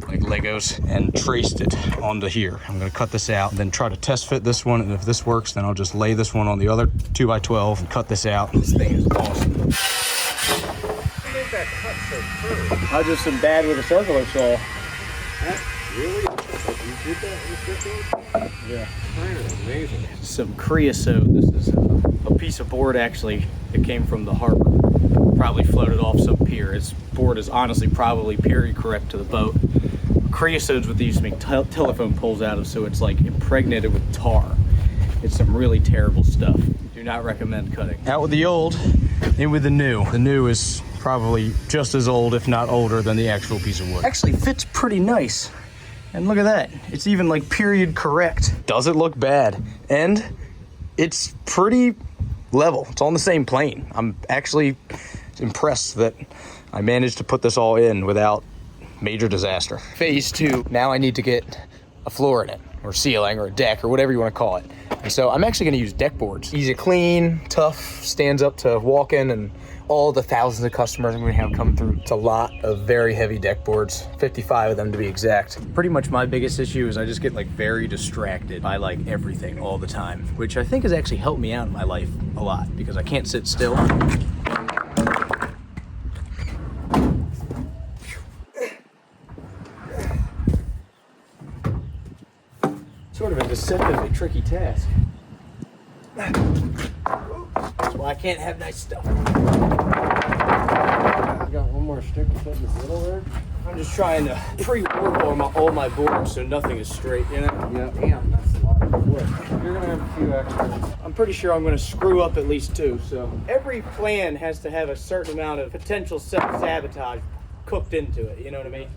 like Legos and traced it onto here. I'm gonna cut this out and then try to test fit this one, and if this works, then I'll just lay this one on the other 2x12 and cut this out. This thing is awesome. I just am bad with a circular saw. Really? You did that in Yeah. kind of amazing. Some creosote. This is a piece of board actually that came from the harbor. Probably floated off some pier. This board is honestly probably period correct to the boat. Creosote's what they used to make telephone poles out of, so it's like impregnated with tar. It's some really terrible stuff. Do not recommend cutting. Out with the old, in with the new. The new is probably just as old, if not older, than the actual piece of wood. Actually fits pretty nice. And look at that. It's even like period correct. Doesn't look bad. And it's pretty level. It's on the same plane. I'm actually impressed that I managed to put this all in without major disaster. Phase 2, now I need to get a floor in it, or ceiling, or a deck, or whatever you want to call it. And so I'm actually going to use deck boards. Easy to clean, tough, stands up to walk in, and all the thousands of customers I'm going to have come through. It's a lot of very heavy deck boards, 55 of them to be exact. Pretty much my biggest issue is I just get like very distracted by like everything all the time, which I think has actually helped me out in my life a lot because I can't sit still. Sort of a deceptively tricky task. That's why I can't have nice stuff. You got one more stick to put in the middle there? I'm just trying to pre-work all my boards so nothing is straight, you know? Yeah, damn, that's a lot of wood. You're gonna have a few extras. I'm pretty sure I'm gonna screw up at least 2, so. Every plan has to have a certain amount of potential self-sabotage cooked into it, you know what I mean?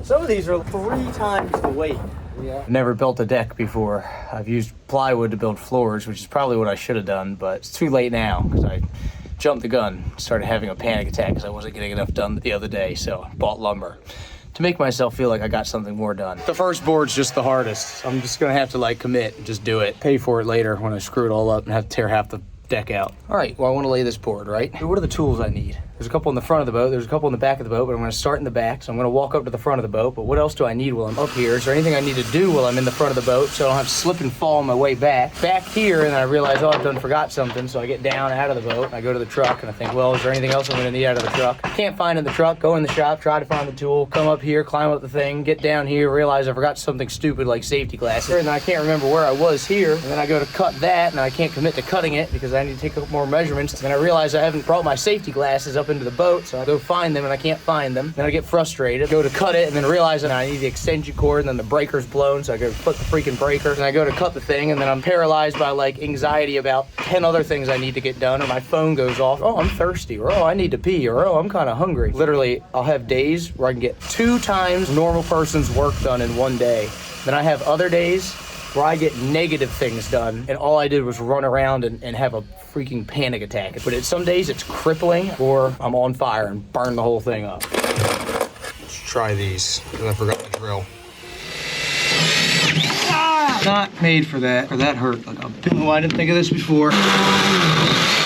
Some of these are 3 times the weight. Yeah. I've never built a deck before. I've used plywood to build floors, which is probably what I should have done, but it's too late now because I jumped the gun, started having a panic attack because I wasn't getting enough done the other day, so I bought lumber to make myself feel like I got something more done. The first board's just the hardest. I'm just gonna have to like commit and just do it. Pay for it later when I screw it all up and have to tear half the deck out. All right, well, I want to lay this board, right? What are the tools I need? There's a couple in the front of the boat, there's a couple in the back of the boat, but I'm going to start in the back, so I'm going to walk up to the front of the boat, but what else do I need while I'm up here? Is there anything I need to do while I'm in the front of the boat so I don't have to slip and fall on my way back? Back here, and then I realize, oh, I've done forgot something, so I get down out of the boat, and I go to the truck, and I think, well, is there anything else I'm going to need out of the truck? Can't find in the truck, go in the shop, try to find the tool, come up here, climb up the thing, get down here, realize I forgot something stupid like safety glasses, and then I can't remember where I was here, and then I go to cut that, and I can't commit to cutting it because I need to take a couple more measurements, and then I realize I haven't brought my safety glasses up into the boat, so I go find them and I can't find them. Then I get frustrated, go to cut it, and then realize that I need the extension cord, and then the breaker's blown, so I go put the freaking breaker, and I go to cut the thing, and then I'm paralyzed by like anxiety about 10 other things I need to get done, and my phone goes off. Oh, I'm thirsty, or oh, I need to pee, or oh, I'm kind of hungry. Literally, I'll have days where I can get 2 times normal person's work done in one day. Then I have other days where I get negative things done, and all I did was run around and have a freaking panic attack. But some days it's crippling, or I'm on fire and burn the whole thing up. Let's try these, because I forgot the drill. Ah! Not made for that, or that hurt like a bitch. Oh, I didn't think of this before.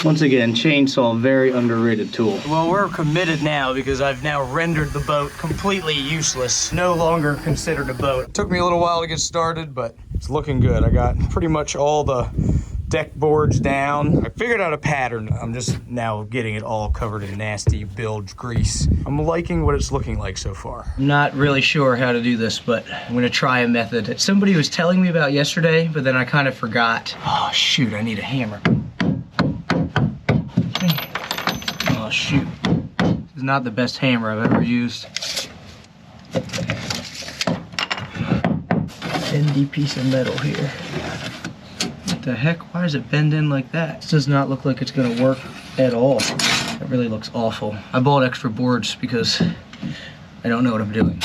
Once again, chainsaw, very underrated tool. Well, we're committed now because I've now rendered the boat completely useless. No longer considered a boat. It took me a little while to get started, but it's looking good. I got pretty much all the deck boards down. I figured out a pattern. I'm just now getting it all covered in nasty bilge grease. I'm liking what it's looking like so far. I'm not really sure how to do this, but I'm gonna try a method that somebody was telling me about yesterday, but then I kind of forgot. Oh shoot, I need a hammer. Oh shoot. This is not the best hammer I've ever used. Bendy piece of metal here. What the heck? Why does it bend in like that? This does not look like it's gonna work at all. It really looks awful. I bought extra boards because I don't know what I'm doing.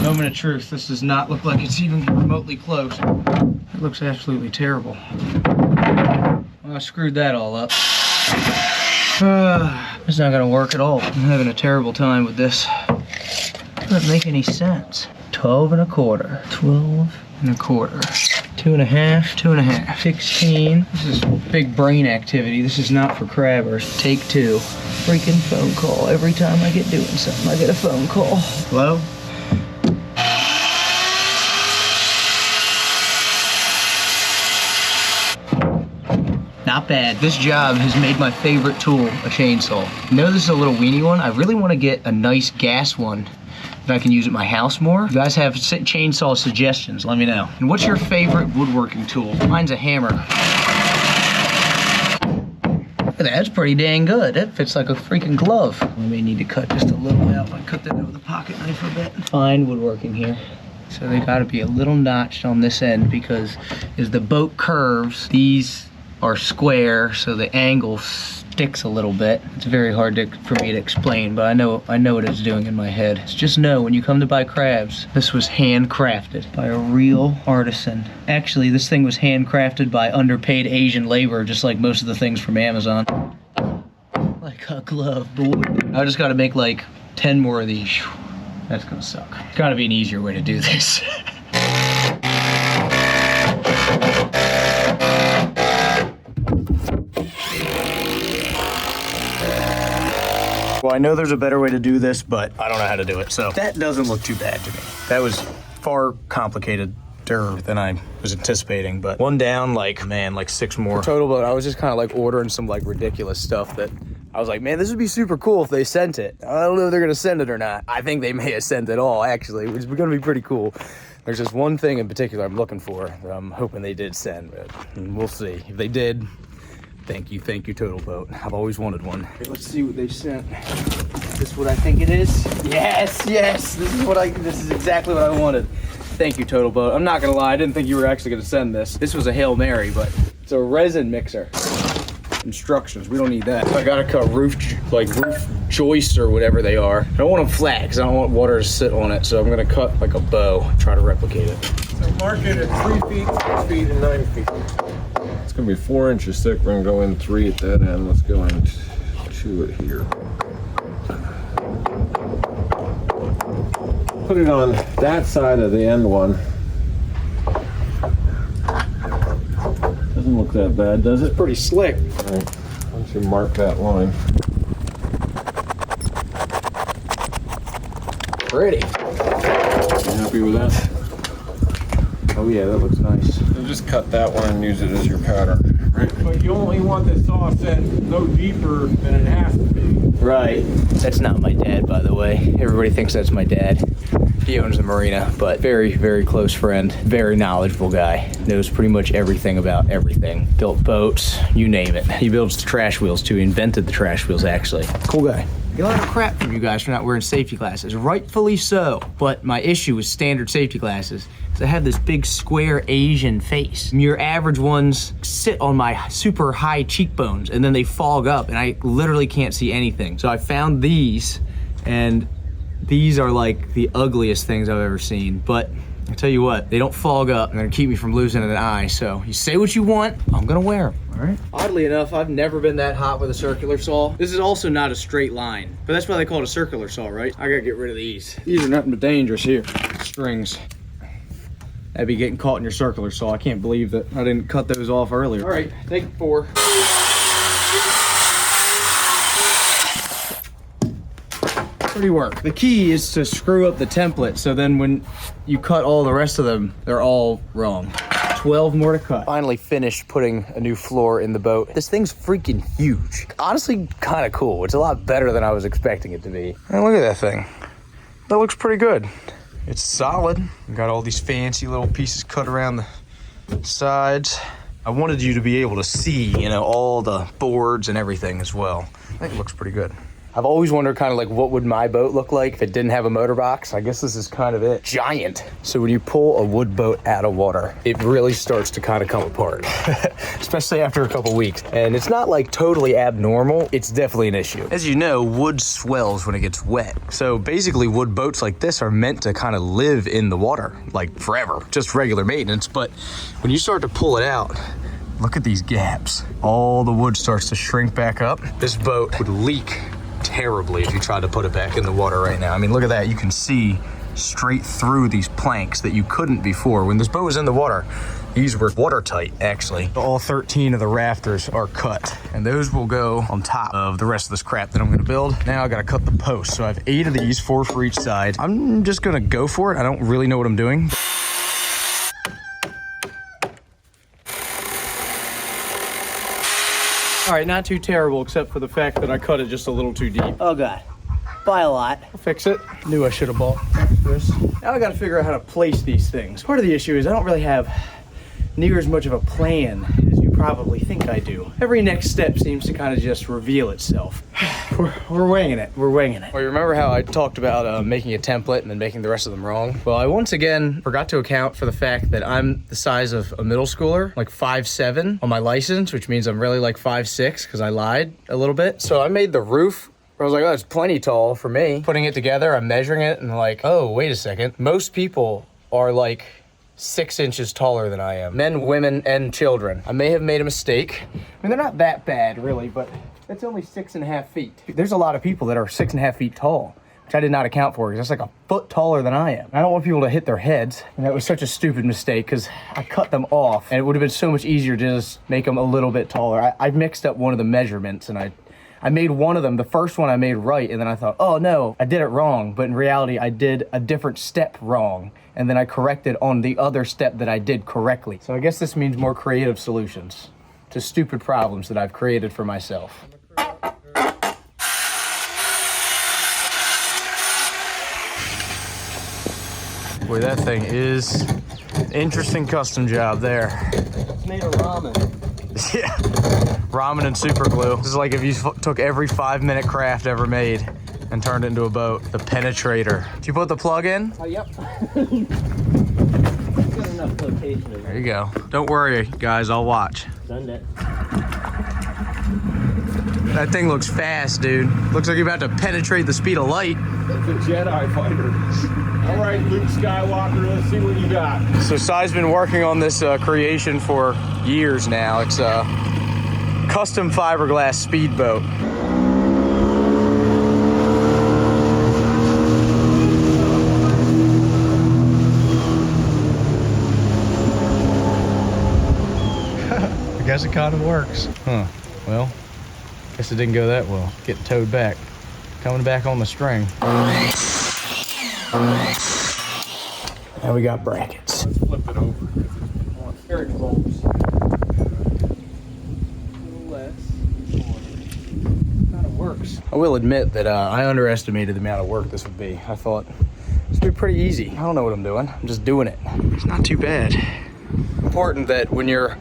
Moment of truth, this does not look like it's even remotely close. It looks absolutely terrible. Well, I screwed that all up. It's not gonna work at all. I'm having a terrible time with this. It doesn't make any sense. 12 1/4, 12 1/4, 2 1/2, 2 1/2, 16. This is big brain activity. This is not for crabbers. Take 2. Freaking phone call. Every time I get doing something, I get a phone call. Hello? Not bad. This job has made my favorite tool a chainsaw. I know this is a little weenie one. I really want to get a nice gas one that I can use at my house more. If you guys have chainsaw suggestions, let me know. And what's your favorite woodworking tool? Mine's a hammer. That's pretty dang good. That fits like a freaking glove. I may need to cut just a little out. I cut that out with a pocket knife a bit. Fine woodworking here. So they gotta be a little notched on this end because as the boat curves, these are square, so the angle sticks a little bit. It's very hard for me to explain, but I know what it's doing in my head. It's just know when you come to buy crabs, this was handcrafted by a real artisan. Actually, this thing was handcrafted by underpaid Asian labor, just like most of the things from Amazon. Like a glove, boy. I just gotta make like 10 more of these. That's gonna suck. There's gotta be an easier way to do this. Well, I know there's a better way to do this, but I don't know how to do it. So that doesn't look too bad to me. That was far complicated than I was anticipating, but one down, like, man, like 6 more. Total boat, I was just kind of like ordering some like ridiculous stuff that I was like, man, this would be super cool if they sent it. I don't know if they're gonna send it or not. I think they may have sent it all, actually, which is gonna be pretty cool. There's just one thing in particular I'm looking for that I'm hoping they did send, but we'll see. If they did, thank you, Total Boat. I've always wanted one. Okay, let's see what they sent. Is this what I think it is? Yes, this is exactly what I wanted. Thank you, Total Boat. I'm not gonna lie, I didn't think you were actually gonna send this. This was a Hail Mary, but it's a resin mixer. Instructions, we don't need that. I gotta cut roof joists or whatever they are. I don't want them flat because I don't want water to sit on it, so I'm gonna cut like a bow, try to replicate it. So mark it at 3 feet, 6 feet, and 9 feet. It's gonna be 4 inches thick. We're gonna go in 3 at that end. Let's go in 2 at here. Put it on that side of the end one. Doesn't look that bad, does it? It's pretty slick. All right, why don't you mark that line? Pretty. You happy with that? Oh yeah, that looks nice. So just cut that one and use it as your pattern. Right. But you only want the saw set no deeper than it has to be. Right. That's not my dad, by the way. Everybody thinks that's my dad. He owns the marina, but very, very close friend. Very knowledgeable guy. Knows pretty much everything about everything. Built boats, you name it. He builds the trash wheels too. He invented the trash wheels, actually. Cool guy. I get a lot of crap from you guys for not wearing safety glasses, rightfully so. But my issue with standard safety glasses is I have this big square Asian face. Your average ones sit on my super high cheekbones and then they fog up and I literally can't see anything. So I found these, and these are like the ugliest things I've ever seen, but I tell you what, they don't fog up and they're gonna keep me from losing an eye. So you say what you want, I'm gonna wear them, all right? Oddly enough, I've never been that hot with a circular saw. This is also not a straight line, but that's why they call it a circular saw, right? I gotta get rid of these. These are nothing but dangerous here. Strings. That'd be getting caught in your circular saw. I can't believe that I didn't cut those off earlier. All right, take 4. Pretty work. The key is to screw up the template so then when you cut all the rest of them, they're all wrong. 12 more to cut. Finally finished putting a new floor in the boat. This thing's freaking huge. Honestly, kind of cool. It's a lot better than I was expecting it to be. And look at that thing. That looks pretty good. It's solid. Got all these fancy little pieces cut around the sides. I wanted you to be able to see, you know, all the boards and everything as well. I think it looks pretty good. I've always wondered kind of like what would my boat look like if it didn't have a motor box. I guess this is kind of it. Giant. So when you pull a wood boat out of water, it really starts to kind of come apart, especially after a couple weeks. And it's not like totally abnormal. It's definitely an issue. As you know, wood swells when it gets wet. So basically wood boats like this are meant to kind of live in the water like forever, just regular maintenance. But when you start to pull it out, look at these gaps. All the wood starts to shrink back up. This boat would leak terribly if you tried to put it back in the water right now. I mean, look at that. You can see straight through these planks that you couldn't before. When this boat was in the water, these were watertight, actually. All 13 of the rafters are cut, and those will go on top of the rest of this crap that I'm gonna build. Now I gotta cut the posts. So I have 8 of these, 4 for each side. I'm just gonna go for it. I don't really know what I'm doing. All right, not too terrible, except for the fact that I cut it just a little too deep. Oh God, by a lot. I'll fix it. Knew I should have bought this. Now I gotta figure out how to place these things. Part of the issue is I don't really have near as much of a plan as you probably think I do. Every next step seems to kind of just reveal itself. We're winging it. We're winging it. Well, you remember how I talked about making a template and then making the rest of them wrong? Well, I once again forgot to account for the fact that I'm the size of a middle schooler, like 5'7" on my license, which means I'm really like 5'6" because I lied a little bit. So I made the roof. I was like, oh, it's plenty tall for me. Putting it together, I'm measuring it and like, oh, wait a second. Most people are like 6 inches taller than I am. Men, women, and children. I may have made a mistake. I mean, they're not that bad, really, but that's only 6.5 feet. There's a lot of people that are 6.5 feet tall, which I did not account for, because that's like a foot taller than I am. I don't want people to hit their heads, and that was such a stupid mistake, because I cut them off, and it would have been so much easier to just make them a little bit taller. I mixed up one of the measurements, and I made one of them, the first one I made right, and then I thought, oh no, I did it wrong. But in reality, I did a different step wrong, and then I corrected on the other step that I did correctly. So I guess this means more creative solutions to stupid problems that I've created for myself. Boy, that thing is an interesting custom job there. It's made of ramen. Yeah, ramen and super glue. This is like if you took every 5-minute craft ever made and turned it into a boat. The penetrator. Did you put the plug in? Oh, yep. Got enough location. There you go. Don't worry, guys, I'll watch. Done it. That thing looks fast, dude. Looks like you're about to penetrate the speed of light. That's a Jedi fighter. All right, Luke Skywalker, let's see what you got. So Sai's been working on this creation for years now. It's a custom fiberglass speedboat. I guess it kind of works. Huh, well, guess it didn't go that well. Getting towed back. Coming back on the string. Now we got brackets. Let's flip it over. Carriage bolts. Kind of works. I will admit that I underestimated the amount of work this would be. I thought this would be pretty easy. I don't know what I'm doing. I'm just doing it. It's not too bad. Important that when you're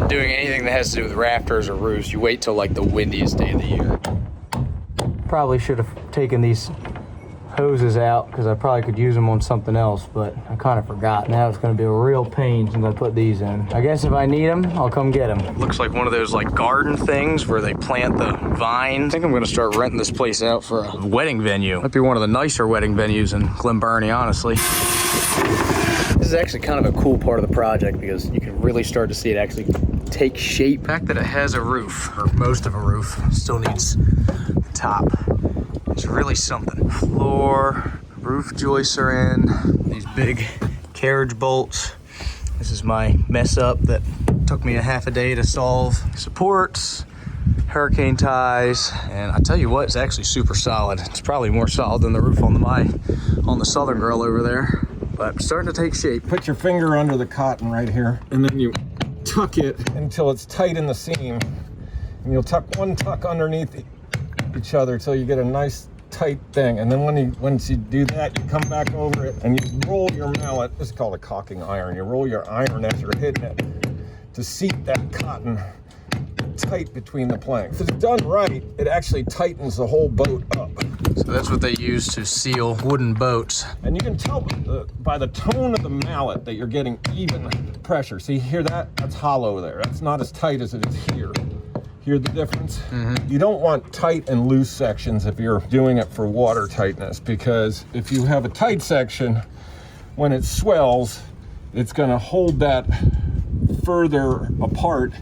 doing anything that has to do with rafters or roofs, you wait till like the windiest day of the year. Probably should have taken these hoses out because I probably could use them on something else, but I kind of forgot. Now it's going to be a real pain since I put these in. I guess if I need them, I'll come get them. Looks like one of those like garden things where they plant the vines. I think I'm going to start renting this place out for a wedding venue. Might be one of the nicer wedding venues in Glen Burnie, honestly. This is actually kind of a cool part of the project because you can really start to see it actually take shape. The fact that it has a roof, or most of a roof, still needs the top. It's really something. Floor, roof joists are in, these big carriage bolts. This is my mess up that took me a half a day to solve. Supports, hurricane ties, and I tell you what, it's actually super solid. It's probably more solid than the roof on the Southern Girl over there, but starting to take shape. Put your finger under the cotton right here, and then you tuck it until it's tight in the seam, and you'll tuck one tuck underneath each other till you get a nice tight thing. And then once you do that, you come back over it and you roll your mallet. This is called a caulking iron. You roll your iron as you're hitting it to seat that cotton tight between the planks. If it's done right, it actually tightens the whole boat up. So that's what they use to seal wooden boats. And you can tell by the tone of the mallet that you're getting even pressure. See, hear that? That's hollow there. That's not as tight as it is here. Hear the difference? Mm-hmm. You don't want tight and loose sections if you're doing it for water tightness, because if you have a tight section, when it swells, it's going to hold that further apart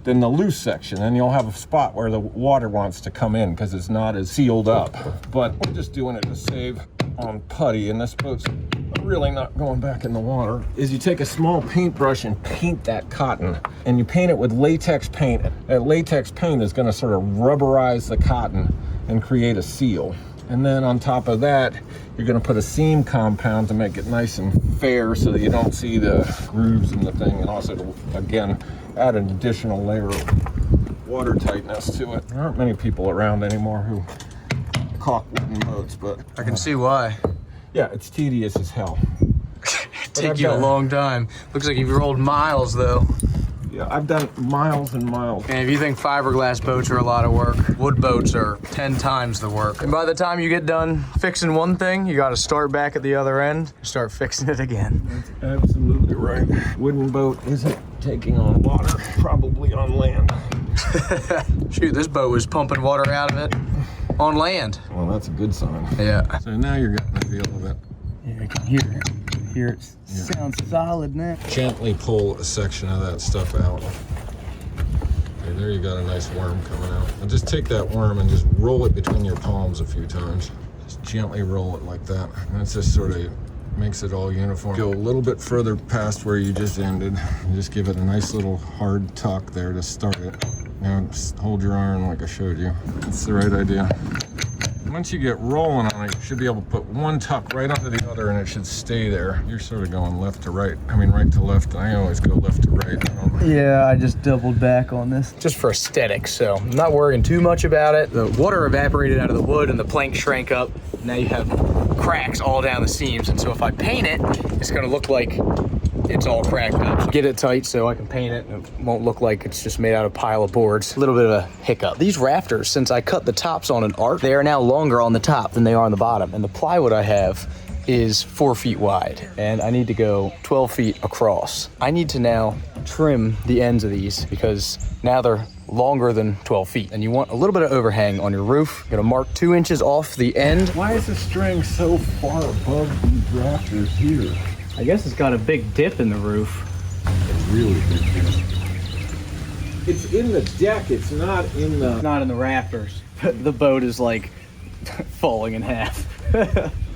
than the loose section, and you'll have a spot where the water wants to come in because it's not as sealed up. But we're just doing it to save on putty, and this boat's really not going back in the water. Is you take a small paintbrush and paint that cotton, and you paint it with latex paint. That latex paint is going to sort of rubberize the cotton and create a seal. And then on top of that, you're going to put a seam compound to make it nice and fair so that you don't see the grooves in the thing, and also to, again, add an additional layer of water tightness to it. There aren't many people around anymore who caulk wooden boats, but I can see why. Yeah, it's tedious as hell. Take you a long time. Looks like you've rolled miles though. Yeah, I've done miles and miles. And if you think fiberglass boats are a lot of work, wood boats are 10 times the work. And by the time you get done fixing one thing, you got to start back at the other end, start fixing it again. That's absolutely right. Wooden boat isn't taking on water, probably on land. Shoot, this boat was pumping water out of it on land. Well, that's a good sign. Yeah. So now you're getting the feel of it. Yeah, I can hear it. Hear it sounds solid now. Gently pull a section of that stuff out. Okay, there you got a nice worm coming out. And just take that worm and just roll it between your palms a few times. Just gently roll it like that. And that's just sort of makes it all uniform. Go a little bit further past where you just ended. And just give it a nice little hard tuck there to start it. Now just hold your iron like I showed you. That's the right idea. Once you get rolling on it, you should be able to put one tuck right onto the other and it should stay there. You're sort of going left to right. I mean, right to left. I always go left to right. Yeah, I just doubled back on this. Just for aesthetics, so I'm not worrying too much about it. The water evaporated out of the wood and the plank shrank up. Now you have cracks all down the seams. And so if I paint it, it's gonna look like it's all cracked up. So get it tight so I can paint it and it won't look like it's just made out of a pile of boards. A little bit of a hiccup. These rafters, since I cut the tops on an arc, they are now longer on the top than they are on the bottom. And the plywood I have is 4 feet wide and I need to go 12 feet across. I need to now trim the ends of these because now they're longer than 12 feet. And you want a little bit of overhang on your roof. You're gonna mark 2 inches off the end. Why is the string so far above these rafters here? I guess it's got a big dip in the roof. A really big dip. It's in the deck, it's not in the... Not in the rafters. The boat is like falling in half.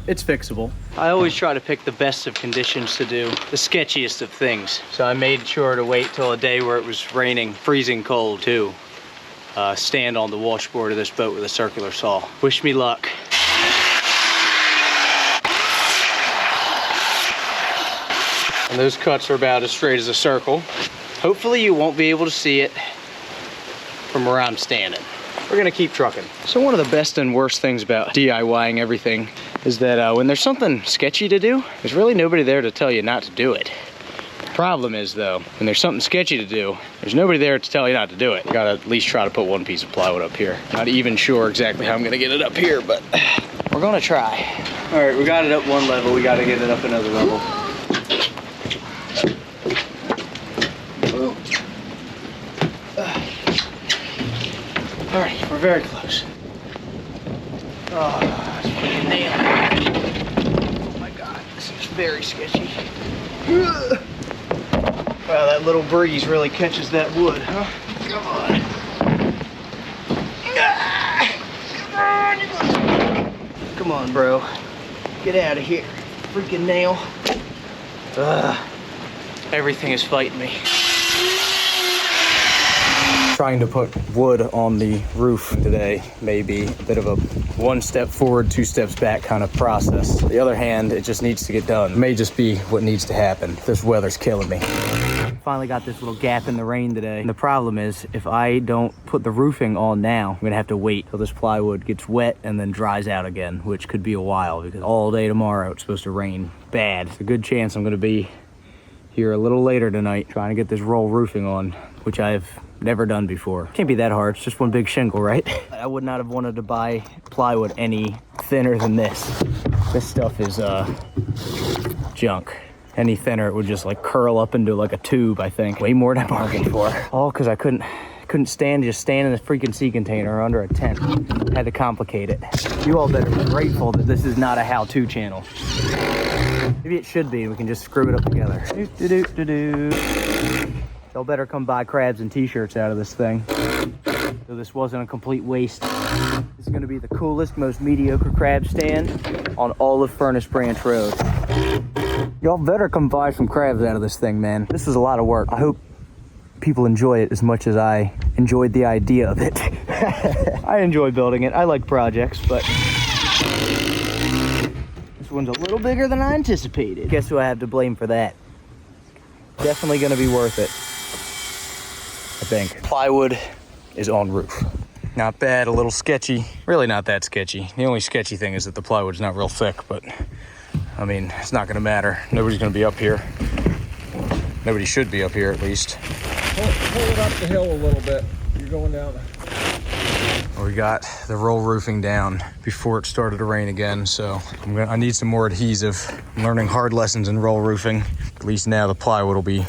It's fixable. I always try to pick the best of conditions to do the sketchiest of things. So I made sure to wait till a day where it was raining, freezing cold to stand on the washboard of this boat with a circular saw. Wish me luck. And those cuts are about as straight as a circle. Hopefully you won't be able to see it from where I'm standing. We're gonna keep trucking. So one of the best and worst things about DIYing everything is that when there's something sketchy to do, there's really nobody there to tell you not to do it. The problem is though, when there's something sketchy to do, there's nobody there to tell you not to do it. You gotta at least try to put one piece of plywood up here. Not even sure exactly how I'm gonna get it up here, but we're gonna try. All right, we got it up one level. We got to get it up another level. All right, we're very close. Oh, it's freaking nailed. Oh my God, this is very sketchy. Wow, that little breeze really catches that wood, huh? Come on. Come on, bro. Get out of here. Freaking nail. Everything is fighting me. Trying to put wood on the roof today may be a bit of a one step forward, two steps back kind of process. On the other hand, it just needs to get done. It may just be what needs to happen. This weather's killing me. Finally got this little gap in the rain today. And the problem is, if I don't put the roofing on now, I'm gonna have to wait till this plywood gets wet and then dries out again, which could be a while because all day tomorrow it's supposed to rain bad. It's a good chance I'm gonna be here a little later tonight trying to get this roll roofing on, which I've never done before. Can't be that hard, it's just one big shingle, right? I would not have wanted to buy plywood any thinner than this. This stuff is junk. Any thinner, it would just like curl up into like a tube, I think. Way more than I bargained for. All because I couldn't stand just standing in a freaking sea container under a tent. Had to complicate it. You all better be grateful that this is not a how-to channel. Maybe it should be, we can just screw it up together. Y'all better come buy crabs and t-shirts out of this thing. So this wasn't a complete waste. This is gonna be the coolest, most mediocre crab stand on all of Furnace Branch Road. Y'all better come buy some crabs out of this thing, man. This is a lot of work. I hope people enjoy it as much as I enjoyed the idea of it. I enjoy building it. I like projects, but this one's a little bigger than I anticipated. Guess who I have to blame for that? Definitely gonna be worth it, I think. Plywood is on roof. Not bad, a little sketchy. Really not that sketchy. The only sketchy thing is that the plywood's not real thick, but I mean, it's not gonna matter. Nobody's gonna be up here. Nobody should be up here, at least. Pull it up the hill a little bit. You're going down. We got the roll roofing down before it started to rain again, so I need some more adhesive. I'm learning hard lessons in roll roofing. At least now the plywood will be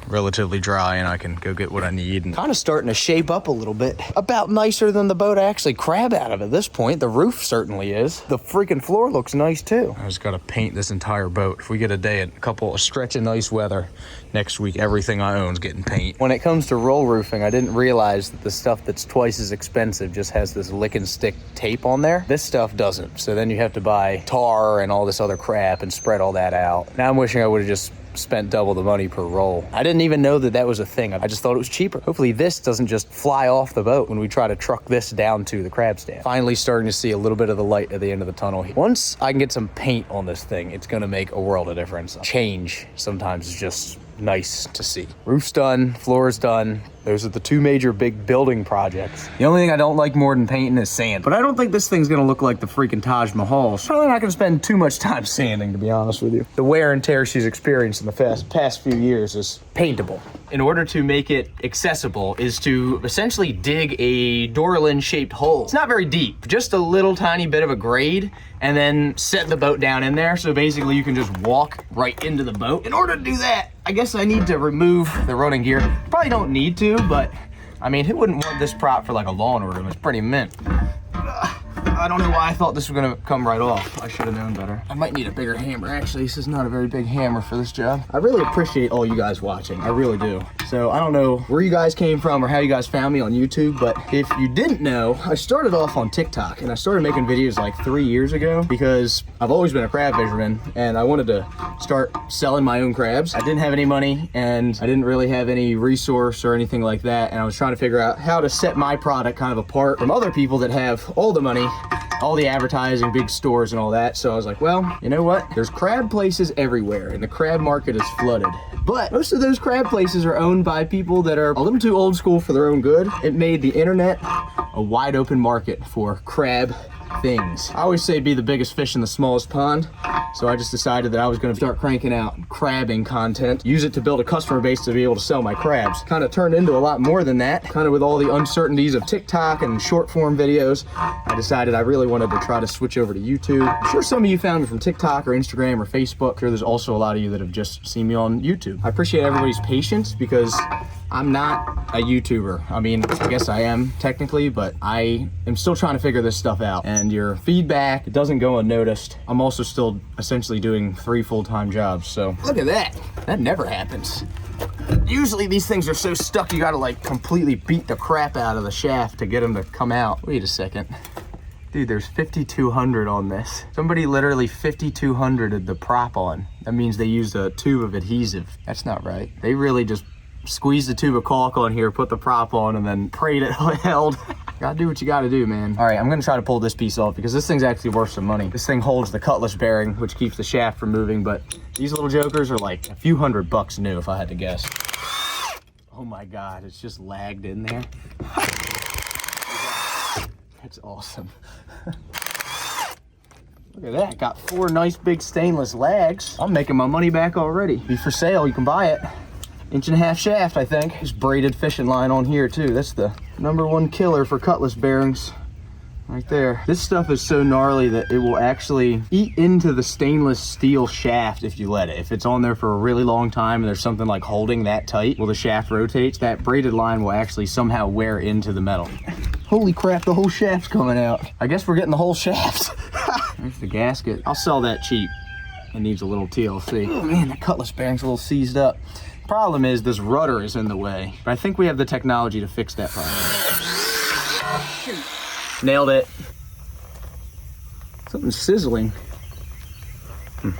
relatively dry and I can go get what I need. And kind of starting to shape up a little bit. About nicer than the boat I actually crab out of at this point. The roof certainly is. The freaking floor looks nice too. I just gotta paint this entire boat. If we get a stretch of nice weather next week, everything I own is getting paint. When it comes to roll roofing, I didn't realize that the stuff that's twice as expensive just has this lick and stick tape on there. This stuff doesn't. So then you have to buy tar and all this other crap and spread all that out. Now I'm wishing I would have just spent double the money per roll. I didn't even know that that was a thing. I just thought it was cheaper. Hopefully this doesn't just fly off the boat when we try to truck this down to the crab stand. Finally starting to see a little bit of the light at the end of the tunnel. Once I can get some paint on this thing, it's gonna make a world of difference. Change sometimes is just nice to see. Roof's done, floor's done. Those are the two major big building projects. The only thing I don't like more than painting is sand. But I don't think this thing's gonna look like the freaking Taj Mahal. So probably not gonna spend too much time sanding, to be honest with you. The wear and tear she's experienced in the past few years is paintable. In order to make it accessible is to essentially dig a Dora Lynn shaped hole. It's not very deep, just a little tiny bit of a grade, and then set the boat down in there. So basically you can just walk right into the boat. In order to do that, I guess I need to remove the running gear. Probably don't need to, but I mean, who wouldn't want this prop for like a lawn room? It's pretty mint. I don't know why I thought this was gonna come right off. I should have known better. I might need a bigger hammer, actually. This is not a very big hammer for this job. I really appreciate all you guys watching. I really do. So I don't know where you guys came from or how you guys found me on YouTube, but if you didn't know, I started off on TikTok and I started making videos like 3 years ago because I've always been a crab fisherman and I wanted to start selling my own crabs. I didn't have any money and I didn't really have any resource or anything like that, and I was trying to figure out how to set my product kind of apart from other people that have all the money, all the advertising, big stores and all that. So I was like, well, you know what? There's crab places everywhere and the crab market is flooded. But most of those crab places are owned by people that are a little too old school for their own good. It made the internet a wide open market for crab things. I always say be the biggest fish in the smallest pond. So I just decided that I was gonna start cranking out crabbing content, use it to build a customer base to be able to sell my crabs. Kind of turned into a lot more than that. Kind of with all the uncertainties of TikTok and short form videos, I decided I really wanted to try to switch over to YouTube. I'm sure some of you found me from TikTok or Instagram or Facebook. I'm sure there's also a lot of you that have just seen me on YouTube. I appreciate everybody's patience because I'm not a YouTuber. I mean, I guess I am technically, but I am still trying to figure this stuff out. And your feedback, it doesn't go unnoticed. I'm also still essentially doing 3 full-time jobs. So look at that. That never happens. Usually these things are so stuck, you gotta like completely beat the crap out of the shaft to get them to come out. Wait a second. Dude, there's 5,200 on this. Somebody literally 5,200'd the prop on. That means they used a tube of adhesive. That's not right. They really just squeezed the tube of caulk on here, put the prop on, and then prayed it held. Gotta do what you gotta do, man. All right, I'm gonna try to pull this piece off because this thing's actually worth some money. This thing holds the cutlass bearing, which keeps the shaft from moving, but these little jokers are like a few $100 new, if I had to guess. Oh my God, it's just lagged in there. That's awesome. Look at that, got 4 nice big stainless lags. I'm making my money back already. Be for sale, you can buy it. 1.5-inch shaft, I think. There's braided fishing line on here too. That's the #1 killer for cutlass bearings. Right there. This stuff is so gnarly that it will actually eat into the stainless steel shaft if you let it. If it's on there for a really long time and there's something like holding that tight while the shaft rotates, that braided line will actually somehow wear into the metal. Holy crap, the whole shaft's coming out. I guess we're getting the whole shaft. There's the gasket. I'll sell that cheap. It needs a little TLC. Oh man, the cutlass bearing's a little seized up. Problem is this rudder is in the way, but I think we have the technology to fix that problem. Shoot. Nailed it. Something's sizzling. Ooh.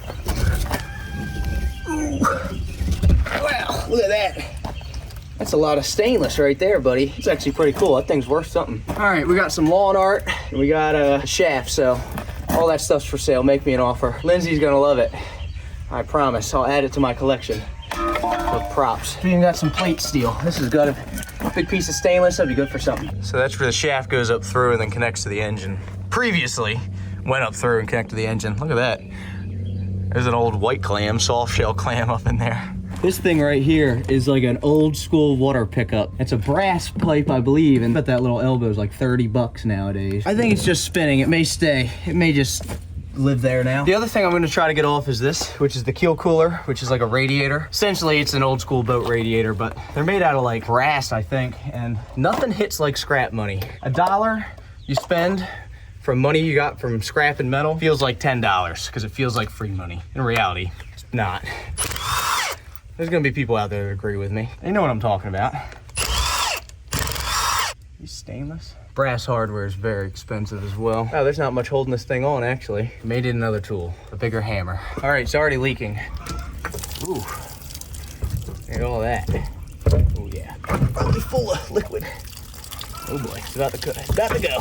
Wow, look at that. That's a lot of stainless right there, buddy. It's actually pretty cool. That thing's worth something. All right, we got some lawn art and we got a shaft, so all that stuff's for sale. Make me an offer. Lindsay's gonna love it. I promise. I'll add it to my collection of props. We even got some plate steel. This has got a big piece of stainless. That'd be good for something. So that's where the shaft goes up through and then connects to the engine. Previously went up through and connected to the engine. Look at that. There's an old white clam, soft shell clam up in there. This thing right here is like an old school water pickup. It's a brass pipe, I believe, and but that little elbow is like $30 nowadays. I think it's just spinning. It may stay. It may just live there now. The other thing I'm gonna try to get off is this, which is the keel cooler, which is like a radiator. Essentially, it's an old school boat radiator, but they're made out of like brass, I think, and nothing hits like scrap money. $1 you spend from money you got from scrap and metal feels like $10 because it feels like free money. In reality, it's not. There's gonna be people out there that agree with me. They know what I'm talking about. These stainless. Brass hardware is very expensive as well. Oh, there's not much holding this thing on, actually. Made it another tool, a bigger hammer. All right, it's already leaking. Ooh, look at all that. Oh yeah, probably full of liquid. Oh boy, it's about to go. It's about to go.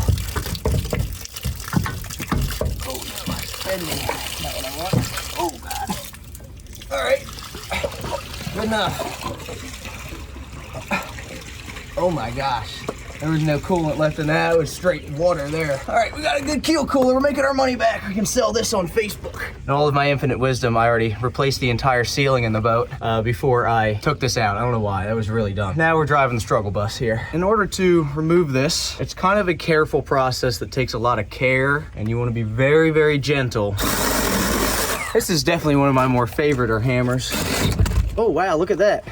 Oh no, spinning. Not what I want. Oh God. All right, good enough. Oh my gosh. There was no coolant left in that. It was straight water there. All right, we got a good keel cooler. We're making our money back. We can sell this on Facebook. In all of my infinite wisdom, I already replaced the entire ceiling in the boat before I took this out. I don't know why. That was really dumb. Now we're driving the struggle bus here. In order to remove this, it's kind of a careful process that takes a lot of care, and you want to be very, very gentle. This is definitely one of my more favorite hammers. Oh, wow, look at that.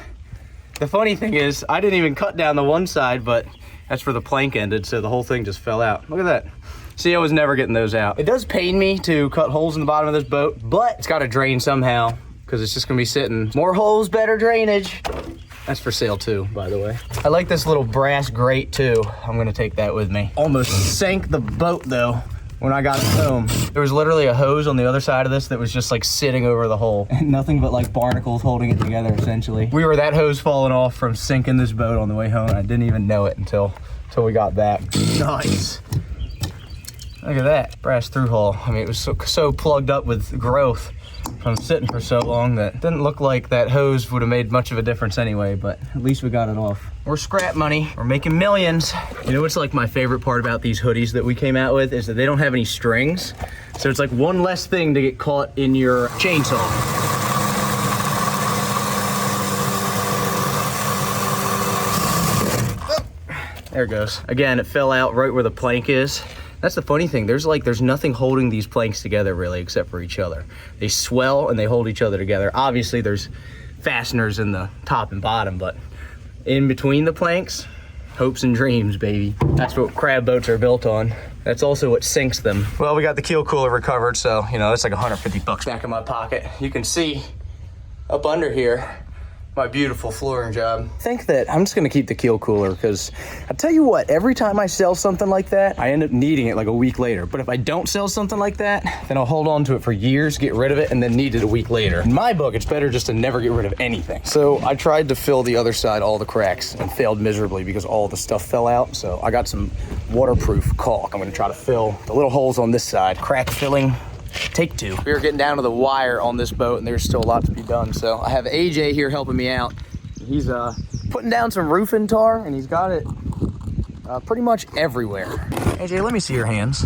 The funny thing is, I didn't even cut down the one side, but that's where the plank ended, so the whole thing just fell out. Look at that. See, I was never getting those out. It does pain me to cut holes in the bottom of this boat, but it's gotta drain somehow, because it's just gonna be sitting. More holes, better drainage. That's for sale too, by the way. I like this little brass grate too. I'm gonna take that with me. Almost sank the boat though when I got it home. There was literally a hose on the other side of this that was just like sitting over the hole. And nothing but like barnacles holding it together essentially. We were that hose falling off from sinking this boat on the way home. I didn't even know it until we got back. Nice. Look at that, brass through hull. I mean, it was so plugged up with growth from sitting for so long that it didn't look like that hose would have made much of a difference anyway, but at least we got it off. We're scrap money, we're making millions. You know what's like my favorite part about these hoodies that we came out with is that they don't have any strings. So it's like one less thing to get caught in your chainsaw. There it goes. Again, it fell out right where the plank is. That's the funny thing. There's nothing holding these planks together really except for each other. They swell and they hold each other together. Obviously there's fasteners in the top and bottom, but in between the planks, hopes and dreams, baby. That's what crab boats are built on. That's also what sinks them. Well, we got the keel cooler recovered, so, you know, it's like 150 bucks back in my pocket. You can see up under here, my beautiful flooring job. I think that I'm just gonna keep the keel cooler because I tell you what, every time I sell something like that, I end up needing it like a week later. But if I don't sell something like that, then I'll hold on to it for years, get rid of it, and then need it a week later. In my book, it's better just to never get rid of anything. So I tried to fill the other side, all the cracks, and failed miserably because all the stuff fell out. So I got some waterproof caulk. I'm gonna try to fill the little holes on this side. Crack filling. Take two. We were getting down to the wire on this boat and there's still a lot to be done. So I have AJ here helping me out. He's putting down some roofing tar and he's got it pretty much everywhere. AJ, let me see your hands.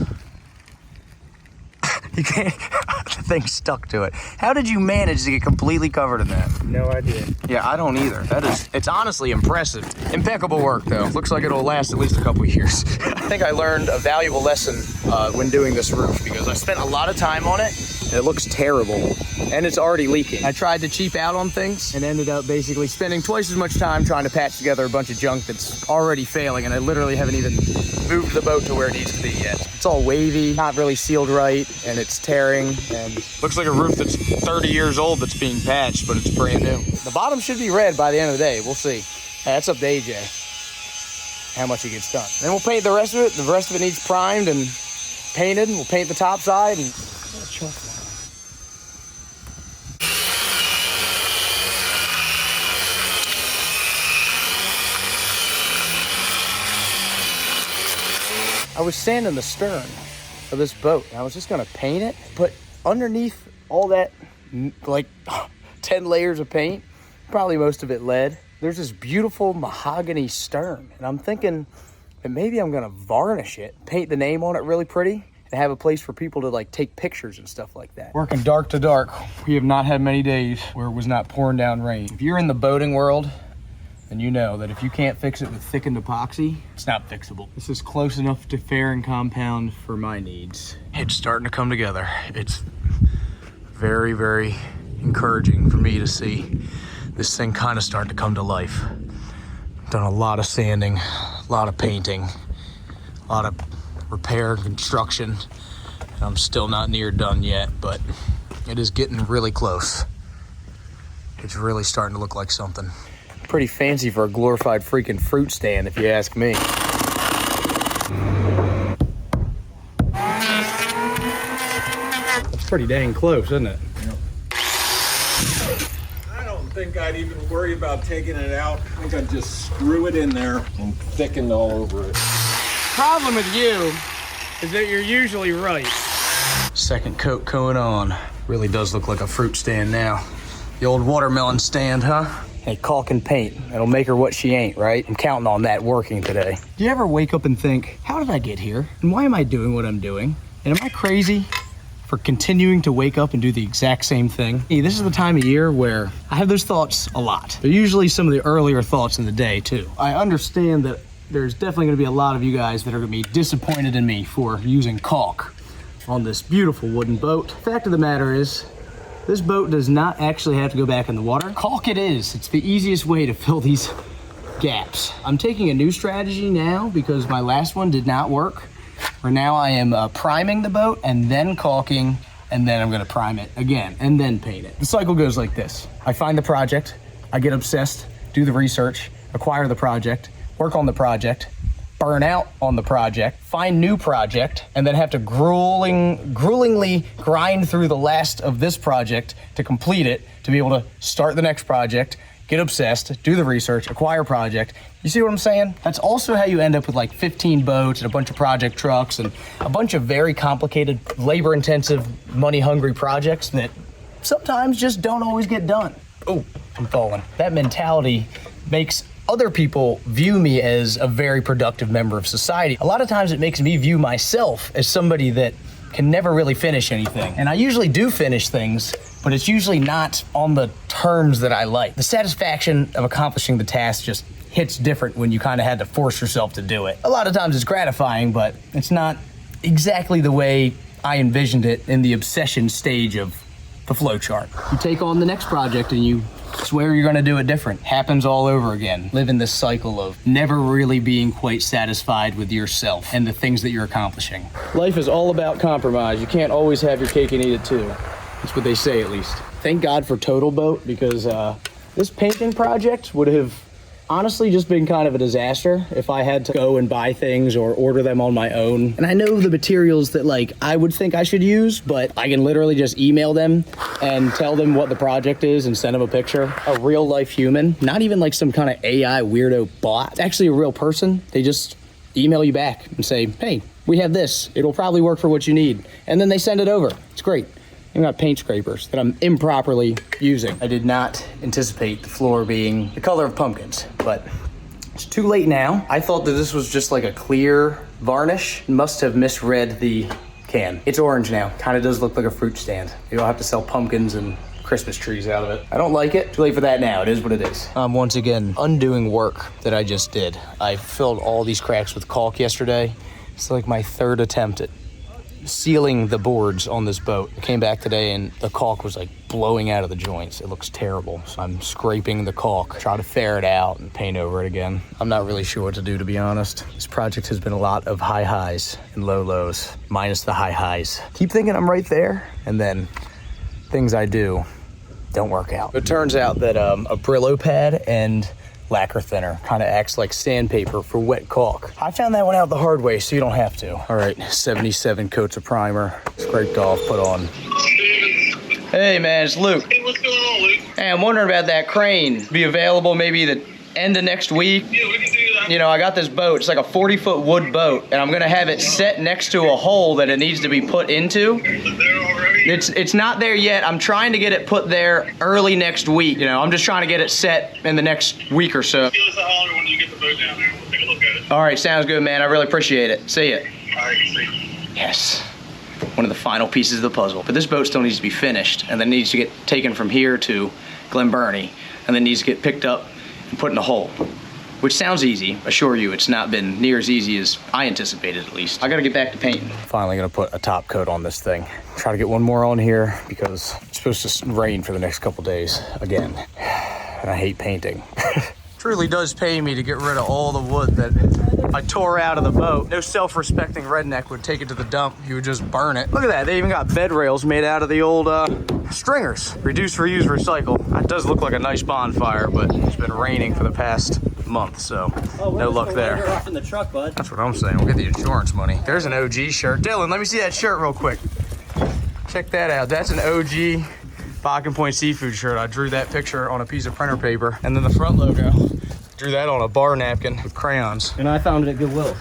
You can't, the thing's stuck to it. How did you manage to get completely covered in that? No idea. Yeah, I don't either. It's honestly impressive. Impeccable work though. Looks like it'll last at least a couple years. I think I learned a valuable lesson when doing this roof because I spent a lot of time on it and it looks terrible and it's already leaking. I tried to cheap out on things and ended up basically spending twice as much time trying to patch together a bunch of junk that's already failing, and I literally haven't even moved the boat to where it needs to be yet. It's all wavy, not really sealed right, and it's tearing, and looks like a roof that's 30 years old that's being patched, but it's brand new. The bottom should be red by the end of the day. We'll see. That's up to AJ, how much he gets done. Then we'll paint the rest of it. The rest of it needs primed and painted. We'll paint the top side and I was sanding the stern of this boat and I was just gonna paint it, but underneath all that, like 10 layers of paint, probably most of it lead, there's this beautiful mahogany stern. And I'm thinking that maybe I'm gonna varnish it, paint the name on it really pretty, and have a place for people to like take pictures and stuff like that. Working dark to dark, we have not had many days where it was not pouring down rain. If you're in the boating world, then you know that if you can't fix it with thickened epoxy, it's not fixable. This is close enough to fair and compound for my needs. It's starting to come together. It's very, very encouraging for me to see this thing kind of start to come to life. Done a lot of sanding, a lot of painting, a lot of repair and construction, and I'm still not near done yet, but it is getting really close. It's really starting to look like something. Pretty fancy for a glorified freaking fruit stand, if you ask me. That's pretty dang close, isn't it? I don't think I'd even worry about taking it out. I think I'd just screw it in there and thicken all over it. Problem with you is that you're usually right. Second coat going on. Really does look like a fruit stand now. The old watermelon stand, huh? Hey, caulk and paint. It'll make her what she ain't, right? I'm counting on that working today. Do you ever wake up and think, how did I get here? And why am I doing what I'm doing? And am I crazy for continuing to wake up and do the exact same thing? Hey, this is the time of year where I have those thoughts a lot. They're usually some of the earlier thoughts in the day, too. I understand that there's definitely gonna be a lot of you guys that are gonna be disappointed in me for using caulk on this beautiful wooden boat. Fact of the matter is, this boat does not actually have to go back in the water. Caulk it is. It's the easiest way to fill these gaps. I'm taking a new strategy now because my last one did not work. Where now I am priming the boat and then caulking, and then I'm gonna prime it again and then paint it. The cycle goes like this. I find the project, I get obsessed, do the research, acquire the project, work on the project, burn out on the project, find new project, and then have to gruelingly grind through the last of this project to complete it, to be able to start the next project, get obsessed, do the research, acquire project. You see what I'm saying? That's also how you end up with like 15 boats and a bunch of project trucks and a bunch of very complicated, labor-intensive, money-hungry projects that sometimes just don't always get done. Oh, I'm falling. That mentality makes other people view me as a very productive member of society. A lot of times it makes me view myself as somebody that can never really finish anything. And I usually do finish things, but it's usually not on the terms that I like. The satisfaction of accomplishing the task just hits different when you kind of had to force yourself to do it. A lot of times it's gratifying, but it's not exactly the way I envisioned it in the obsession stage of the flow chart. You take on the next project and you swear you're gonna do it different. Happens all over again. Live in this cycle of never really being quite satisfied with yourself and the things that you're accomplishing. Life is all about compromise. You can't always have your cake and eat it too. That's what they say, at least. Thank God for Total Boat, because this painting project would have honestly just been kind of a disaster if I had to go and buy things or order them on my own. And I know the materials that like I would think I should use, but I can literally just email them and tell them what the project is and send them a picture. A real life human, not even like some kind of AI weirdo bot. It's actually a real person. They just email you back and say, hey, we have this. It'll probably work for what you need. And then they send it over. It's great. I've got paint scrapers that I'm improperly using. I did not anticipate the floor being the color of pumpkins, but it's too late now. I thought that this was just like a clear varnish. Must have misread the can. It's orange now. Kind of does look like a fruit stand. You don't have to sell pumpkins and Christmas trees out of it. I don't like it. Too late for that now. It is what it is. I'm once again undoing work that I just did. I filled all these cracks with caulk yesterday. It's like my third attempt at sealing the boards on this boat. I came back today and the caulk was like blowing out of the joints. It looks terrible. So I'm scraping the caulk, try to ferret out and paint over it again. I'm not really sure what to do, to be honest. This project has been a lot of high highs and low lows, minus the high highs. Keep thinking I'm right there, and then things I do don't work out. It turns out that a Brillo pad and lacquer thinner kind of acts like sandpaper for wet caulk. I found that one out the hard way, so you don't have to. All right, 77 coats of primer, scraped off, put on. Hey man, it's Luke. Hey, what's going on, Luke? Hey, I'm wondering about that crane. Be available maybe the end of next week? Yeah, we can do that. You know, I got this boat. It's like a 40-foot wood boat, and I'm gonna have it set next to a hole that it needs to be put into. Is it there already? It's not there yet. I'm trying to get it put there early next week. You know, I'm just trying to get it set in the next week or so. Give us a holler when you get the boat down there. We'll take a look at it. All right, sounds good, man. I really appreciate it. See ya. All right, see. Yes. One of the final pieces of the puzzle. But this boat still needs to be finished, and then needs to get taken from here to Glen Burnie, and then needs to get picked up and put in a hole. Which sounds easy. Assure you, it's not been near as easy as I anticipated, at least. I gotta get back to painting. Finally gonna put a top coat on this thing. Try to get one more on here because it's supposed to rain for the next couple days again. And I hate painting. Truly does pay me to get rid of all the wood that I tore out of the boat. No self-respecting redneck would take it to the dump. He would just burn it. Look at that, they even got bed rails made out of the old stringers. Reduce, reuse, recycle. That does look like a nice bonfire, but it's been raining for the past month, so no luck there. Off in the truck, bud. That's what I'm saying. We'll get the insurance money. There's an OG shirt. Dylan, let me see that shirt real quick. Check that out. That's an OG Bakken Point Seafood shirt. I drew that picture on a piece of printer paper, and then the front logo, drew that on a bar napkin with crayons. And I found it at Goodwill.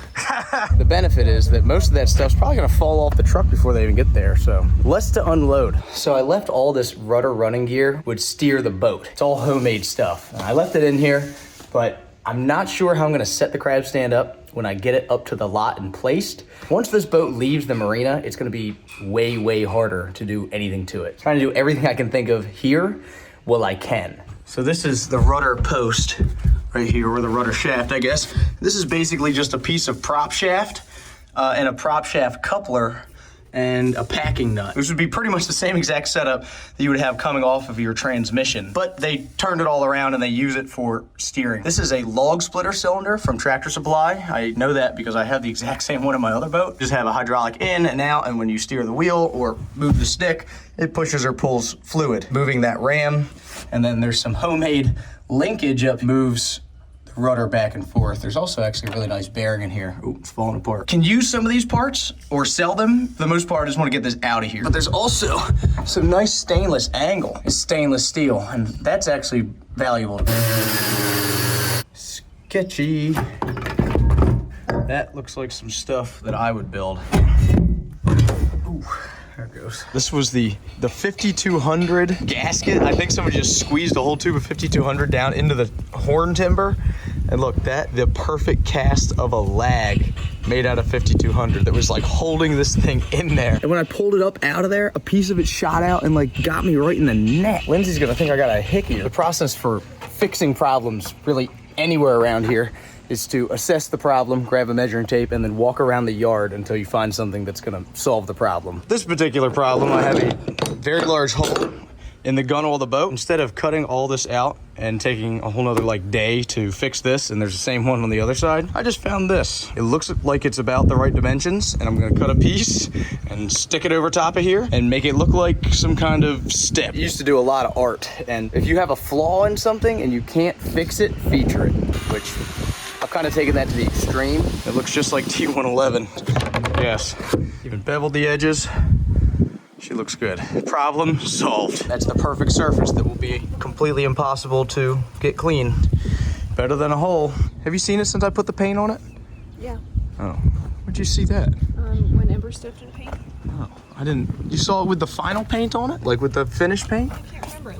The benefit is that most of that stuff's probably gonna fall off the truck before they even get there, so less to unload. So I left all this rudder running gear would steer the boat. It's all homemade stuff. And I left it in here, but I'm not sure how I'm gonna set the crab stand up when I get it up to the lot and placed. Once this boat leaves the marina, it's gonna be way, way harder to do anything to it. Trying to do everything I can think of here while I can. So this is the rudder post right here, or the rudder shaft, I guess. This is basically just a piece of prop shaft and a prop shaft coupler and a packing nut. This would be pretty much the same exact setup that you would have coming off of your transmission, but they turned it all around and they use it for steering. This is a log splitter cylinder from Tractor Supply. I know that because I have the exact same one in my other boat. Just have a hydraulic in and out, and when you steer the wheel or move the stick, it pushes or pulls fluid, moving that ram. And then there's some homemade linkage up, moves the rudder back and forth. There's also actually a really nice bearing in here. Ooh, it's falling apart. Can use some of these parts or sell them. For the most part, I just want to get this out of here. But there's also some nice stainless angle. It's stainless steel, and that's actually valuable. Sketchy. That looks like some stuff that I would build. Ooh. There it goes. This was the 5200 gasket. I think someone just squeezed a whole tube of 5200 down into the horn timber. And look, the perfect cast of a lag made out of 5200 that was like holding this thing in there. And when I pulled it up out of there, a piece of it shot out and like got me right in the neck. Lindsay's gonna think I got a hickey. The process for fixing problems really anywhere around here is to assess the problem, grab a measuring tape, and then walk around the yard until you find something that's gonna solve the problem. This particular problem, I have a very large hole in the gunwale of the boat. Instead of cutting all this out and taking a whole nother like day to fix this, and there's the same one on the other side, I just found this. It looks like it's about the right dimensions, and I'm gonna cut a piece and stick it over top of here and make it look like some kind of step. I used to do a lot of art, and if you have a flaw in something and you can't fix it, feature it, which I've kind of taken that to the extreme. It looks just like T111. Yes, even beveled the edges. She looks good. Problem solved. That's the perfect surface that will be completely impossible to get clean. Better than a hole. Have you seen it since I put the paint on it? Yeah. Oh, where'd you see that? When Ember stepped in paint. Oh, I didn't. You saw it with the final paint on it? Like with the finished paint? I can't remember. It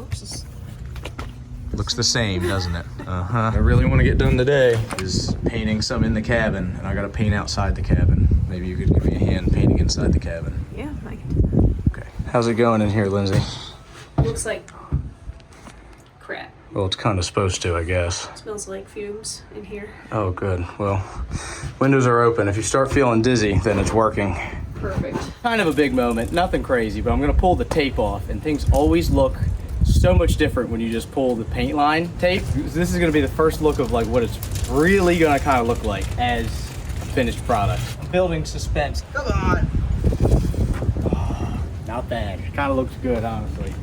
Looks the same, doesn't it? Uh-huh. I really want to get done today is painting some in the cabin, and I got to paint outside the cabin. Maybe you could give me a hand painting inside the cabin. Yeah, I can do that. Okay. How's it going in here, Lindsay? Looks like crap. Well, it's kind of supposed to, I guess. It smells like fumes in here. Oh, good. Well, windows are open. If you start feeling dizzy, then it's working. Perfect. Kind of a big moment, nothing crazy, but I'm gonna pull the tape off, and things always look so much different when you just pull the paint line tape. This is gonna be the first look of like what it's really gonna kind of look like as a finished product. Building suspense. Come on. Oh, not bad. It kind of looks good, honestly.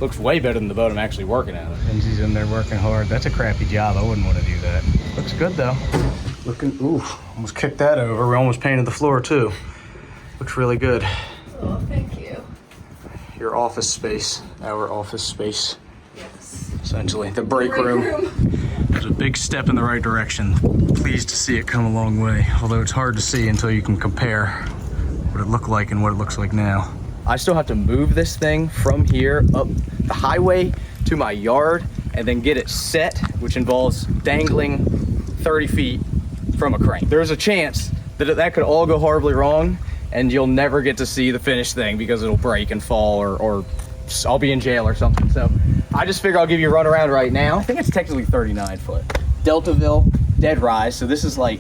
Looks way better than the boat I'm actually working at. Lindsay's in there working hard. That's a crappy job. I wouldn't want to do that. Looks good though. Looking, oof, almost kicked that over. We almost painted the floor too. Looks really good. Oh, thank you. Your office space, our office space. Yes. Essentially, the break room. It was a big step in the right direction. Pleased to see it come a long way, although it's hard to see until you can compare what it looked like and what it looks like now. I still have to move this thing from here up the highway to my yard and then get it set, which involves dangling 30 feet from a crane. There's a chance that that could all go horribly wrong and you'll never get to see the finished thing because it'll break and fall or I'll be in jail or something. So I just figure I'll give you a run around right now. I think it's technically 39 foot. Deltaville, dead rise. So this is like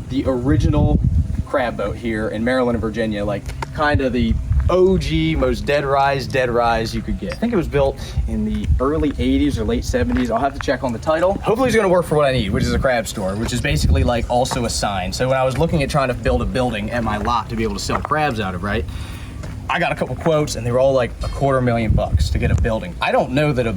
the original crab boat here in Maryland and Virginia, like kind of the OG, most dead rise you could get. I think it was built in the early 80s or late 70s. I'll have to check on the title. Hopefully it's gonna work for what I need, which is a crab store, which is basically like also a sign. So when I was looking at trying to build a building at my lot to be able to sell crabs out of, right? I got a couple quotes and they were all like $250,000 to get a building. I don't know that a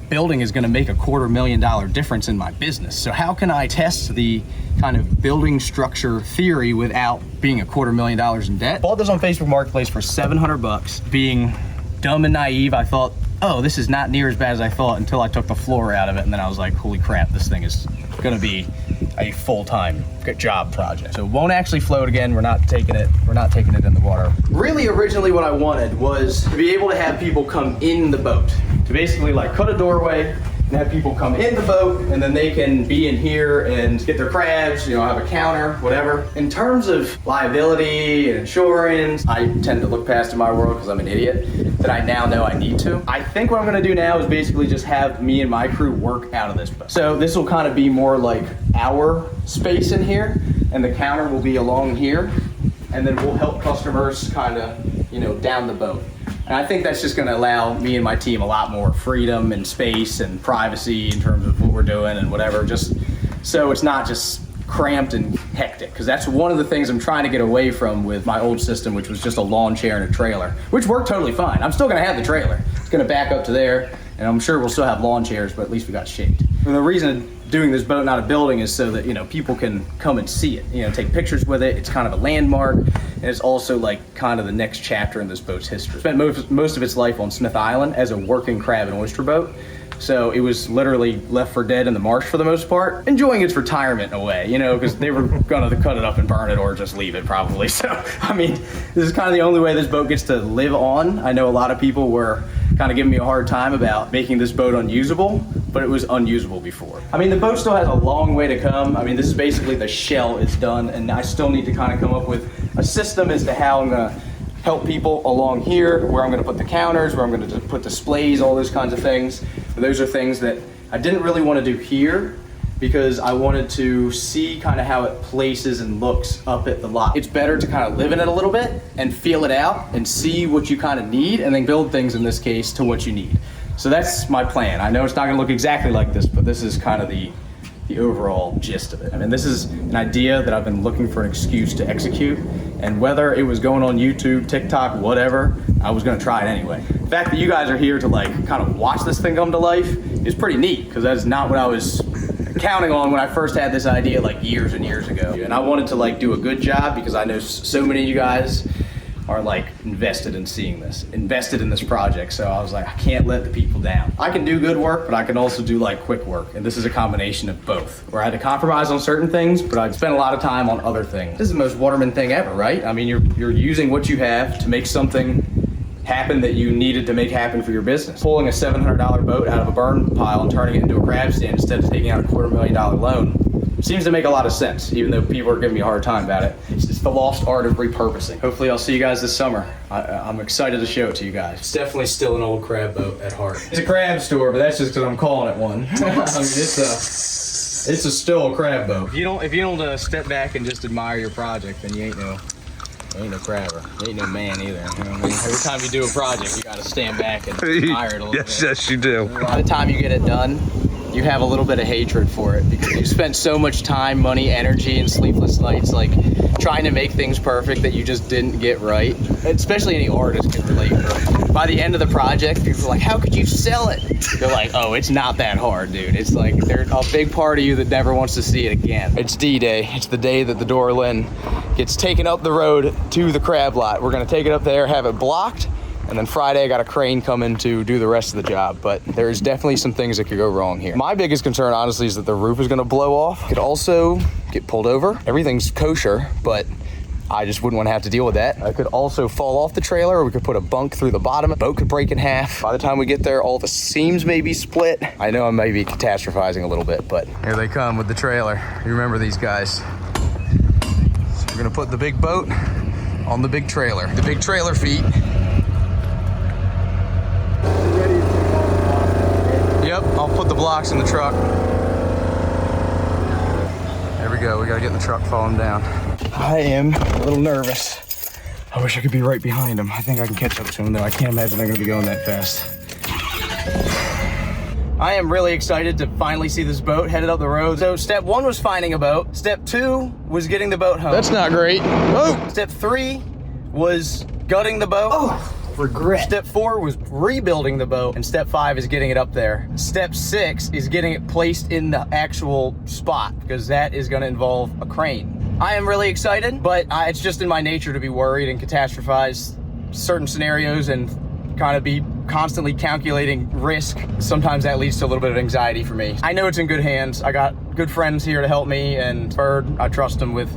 building is gonna make $250,000 difference in my business. So how can I test the kind of building structure theory without being $250,000 in debt? Bought this on Facebook Marketplace for $700. Being dumb and naive, I thought, oh, this is not near as bad as I thought until I took the floor out of it. And then I was like, holy crap, this thing is gonna be a full-time job project. So it won't actually float again. We're not taking it in the water. Really, originally what I wanted was to be able to have people come in the boat. To basically like cut a doorway and have people come in the boat and then they can be in here and get their crabs, you know, have a counter, whatever. In terms of liability and insurance, I tend to look past in my world because I'm an idiot that I now know I need to. I think what I'm gonna do now is basically just have me and my crew work out of this boat. So this will kind of be more like our space in here and the counter will be along here and then we'll help customers kind of, you know, down the boat. And I think that's just gonna allow me and my team a lot more freedom and space and privacy in terms of what we're doing and whatever, just so it's not just cramped and hectic. Because that's one of the things I'm trying to get away from with my old system, which was just a lawn chair and a trailer, which worked totally fine. I'm still gonna have the trailer. It's gonna back up to there, and I'm sure we'll still have lawn chairs, but at least we got shade. And the reason doing this boat, not a building, is so that, you know, people can come and see it, you know, take pictures with it. It's kind of a landmark, and it's also like kind of the next chapter in this boat's history. Spent most of its life on Smith Island as a working crab and oyster boat, So it was literally left for dead in the marsh for the most part, enjoying its retirement in a way, you know, because they were gonna cut it up and burn it or just leave it probably. So, I mean, this is kind of the only way this boat gets to live on. I know a lot of people were kind of giving me a hard time about making this boat unusable, but it was unusable before. I mean, the boat still has a long way to come. I mean, this is basically the shell is done, and I still need to kind of come up with a system as to how I'm gonna help people along here, where I'm gonna put the counters, where I'm gonna put displays, all those kinds of things. But those are things that I didn't really want to do here because I wanted to see kind of how it places and looks up at the lot. It's better to kind of live in it a little bit and feel it out and see what you kind of need and then build things in this case to what you need. So that's my plan. I know it's not gonna look exactly like this, but this is kind of the overall gist of it. I mean, this is an idea that I've been looking for an excuse to execute, and whether it was going on YouTube, TikTok, whatever, I was gonna try it anyway. The fact that you guys are here to like kind of watch this thing come to life is pretty neat, because that's not what I was counting on when I first had this idea like years and years ago. And I wanted to like do a good job because I know so many of you guys are like invested in seeing this, invested in this project. So I was like, I can't let the people down. I can do good work, but I can also do like quick work. And this is a combination of both, where I had to compromise on certain things, but I'd spent a lot of time on other things. This is the most Waterman thing ever, right? I mean, you're using what you have to make something happen that you needed to make happen for your business. Pulling a $700 boat out of a burn pile and turning it into a crab stand instead of taking out a $250,000 loan seems to make a lot of sense, even though people are giving me a hard time about it. It's the lost art of repurposing. Hopefully I'll see you guys this summer. I'm excited to show it to you guys. It's definitely still an old crab boat at heart. It's a crab store, but that's just because I'm calling it one. I mean, it's still a crab boat. If you don't step back and just admire your project, then you ain't no crabber. You ain't no man either. You know what I mean? Every time you do a project, you gotta stand back and admire it a little bit. Yes, you do. By the time you get it done, you have a little bit of hatred for it because you spent so much time, money, energy, and sleepless nights like trying to make things perfect that you just didn't get right. Especially any artist can relate. By the end of the project, people are like, how could you sell it? They're like, oh, it's not that hard, dude. It's like there's a big part of you that never wants to see it again. It's D-Day. It's the day that the Dora Lynn gets taken up the road to the crab lot. We're gonna take it up there, have it blocked, and then Friday I got a crane coming to do the rest of the job. But there's definitely some things that could go wrong here. My biggest concern, honestly, is that the roof is gonna blow off. It could also get pulled over. Everything's kosher, but I just wouldn't want to have to deal with that. I could also fall off the trailer, or we could put a bunk through the bottom. The boat could break in half. By the time we get there, all the seams may be split. I know I may be catastrophizing a little bit, but here they come with the trailer. You remember these guys. So we're gonna put the big boat on the big trailer. The big trailer feet. Yep, I'll put the blocks in the truck. There we go, we gotta get in the truck, follow him down. I am a little nervous. I wish I could be right behind him. I think I can catch up to him though. I can't imagine they're gonna be going that fast. I am really excited to finally see this boat headed up the road. So step 1 was finding a boat. Step 2 was getting the boat home. That's not great. Oh. Step 3 was gutting the boat. Oh. Regret. Step 4 was rebuilding the boat, and step 5 is getting it up there. Step 6 is getting it placed in the actual spot, because that is going to involve a crane. I am really excited, but it's just in my nature to be worried and catastrophize certain scenarios and kind of be constantly calculating risk. Sometimes that leads to a little bit of anxiety for me. I know it's in good hands. I got good friends here to help me, and Bird, I trust him with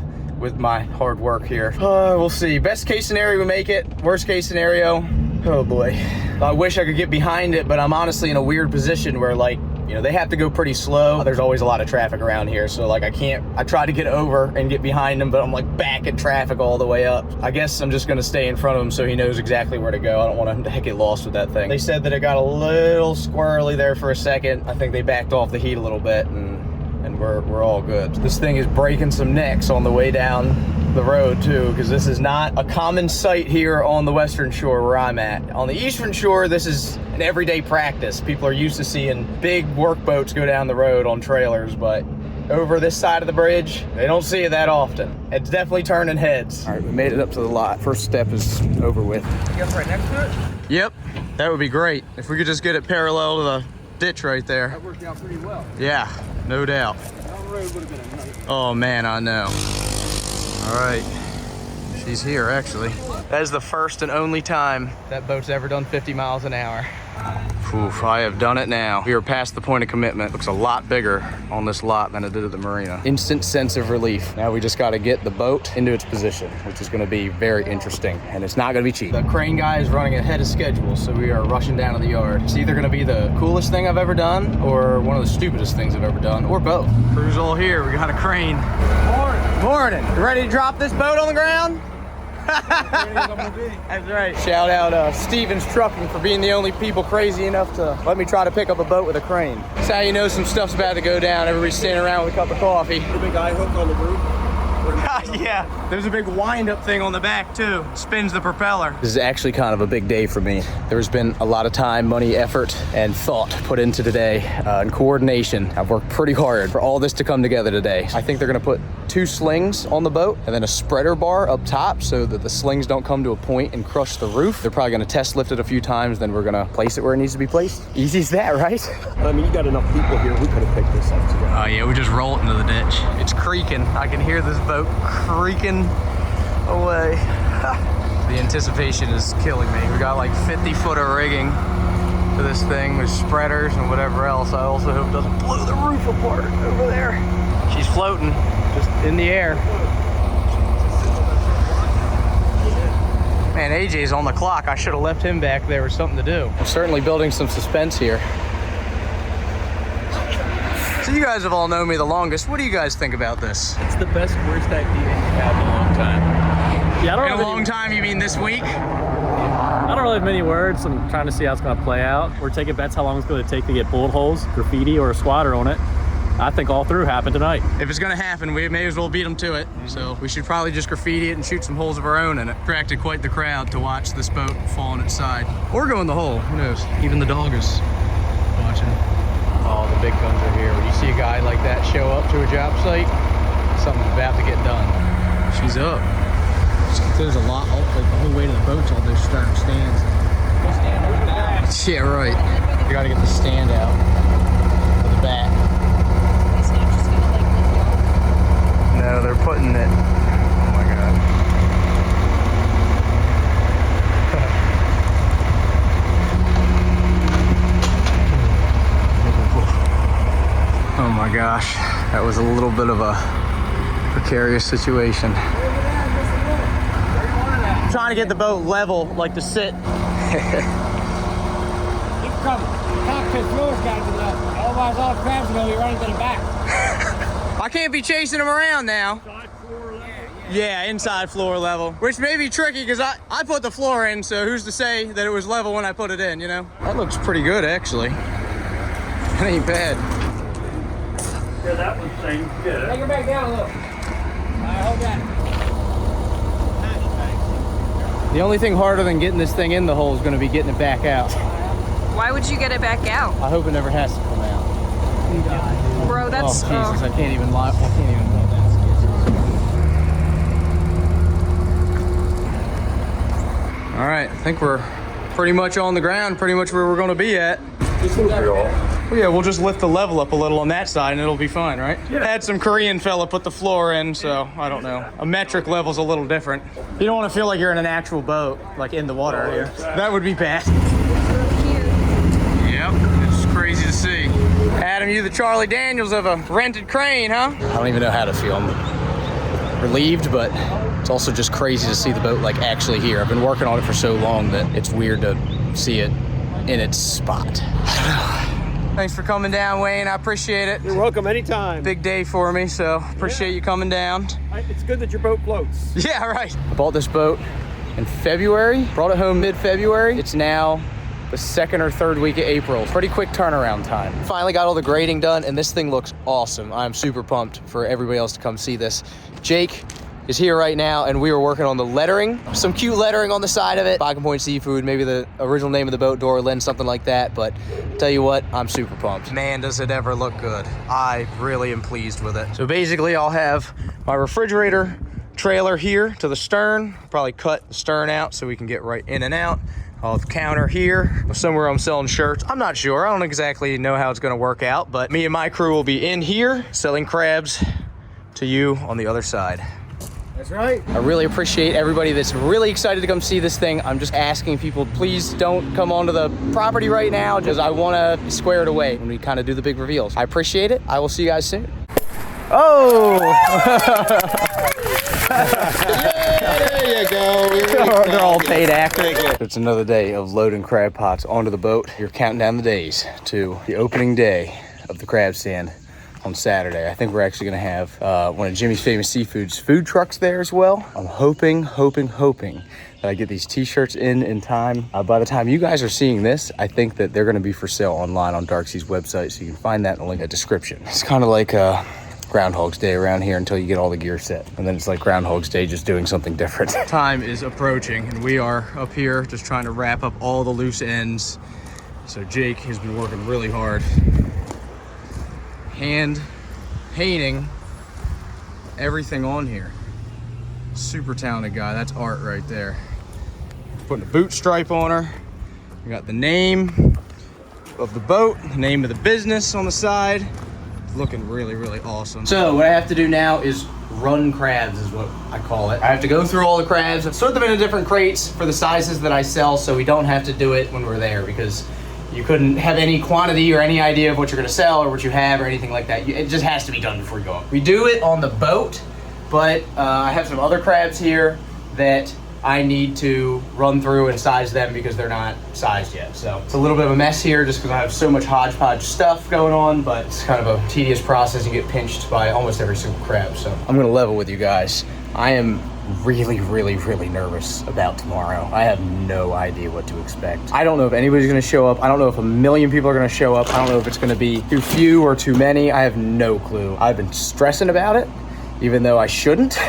my hard work here. We'll see. Best case scenario, we make it. Worst case scenario, oh boy. I wish I could get behind it, but I'm honestly in a weird position where, like, you know, they have to go pretty slow. There's always a lot of traffic around here, so like I try to get over and get behind him, but I'm like back in traffic all the way up. I guess I'm just gonna stay in front of him so he knows exactly where to go. I don't want him to get lost with that thing. They said that it got a little squirrely there for a second. I think they backed off the heat a little bit, and we're all good. This thing is breaking some necks on the way down the road too, because this is not a common sight here on the Western Shore where I'm at. On the Eastern Shore, this is an everyday practice. People are used to seeing big work boats go down the road on trailers, but over this side of the bridge, they don't see it that often. It's definitely turning heads. All right, we made it up to the lot. First step is over with. You guys right next to it? Yep, that would be great. If we could just get it parallel to the ditch right there. That worked out pretty well. Yeah, no doubt. Down the road would have been a night. Oh man, I know. All right, she's here actually. That is the first and only time that boat's ever done 50 miles an hour. Oof, I have done it now. We are past the point of commitment. Looks a lot bigger on this lot than it did at the marina. Instant sense of relief. Now we just got to get the boat into its position, which is going to be very interesting, and it's not going to be cheap. The crane guy is running ahead of schedule, so we are rushing down to the yard. It's either going to be the coolest thing I've ever done or one of the stupidest things I've ever done, or both. Crew's all here. We got a crane. Morning. Morning. You ready to drop this boat on the ground? That's right. Shout out Stevens Trucking for being the only people crazy enough to let me try to pick up a boat with a crane. That's how you know some stuff's about to go down. Everybody's standing around with a cup of coffee. The big eye hook on the roof. Yeah, there's a big wind-up thing on the back too. Spins the propeller. This is actually kind of a big day for me. There's been a lot of time, money, effort, and thought put into today, and coordination. I've worked pretty hard for all this to come together today. I think they're gonna put 2 slings on the boat and then a spreader bar up top so that the slings don't come to a point and crush the roof. They're probably gonna test lift it a few times, then we're gonna place it where it needs to be placed. Easy as that, right? I mean, you got enough people here, we could have picked this up together. Oh yeah, we just roll it into the ditch. It's creaking. I can hear this boat creaking away. The anticipation is killing me. We got like 50 foot of rigging to this thing with spreaders and whatever else. I also hope it doesn't blow the roof apart over there. She's floating just in the air. Man, AJ's on the clock. I should have left him back there with something to do. I'm certainly building some suspense here. So you guys have all known me the longest. What do you guys think about this? It's the best, worst idea you've had in a long time. Yeah, I don't In a long time, you mean this week? I don't really have many words. I'm trying to see how it's going to play out. We're taking bets how long it's going to take to get bullet holes, graffiti, or a squatter on it. I think all through happened tonight. If it's gonna happen, we may as well beat them to it. So we should probably just graffiti it and shoot some holes of our own in it. Attracted quite the crowd to watch this boat fall on its side. Or go in the hole, who knows? Even the dog is watching. Oh, the big guns are here. When you see a guy like that show up to a job site, something's about to get done. She's up. There's a lot, like the whole way to the boat's all those stern stands. Yeah, right. You gotta get the stand out of the back. No, they're putting it. Oh my God. Oh my gosh. That was a little bit of a precarious situation. I'm trying to get the boat level, like to sit. Keep coming. Cockpit floor's got to be level. Otherwise, all the crabs are going to be running to the back. I can't be chasing them around now. Inside floor level? Yeah, inside floor level. Which may be tricky because I put the floor in, so who's to say that it was level when I put it in, you know? That looks pretty good, actually. That ain't bad. Yeah, that one seems good. Take her back down a little. All right, hold that. The only thing harder than getting this thing in the hole is going to be getting it back out. Why would you get it back out? I hope it never has to come out. Bro, that's... Oh, Jesus, I can't even lie. I can't even hold that. All right, I think we're pretty much on the ground, pretty much where we're going to be at. Well, yeah, we'll just lift the level up a little on that side and it'll be fine, right? Yeah. Had some Korean fella put the floor in, so I don't know. A metric level's a little different. You don't want to feel like you're in an actual boat, like in the water here. That would be bad. Yep, it's crazy to see. Adam, you the Charlie Daniels of a rented crane, huh? I don't even know how to feel. I'm relieved, but it's also just crazy to see the boat like actually here. I've been working on it for so long that it's weird to see it in its spot. I don't know. Thanks for coming down, Wayne. I appreciate it. You're welcome anytime. Big day for me, so appreciate you coming down. It's good that your boat floats. Yeah, right. I bought this boat in February, brought it home mid-February. It's now the 2nd or 3rd week of April. Pretty quick turnaround time. Finally got all the grading done, and this thing looks awesome. I'm super pumped for everybody else to come see this. Jake is here right now, and we were working on the lettering. Some cute lettering on the side of it. Bocking Point Seafood, maybe the original name of the boat, Dora Lynn, something like that. But tell you what, I'm super pumped. Man, does it ever look good. I really am pleased with it. So basically, I'll have my refrigerator trailer here to the stern. Probably cut the stern out so we can get right in and out. I'll have the counter here, somewhere I'm selling shirts. I'm not sure. I don't exactly know how it's going to work out, but me and my crew will be in here selling crabs to you on the other side. That's right. I really appreciate everybody that's really excited to come see this thing. I'm just asking people, please don't come onto the property right now, because I want to square it away when we kind of do the big reveals. I appreciate it. I will see you guys soon. Oh! There you go. They're all paid actors. It's another day of loading crab pots onto the boat. You're counting down the days to the opening day of the crab stand on Saturday. I think we're actually gonna have one of Jimmy's Famous Seafood's food trucks there as well. I'm hoping that I get these t-shirts in time. By the time you guys are seeing this, I think that they're gonna be for sale online on Dark Sea's website, so you can find that in the link in the description. It's kind of like Groundhog's Day around here until you get all the gear set. And then it's like Groundhog's Day just doing something different. Time is approaching and we are up here just trying to wrap up all the loose ends. So Jake has been working really hard. Hand painting everything on here. Super talented guy. That's art right there. Putting a boot stripe on her. We got the name of the boat, the name of the business on the side. Looking really, really awesome. So what I have to do now is run crabs is what I call it. I have to go through all the crabs and sort them into different crates for the sizes that I sell, so we don't have to do it when we're there, because you couldn't have any quantity or any idea of what you're gonna sell or what you have or anything like that. It just has to be done before you go up. We do it on the boat, but I have some other crabs here that I need to run through and size them because they're not sized yet. So it's a little bit of a mess here just because I have so much hodgepodge stuff going on, but it's kind of a tedious process. You get pinched by almost every single crab. So I'm gonna level with you guys. I am really, really, really nervous about tomorrow. I have no idea what to expect. I don't know if anybody's gonna show up. I don't know if 1 million people are gonna show up. I don't know if it's gonna be too few or too many. I have no clue. I've been stressing about it, even though I shouldn't.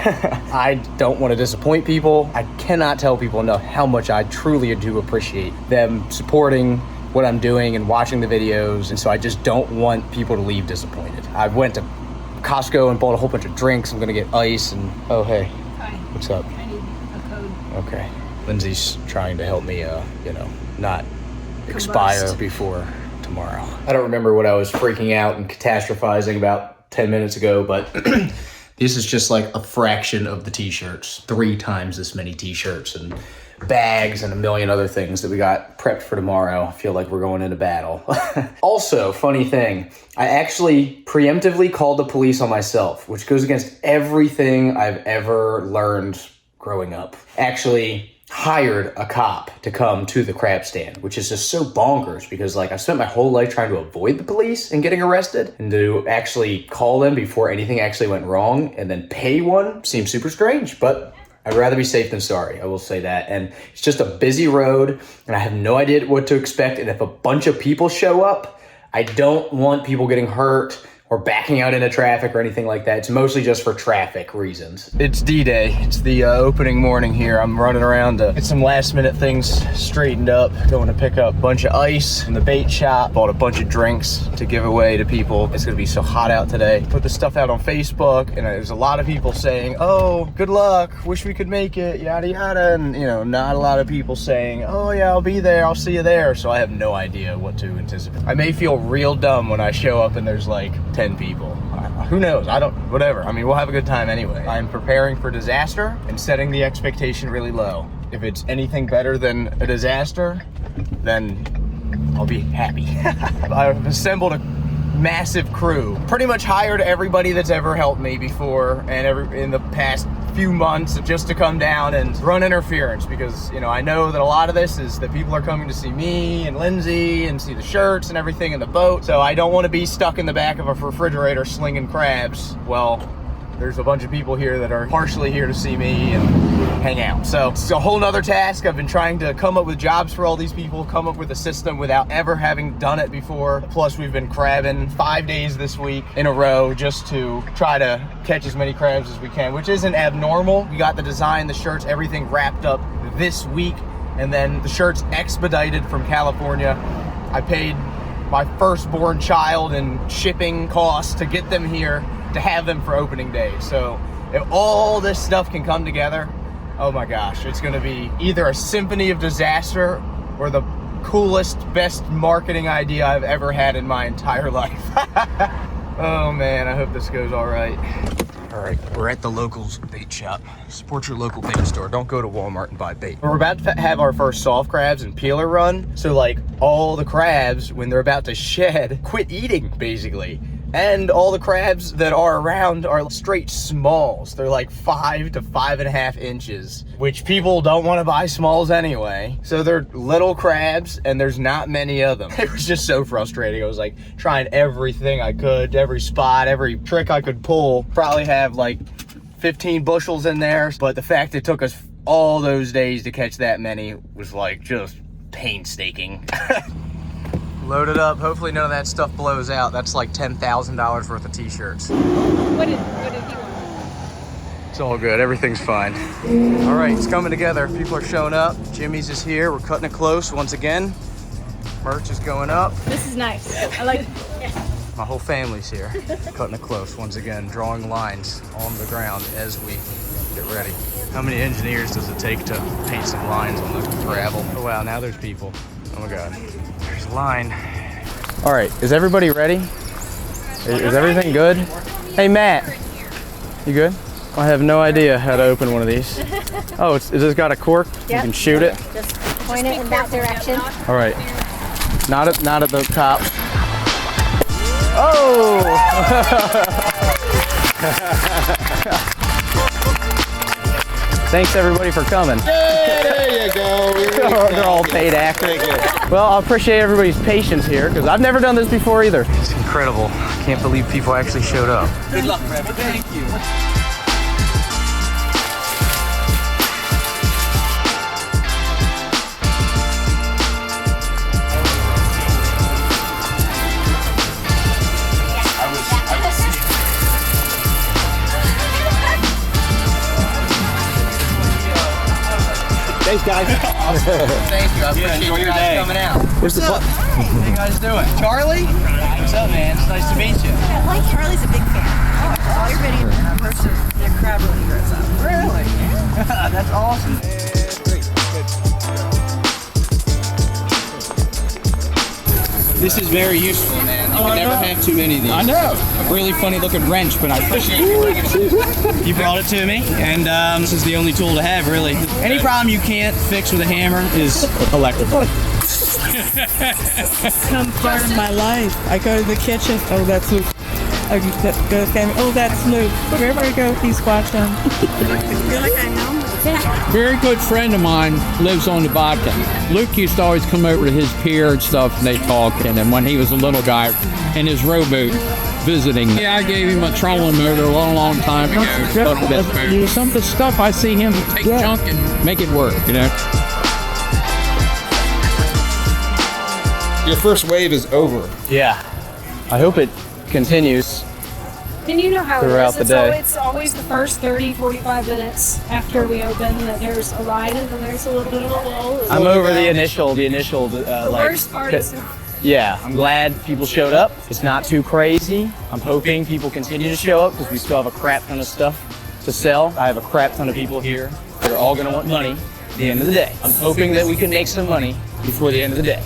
I don't want to disappoint people. I cannot tell people enough how much I truly do appreciate them supporting what I'm doing and watching the videos. And so I just don't want people to leave disappointed. I went to Costco and bought a whole bunch of drinks. I'm gonna get ice and, oh, hey. Hi. What's up? I need a code. Okay. Lindsay's trying to help me, not expire before tomorrow. I don't remember what I was freaking out and catastrophizing about 10 minutes ago, but this is just like a fraction of the t-shirts. 3 times this many t-shirts and bags and a million other things that we got prepped for tomorrow. I feel like we're going into battle. Also, funny thing, I actually preemptively called the police on myself, which goes against everything I've ever learned growing up. Actually hired a cop to come to the crab stand, which is just so bonkers because like I spent my whole life trying to avoid the police and getting arrested, and to actually call them before anything actually went wrong and then pay one seems super strange, but I'd rather be safe than sorry, I will say that. And it's just a busy road and I have no idea what to expect, and if a bunch of people show up, I don't want people getting hurt or backing out into traffic or anything like that. It's mostly just for traffic reasons. It's D-Day. It's the opening morning here. I'm running around to get some last minute things straightened up. Going to pick up a bunch of ice from the bait shop. Bought a bunch of drinks to give away to people. It's gonna be so hot out today. Put the stuff out on Facebook, and there's a lot of people saying, oh, good luck, wish we could make it, yada yada. And not a lot of people saying, oh yeah, I'll be there, I'll see you there. So I have no idea what to anticipate. I may feel real dumb when I show up and there's like 10 people. Who knows? Whatever. I mean, we'll have a good time anyway. I'm preparing for disaster and setting the expectation really low. If it's anything better than a disaster, then I'll be happy. I've assembled a massive crew. Pretty much hired everybody that's ever helped me before and in the past few months just to come down and run interference, because I know that a lot of this is that people are coming to see me and Lindsay and see the shirts and everything in the boat, so I don't want to be stuck in the back of a refrigerator slinging crabs. Well, there's a bunch of people here that are partially here to see me and hang out. So it's a whole nother task. I've been trying to come up with jobs for all these people, come up with a system without ever having done it before. Plus we've been crabbing 5 days this week in a row just to try to catch as many crabs as we can, which isn't abnormal. We got the design, the shirts, everything wrapped up this week, and then the shirts expedited from California. I paid my firstborn child and shipping costs to get them here, to have them for opening day. So if all this stuff can come together, oh my gosh, it's gonna be either a symphony of disaster or the coolest, best marketing idea I've ever had in my entire life. Oh man, I hope this goes all right. All right, we're at the local bait shop. Support your local bait store. Don't go to Walmart and buy bait. We're about to have our first soft crabs and peeler run. So like all the crabs, when they're about to shed, quit eating basically. And all the crabs that are around are straight smalls. They're like 5 to 5.5 inches, which people don't want to buy smalls anyway. So they're little crabs and there's not many of them. It was just so frustrating. I was like trying everything I could, every spot, every trick I could pull. Probably have like 15 bushels in there. But the fact it took us all those days to catch that many was like just painstaking. Load it up. Hopefully none of that stuff blows out. That's like $10,000 worth of t-shirts. What did he want? It's all good. Everything's fine. All right, it's coming together. People are showing up. Jimmy's is here. We're cutting it close once again. Merch is going up. This is nice. I like it. My whole family's here. Cutting it close once again. Drawing lines on the ground as we get ready. How many engineers does it take to paint some lines on the gravel? Oh wow, now there's people. Oh my God. There's a line. All right, is everybody ready? Is everything good? Hey Matt, you good? I have no idea how to open one of these. Oh, is this got a cork? Yep. You can shoot it? Just point it in that direction. All right, not at the top. Oh! Thanks everybody for coming. There you go. They're all paid actors. Well, I appreciate everybody's patience here because I've never done this before either. It's incredible. I can't believe people actually showed up. Good luck, Brad. Thank you. Thanks, guys. Awesome. Thank you. I appreciate you guys coming out. Where's the How you guys doing? Charlie? What's up, man? It's nice to meet you. I like Charlie's a big fan. All your videos versus their crab really grows up. Really? That's awesome. This is very useful, man. You can never have too many of these. I know. A really funny looking wrench, but I appreciate it. You brought it to me, and this is the only tool to have, really. Any problem you can't fix with a hammer is electrical. Some part of my life. I go to the kitchen. Oh, that's Luke. I go to the family. Oh, that's Luke. Wherever I go, he's watching. I feel like I know. Very good friend of mine lives on the Bodkin. Luke used to always come over to his pier and stuff, and they talk. And then when he was a little guy in his rowboat visiting, yeah, I gave him a trolling motor a long time ago. Some of the stuff I see him take junk and make it work, you know. Your first wave is over. Yeah. I hope it continues. And you know how throughout it is. the day. It's always the first 30, 45 minutes after we open that there's a ride and then there's a little bit of a lull. I'm over the initial, the like, worst part is yeah, I'm glad people showed up. It's not too crazy. I'm hoping people continue to show up because we still have a crap ton of stuff to sell. I have a crap ton of people here that are all gonna want money at the end of the day. I'm hoping that we can make some money before the end of the day.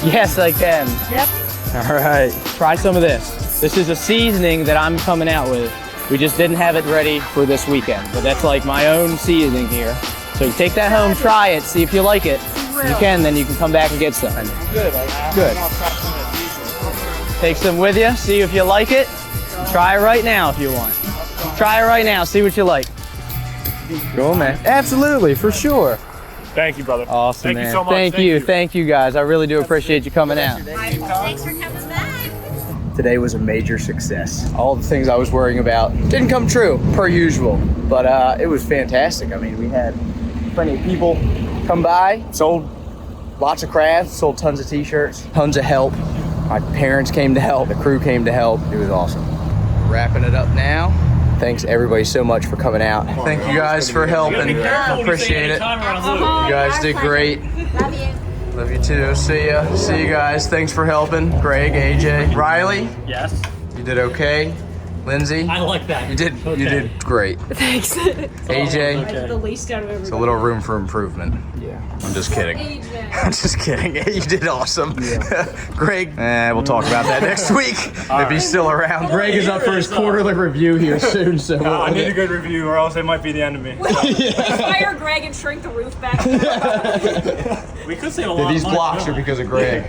Yes, I can. Yep. All right, try some of this. This is a seasoning that I'm coming out with. We just didn't have it ready for this weekend, but that's like my own seasoning here. So take that home, try it, see if you like it. If you can, then you can come back and get some. Good. Good. Take some with you, see if you like it. Try it right now if you want. Try it right now, see what you like. Cool, man. Absolutely, for sure. Thank you, brother. Awesome, man. Thank you so much. Thank you guys. I really do appreciate you coming out. Thanks for coming back. Today was a major success. All the things I was worrying about didn't come true, per usual, but it was fantastic. I mean, we had plenty of people come by, sold lots of crafts, sold tons of t-shirts, tons of help. My parents came to help, the crew came to help. It was awesome. Wrapping it up now. Thanks everybody so much for coming out. Thank you guys for helping. Appreciate it. You guys did great. Love you. Love you too. See ya. See you guys. Thanks for helping. Greg, AJ, Riley. Yes. You did okay. Lindsay? I like that. You did great. Thanks. AJ? I did the least out of everybody. It's a little room for improvement. Yeah. I'm just kidding. AJ. I'm just kidding. You did awesome. Greg, we'll talk about that next week if he's still around. Greg is up for his quarterly review here soon, so I need a good review or else it might be the end of me. Fire Greg and shrink the roof back. We could save a lot These of money. blocks are because of Greg.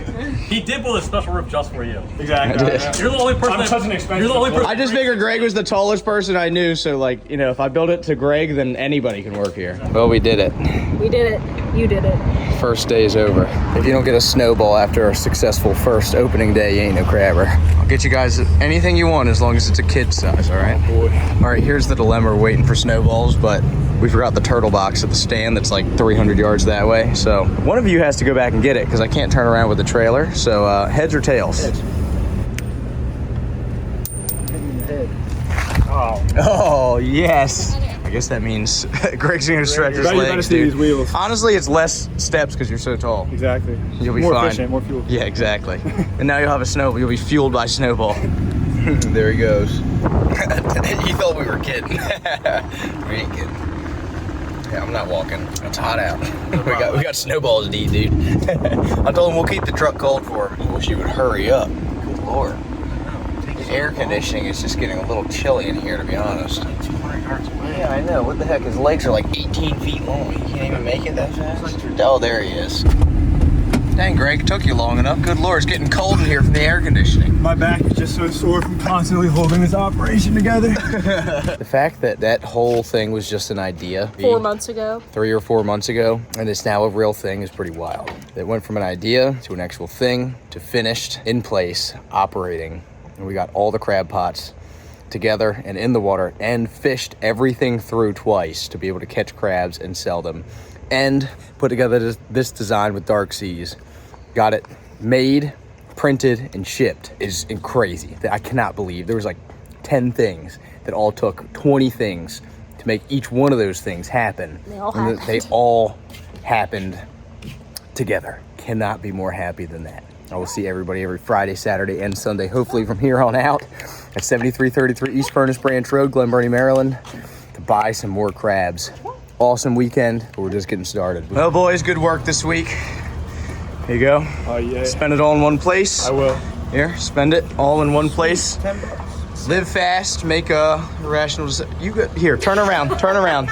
He did build a special roof just for you. Exactly. You're the only person. I'm such an expensive. You're the only person. I just figured Greg was the tallest person I knew, so like, you know, if I build it to Greg, then anybody can work here. Well, we did it. We did it. You did it. First day is over. If you don't get a snowball after a successful first opening day, you ain't no crabber. I'll get you guys anything you want as long as it's a kid size, all right? Oh boy. All right, here's the dilemma. We're waiting for snowballs, but we forgot the turtle box at the stand that's like 300 yards that way. So one of you has to go back and get it because I can't turn around with the trailer. So heads or tails? Heads. Oh, yes. I guess that means Greg's gonna stretch his legs, see dude. these wheels. Honestly, it's less steps because you're so tall. Exactly. You'll be more fine. efficient, more fuel. Yeah, exactly. And now you'll have a snowball. You'll be fueled by snowball. There he goes. You thought we were kidding. We ain't kidding. Yeah, I'm not walking. It's hot out. We got snowballs to eat, dude. I told him we'll keep the truck cold for him. I wish he would hurry up. Good Lord. The air conditioning is just getting a little chilly in here, to be honest. 200 yards away. Yeah, I know. What the heck? His legs are like 18 feet long. You can't even make it that fast? Oh, there he is. Dang, Greg, it took you long enough. Good Lord, it's getting cold in here from the air conditioning. My back is just so sore from constantly holding this operation together. The fact that that whole thing was just an idea 4 months ago. 3 or 4 months ago, and it's now a real thing, is pretty wild. It went from an idea to an actual thing to finished, in place, operating. And we got all the crab pots together and in the water and fished everything through twice to be able to catch crabs and sell them. And put together this design with Dark Seas. Got it made, printed, and shipped. It's crazy. I cannot believe there was like 10 things that all took 20 things to make each one of those things happen. They all happened together. Cannot be more happy than that. I will see everybody every Friday, Saturday, and Sunday, hopefully from here on out, at 7333 East Furnace Branch Road, Glen Burnie, Maryland, to buy some more crabs. Awesome weekend, but we're just getting started. Well, boys, good work this week. Here you go. Oh, yeah. Spend it all in one place. I will. Here, spend it all in one place. $10. Live fast, make a rational decision. Here, turn around, turn around.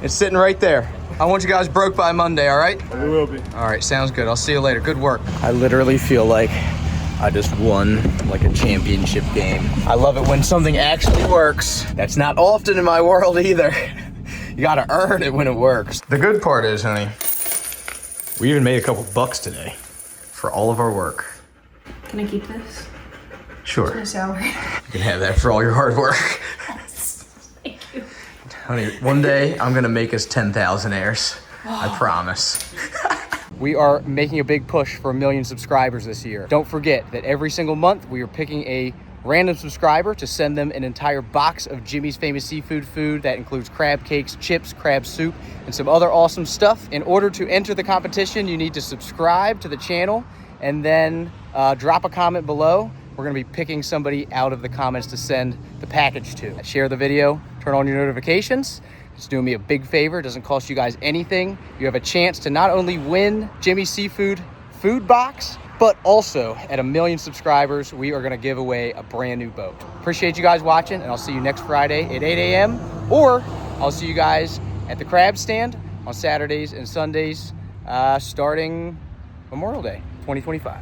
It's sitting right there. I want you guys broke by Monday, all right? We will be. All right, sounds good. I'll see you later. Good work. I literally feel like I just won like a championship game. I love it when something actually works. That's not often in my world either. You gotta earn it when it works. The good part is, honey, we even made a couple bucks today for all of our work. Can I keep this? Sure. My salary. You can have that for all your hard work. Thank you. Honey, one day I'm gonna make us 10,000 airs. I promise. We are making a big push for 1 million subscribers this year. Don't forget that every single month we are picking a random subscriber to send them an entire box of Jimmy's Famous Seafood food that includes crab cakes, chips, crab soup, and some other awesome stuff. In order to enter the competition, you need to subscribe to the channel and then drop a comment below. We're gonna be picking somebody out of the comments to send the package to. Share the video, turn on your notifications. It's doing me a big favor. It doesn't cost you guys anything. You have a chance to not only win Jimmy's Seafood food box, but also at 1 million subscribers, we are gonna give away a brand new boat. Appreciate you guys watching, and I'll see you next Friday at 8 a.m. Or I'll see you guys at the crab stand on Saturdays and Sundays starting Memorial Day 2025.